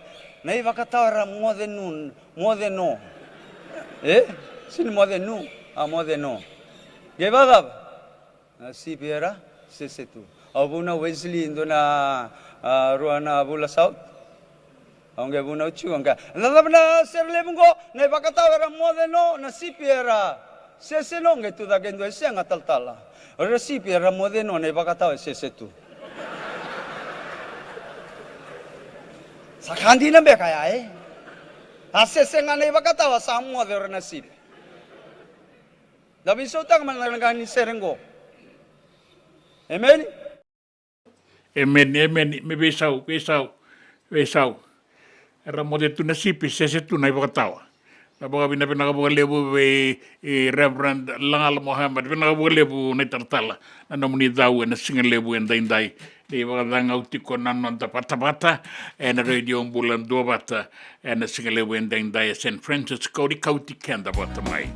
Nai bakatawara more than no. Sin more than no. More than no. Gebagab. Si Piera, sesetu. Abuna Wesley indo na Ruana Bula South. Ang gabuna uchu angka. Nalabna serle bungo na bakatawara more than no na si Piera. Sesenong itu da gendo siang atal-tala. Ora si Piera more than no na bakatawa sesetu. Sakandi na be kaya Asesenga na ibakatawa sa amwa de renasip. Dabi sotang manangani serengo. Amen. Amen. Me besau. Era mo de tu nasipi se tu na ibakatawa. Nabaga pinaka lebu be Reverend Langal Mohammed pinaka lebu na tartala na namuni daw na singa lebu en dai di baga danga utiko nanon ta pata en radio bulan do bata en singa lebu en dai St. Francisco di kauti kenda bata mai.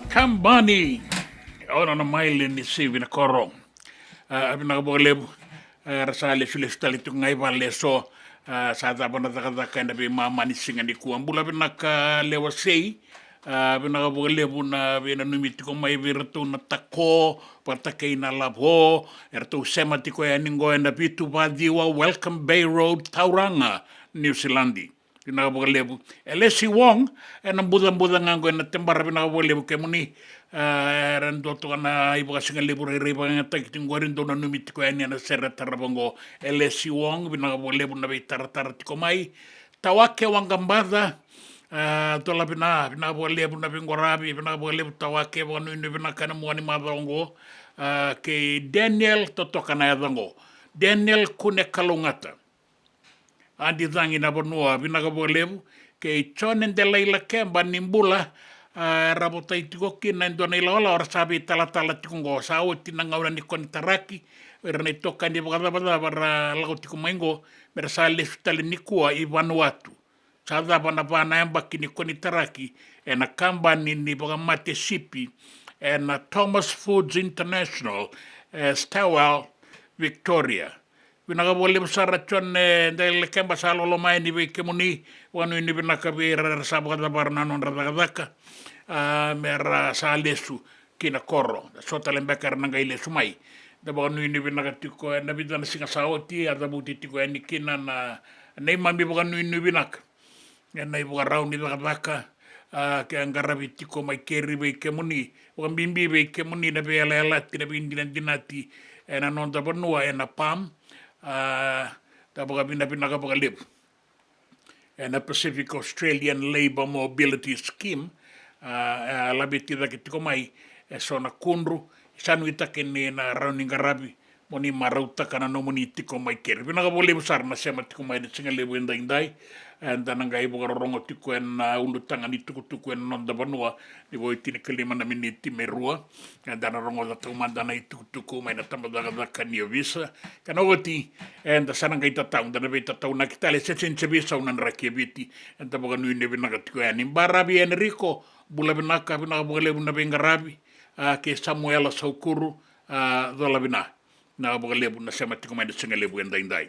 Kambani ona na maile ni sivi na koro abina bolebu rasale filestali tu ngai vale so sa da bona da kanda be mama ni singa ni kuambula bina ka lewa sei bina bolebu na bina numiti ko mai virtu na tako patake na labo ertu sematiko ya ningo enda bitu badiwa Welcome Bay Road Tauranga New Zealand pinakapagalebu. Lesi Wong, nang budang-budang nganggo na tembara pinakapagalebu kaya muni, randoto ka na iba kasi nga lebu rin-riba nga tagtingwarin doon na numiti ko yan na seret tarabango. Lesi Wong, pinakapagalebu na bay tara-tara tiko may, tawake wang gambada, tola pinakapagalebu na pingwarabi, pinakapagalebu tawake wang nuino pinakanamuha ni madongo, kay Daniel Totokanayadongo. Daniel Kune Kalungata. Andi zangi na bonua pinakapagalebu, kay Chonen de Laila Kemba nimbula, rabota itiko kina ndo na ilaola ora sabi tala-tala tikungo sa awat tinangaw ni kontaraki era na ito kandi bakadabada para lago tiko maingo mera sa lefitali ni kuwa i Vanuatu sa daba na bana yamba kini konitaraki na kamba ni baka mate sipi na Thomas Foods International Stawell Victoria pinakabole besar chon dahil kemba sa lolomay ni kemuni wanu ini pinakabira sa bakadabara na non radakadaka mera sa lesu kina koro sota lembekar nanga ile sumai da ba nu ini binakatiko na bidan singa saoti ada buti tiko ni kina na nei mambi ba nu ini binak na ibu rau ni baka ke angarabi tiko mai keri be kemuni o bimbi be kemuni na be ala tina bindina dinati na non da bonua na pam da ba binaka ba lib na Pacific Australian Labour Mobility Scheme labiti da kitiko mai sona kundru sanu itake ni na rauninga rabi moni marauta kana no moni tiko mai keri pinaka bole besar na sema tiko mai de singa lebu indai anda nanga ibu rongo tiko en undu tangani tuku en non da banua ni voi tini kelima na miniti merua anda na rongo da tumanda na tuku mai na tamba da kanio visa kana oti anda sana ngai tatau da be tatau na kitale se visa unan rakibiti anda boga nu ne binaka tiko en barabi Enrico bula binaka bole buna bengarabi ke Samuela Saukuru dola bina na bole buna sema tiko mai de singa lebu indai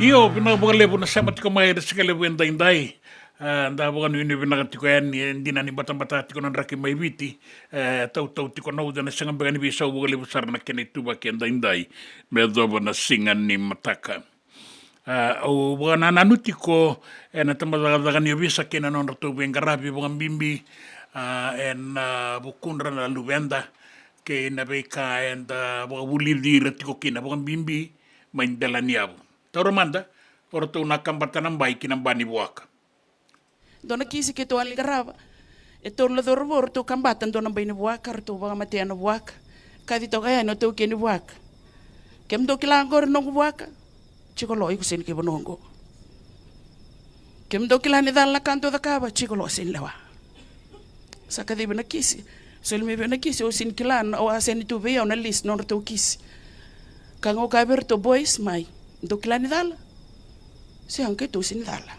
Iyo pinakapagalebu na sema tiko mai singa lebu indai nda boga nu ini binakatiko yan hindi na ni batang-bata tiko nan raki mai biti tau tiko na uda na singa bagani bisa boga lebu sar na kena tuba ki indai me dobo na singa ni mataka o waka nananuti ko e na tamadagadaga ni visa kena non rato bengarabi waka bimbi en bukundra na luvenda ke na beka en waka wulidi ratiko kina waka bimbi main dalani abu. Tauramanda, ora to nakambatana bai kinambani waka. Dona kisi ke to aligarava. E to la dorvor to kambatan dona bai ni waka to waka matea na waka. Kadi to kaya no to ke ni waka. Kem do kilangor no waka. Chico lo ikusin ke bonongo. Kem do kilani dalla kanto da kaba chico lo sin lewa. Saka di bena kisi. So me bena kisi o sin kilan o asen tu be na list no to kisi. Kango kaber to boys mai do kilani dalla. Se anke to sin dalla.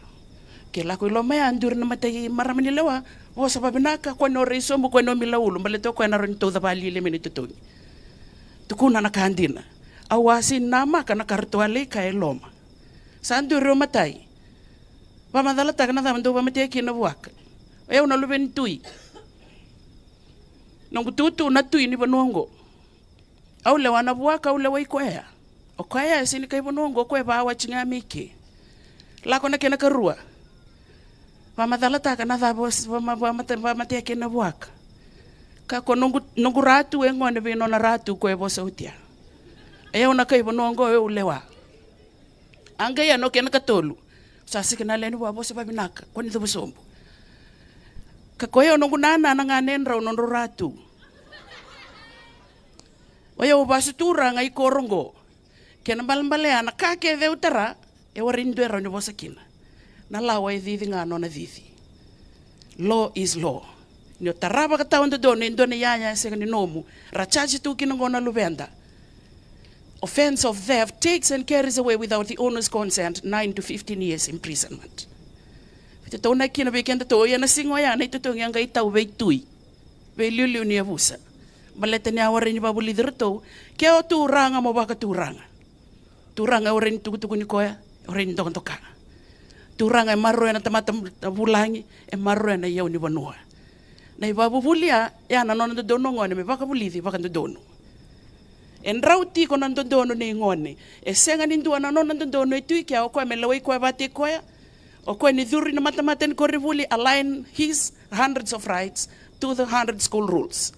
Ke la ko lo me andur na matay maramani lewa. O sa babinaka ko no reso mo ko no milaulo maleto ko na ron to da bali le minute to. Tukuna na kandina. Awasin nama kana kartuale ka eloma. Sandu romatai. Pamadala tagana damdo pamate kina waka. Eu na luben tui. Nongu tutu na tui ni bonongo. Au le wana waka au le wai kwea. O kwea sini kai bonongo kwe ba wa chinga miki. La kona kena karua. Pamadala tagana dabos pamate kina waka. Ka ko nongu ratu engone bino na ratu kwe bosautia. Eu na kai bonongo eu lewa. Anga ya no kena katolu. Sasi kena leni wa bosa babinaka kwani to bosombo. Ka koyo no gunana na nganenra no ratu. Oyo basutura ngai korongo. Kena balambale ana ka ke de utara e warindu era no bosa kina. Na lawa e didi ngano na didi. Law is law. Ni taraba ka taonde done ndone yaya se ni nomu. Rachaji tu kina ngona lubenda. Offense of theft takes and carries away without the owner's consent 9 to 15 years imprisonment. Te tona kina be kenda to ya na singo ya na to yang ga tau be tui. Be liu ni abusa. Balete ni aware ni babu lider to ke o tu ranga mo baka tu ranga. Tu ranga ore ni tuku ni koya, ore ni to ka. Tu ranga e marro na tamata bulangi e marro na yau ni banua. Na babu bulia ya na non do dono ngone me baka bulidi baka do dono. En rauti ko nando dono ni ngone. E senga ni ndua na non nando dono tu ki o ko me lawai ko bate ko ya. O ko ni dhuri na matamaten ko rivuli align his hundreds of rights to the 100 school rules.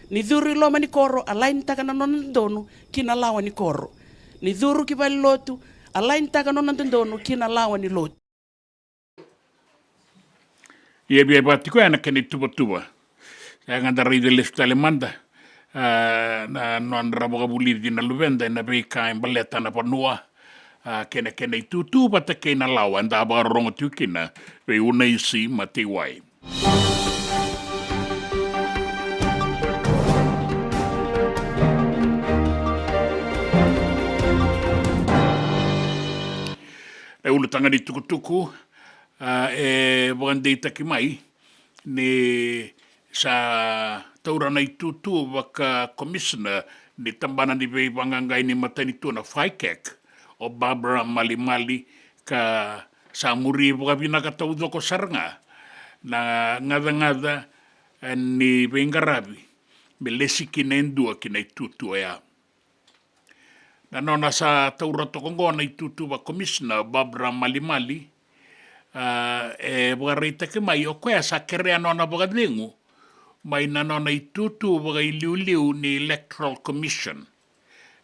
Ni dhuri lo mani koro align taka na non dono kina lawa ni koro. Ni dhuru ki bali lotu align taka non dono kina lawa ni lotu. Ia bia batiko ana kene tuba. Ya nganda ride lista le manda. Na non rabo buli di na luvenda na be ka embaleta na panua. Kene tutu bata kena lawa anda ba rongo tukina be una isi mate wai. E ulutanga ni tukutuku e wandei taki mai ni sa taurana i tutu waka commissioner ni tambana ni vei wangangai ni matani tuna FICAC o Barbara Malimali ka sa muri waka vinaka taudoko saranga na ngada ni vengarabi me lesi kinendua kina i tutu ea. Na nona sa taura tokongona i tutu wa commissioner Barbara Malimali e wakareita ke mai o koea sa kerea nona wakadengu mai na nona i tutu waka i liu ni Electoral Commission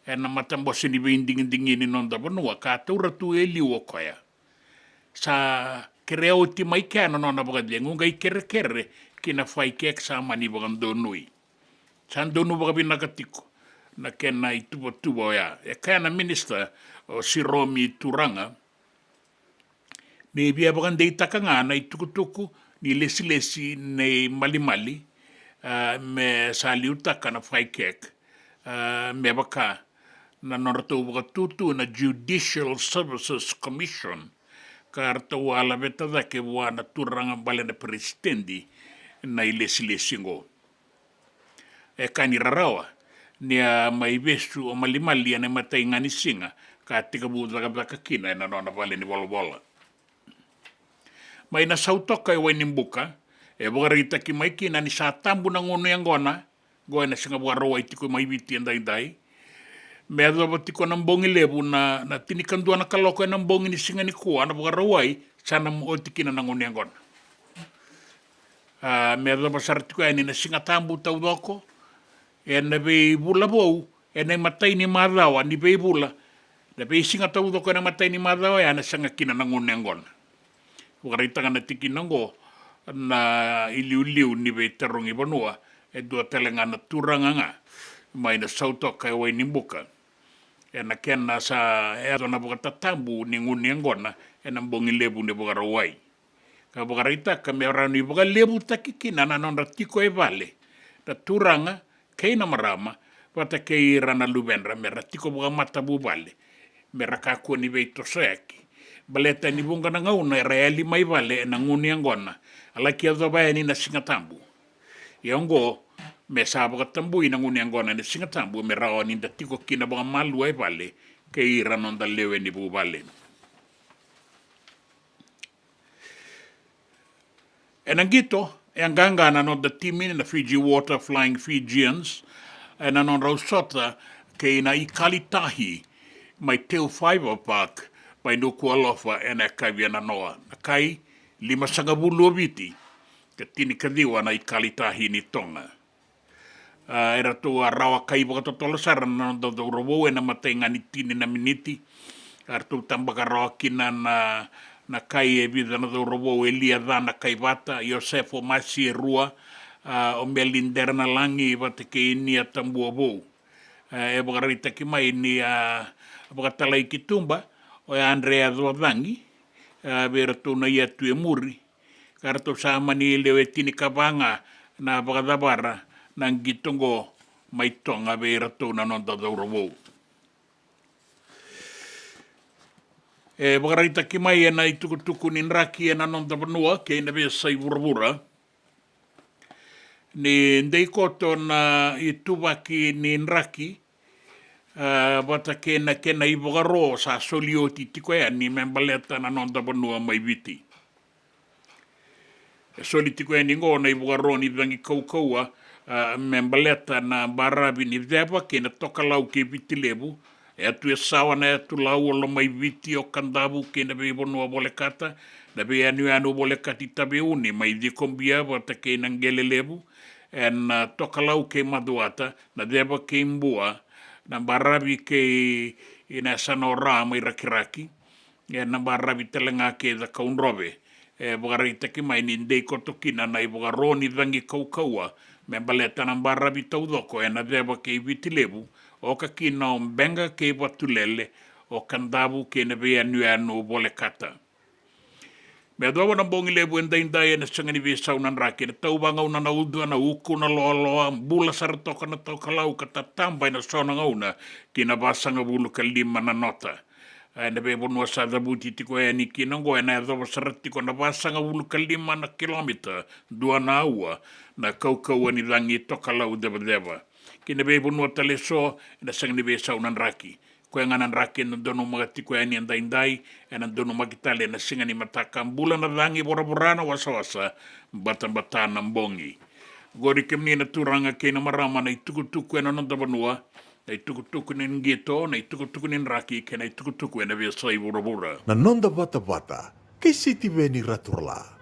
e na matambosi ni veindingindingi ni nonda vanua ka taura tu e liu o koea sa kerea o ti mai kea nona wakadengu ngai kere kina fai kek sa mani wakandonui sa ndonu wakabinakatiko na kena i tuba ya. E kaya na minister o si Romi Turanga ni bia bakandei takanga na i tukutuku ni lesi ni Malimali me sa liutaka na FICAC me baka na norato wakatutu na Judicial Services Commission ka arto wala betada ke wana Turanga bale na presidendi na i lesi ngo. E kani rarawa nia mai vestu o Malimali ane matai ngani singa ka tika buda ka kina na nona vale ni bola. Mai na sautoka e wai nimbuka e bogarita ki mai kina ni sa tambu na ngono yang gona goina singa bugaro wai tiku mai viti andai Mea dhawa tiko na mbongi lebu na tinikandua na kaloko na mbongi ni singa ni kua na wakarawai sana mo tikina na ngoni angona. Mea dhawa saratiko ni na singa tambu tau doko e na be bula bou e na matai ni madhawa ni be bula na be singa tau doko na matai ni madhawa e na sanga kina na ngoni angona. Wakaritanga na tikina ngo na iliu ni be tarongi banua e dua telenga na turanga nga mai na sautoka e wai nimbuka. E na kena sa e ato na buka tatambu ni nguni angona e na mbongi lebu ni buka rawai. Ka buka raita ka mea rani buka lebu takikina na nonda tiko e vale. Na turanga kei na marama wata kei rana lubenra mera tiko buka matabu vale. Mera kakua ni veito soeki. Baleta ni bunga na ngauna e reali mai vale e na nguni angona. Alaki a dhabaya ni na singatambu. Iongo me sa baka tambu ina nguni angona ni singatambu me rao ni da tiko kina baka malu ai vale ke ira nonda lewe ni bu vale. E nangito e anganga na nonda timi na Fiji Water Flying Fijians e na nonda usota ke ina ikalitahi mai Teo Fiber Park mai nuku alofa e na kavia na noa. Na kai 5 viti ke tini kadiwa na ikalitahi ni tonga. Era tua rawa kai baka totolo sara na nonda robo e na matenga ni tini na miniti. Era tu tambaka rawa kina na kai e vida na robo e lia dhana kai vata. Iosefo Masi e rua o melindera na langi vata ke ini a tambua bou. E baka rita ki mai ni baka talai ki tumba o e Andrea Dwavangi. Vera tu na ia tu e muri. Karato sa mani lewe tini kabanga na baka dabara nang gitongo mai tonga vera tu na nonda daurabo. E baka rita ki mai e na itukutuku ni nraki e na nonda vanua ke ina vea sai vuravura. Ni ndei koto na ituvaki ni nraki wata kena i bogaro sa solioti tiko ea ni membaleta na nonda vanua mai viti. Soli tiko ea ni ngona i bogaro ni vangi kaukaua membaleta na barabi ni vewa kena toka lau ke viti lebu e atu e sawa na atu lau olo mai viti o kandabu kena vei vanua bole kata na vei anu bole kati tabe uni mai dikombia wata kena ngele lebu en toka lau ke maduata na vewa ke mbua na barabi ke ina sanora mai rakiraki e na barabi telenga ke da kaunrobe e bogari taki mai ni ndei kotokina na i bogaroni vangi kaukaua me baleta na barabi taudoko e na deba ke vitilebu o ka kina o mbenga ke watulele o kandabu ke na vea anu bole kata. Me doa wana bongi lebu e ndaindai e na sangani vea saunan rake na taubanga una na udua na uku na loa mbula saratoka na taukalau ka tatamba e na sonanga una ki na vasanga bulu ka 5 na nota. E na vea bonua sa dhabuti tiko e ni kinango e na e dhova saratiko na vasanga bulu ka 5 na kilomita 2 na aua na kaukau ni dhangi tokalau deva. Ki na vea bonua tale so e na sangani vea saunan raki. Koe nganan rake na dono magati koe ani andaindai e na dono magitale na singani mataka mbula na dhangi bora-borana wasa-wasa bata-bata mbongi. Gori kemni na turanga kei na marama na itukutuku e na nonda vanua na itukutuku ni ngito na itukutuku ni nraki ke na itukutuku e na via sai bora-bora. Na nonda bata-bata kei City Veni Raturla.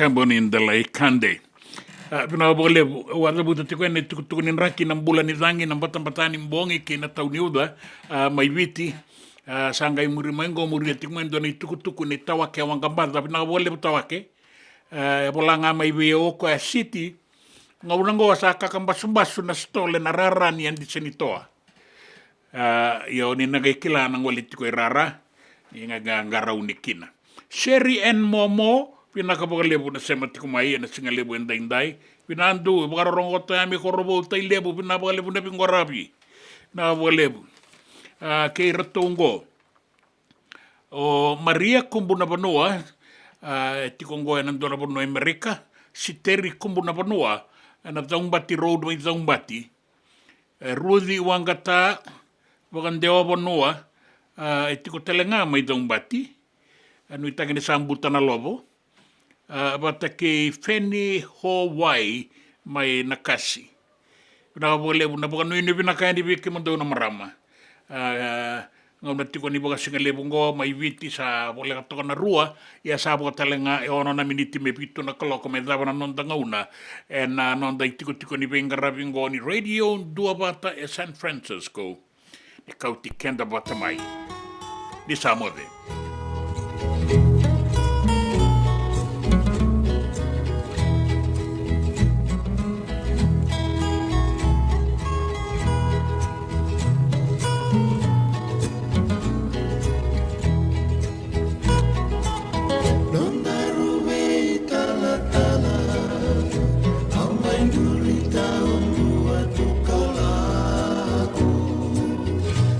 Kambonin dalai kande. Pina boleh warna buta tiko ni tukunin raki ng bulan ni zangi ng batang-batang ni bongi kina tau niuda may witi sangay muri mengo muri tikmen do ni tukutuku ni tawake wang gambar tapi na boleh tawake bola nga may wio ko city ngawang go sa kakambasumbasu na stole na raran yan di senitoa. Yo ni nagakila ng walit ko rara ni ngaraw ni kina. Sherry and Momo pinakabagalebu na semati kumai na singalebu en dainday pinandu bagarorong kota mi korobo tay lebu pinabagalebu na pingorabi na bagalebu kay ratungo o Maria kumbuna banua tikongo en andora banua Amerika si Terry kumbuna banua na zaumbati road may zaumbati Rudy wangata bagandewa banua tiko telenga may zaumbati anu itagin sambutan na lobo bata ke Feni Hawaii may nakasi. Na boleh na bukan ini binakayan di bikin mendo na marama. Ngam tiko ni baga singalebungo may witi sa boleh katokan na rua ya sabo talenga ono na miniti me pito na koloko me dava na nonda ngauna en nonda tiko ni bengarabingo ni radio dua bata e San Francisco. Ni kauti kenda bata mai. Di Samode.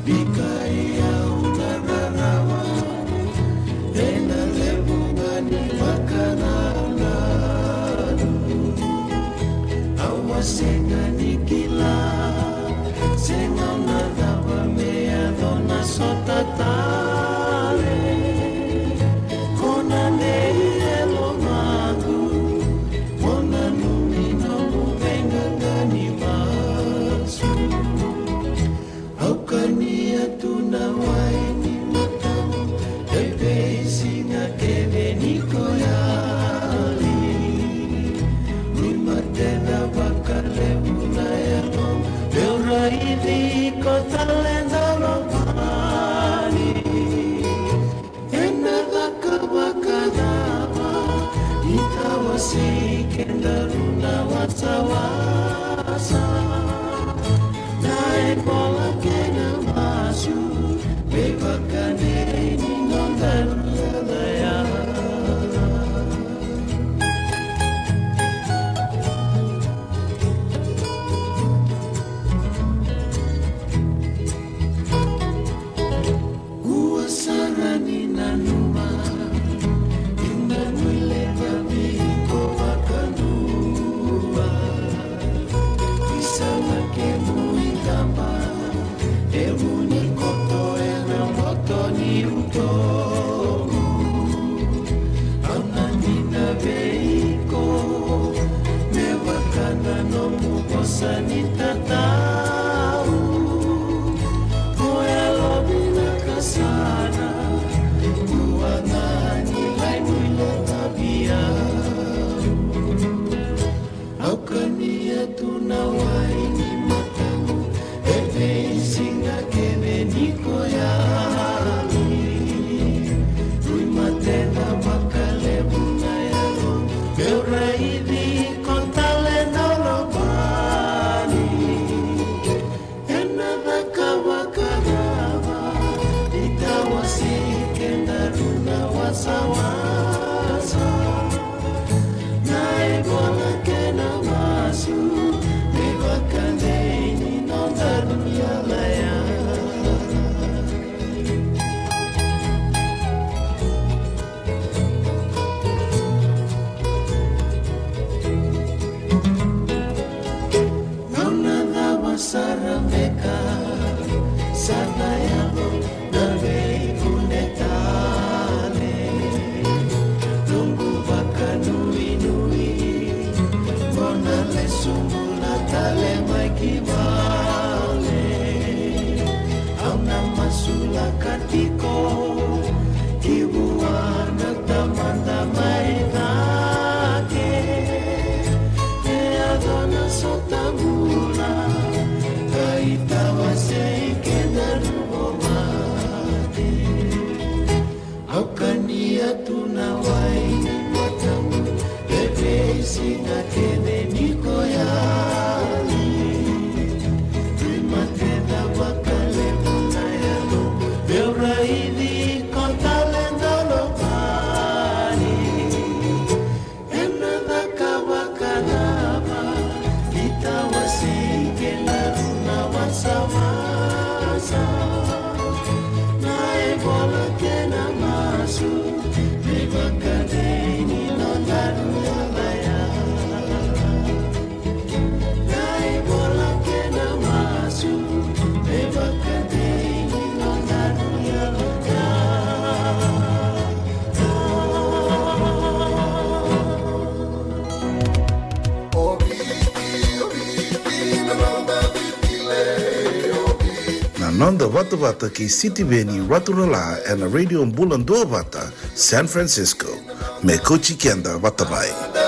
Bikaya utara rawa, vidi kota lenda lomani ena daka bakadama itawasi kendaruna wasawasa nae bola kena masu bebakane ninondaruya daya. Sanita tahu moya lobina kasana buana nilai nilai tabia aukania tunawai ni matamu eve singa keve niko yali lui matena makale buna yalo beuraidi kontale noloba wasawasa nae bola kena masu bebakane ninondaruya laya. Nona dawa sarameka sadayalo nabei kuneta sumula tale mai kibale au na masula katiko kibuana tamanda mai dake e adona sotamula kaita wasei kenarubo mate au kania tunawai matamu bebe singa kene niko yali primatena bakale bunayalo beuraidi kontalenda lopani enada kabakanaba itawasi kenaruna wasawasa nae bola kena masu bebakadeni nondaruya laya. Nanda Wata Wata ki City Veni Raturala and a radio Mbulan Dua Wata, San Francisco. Me Kochi Kenda Watabai.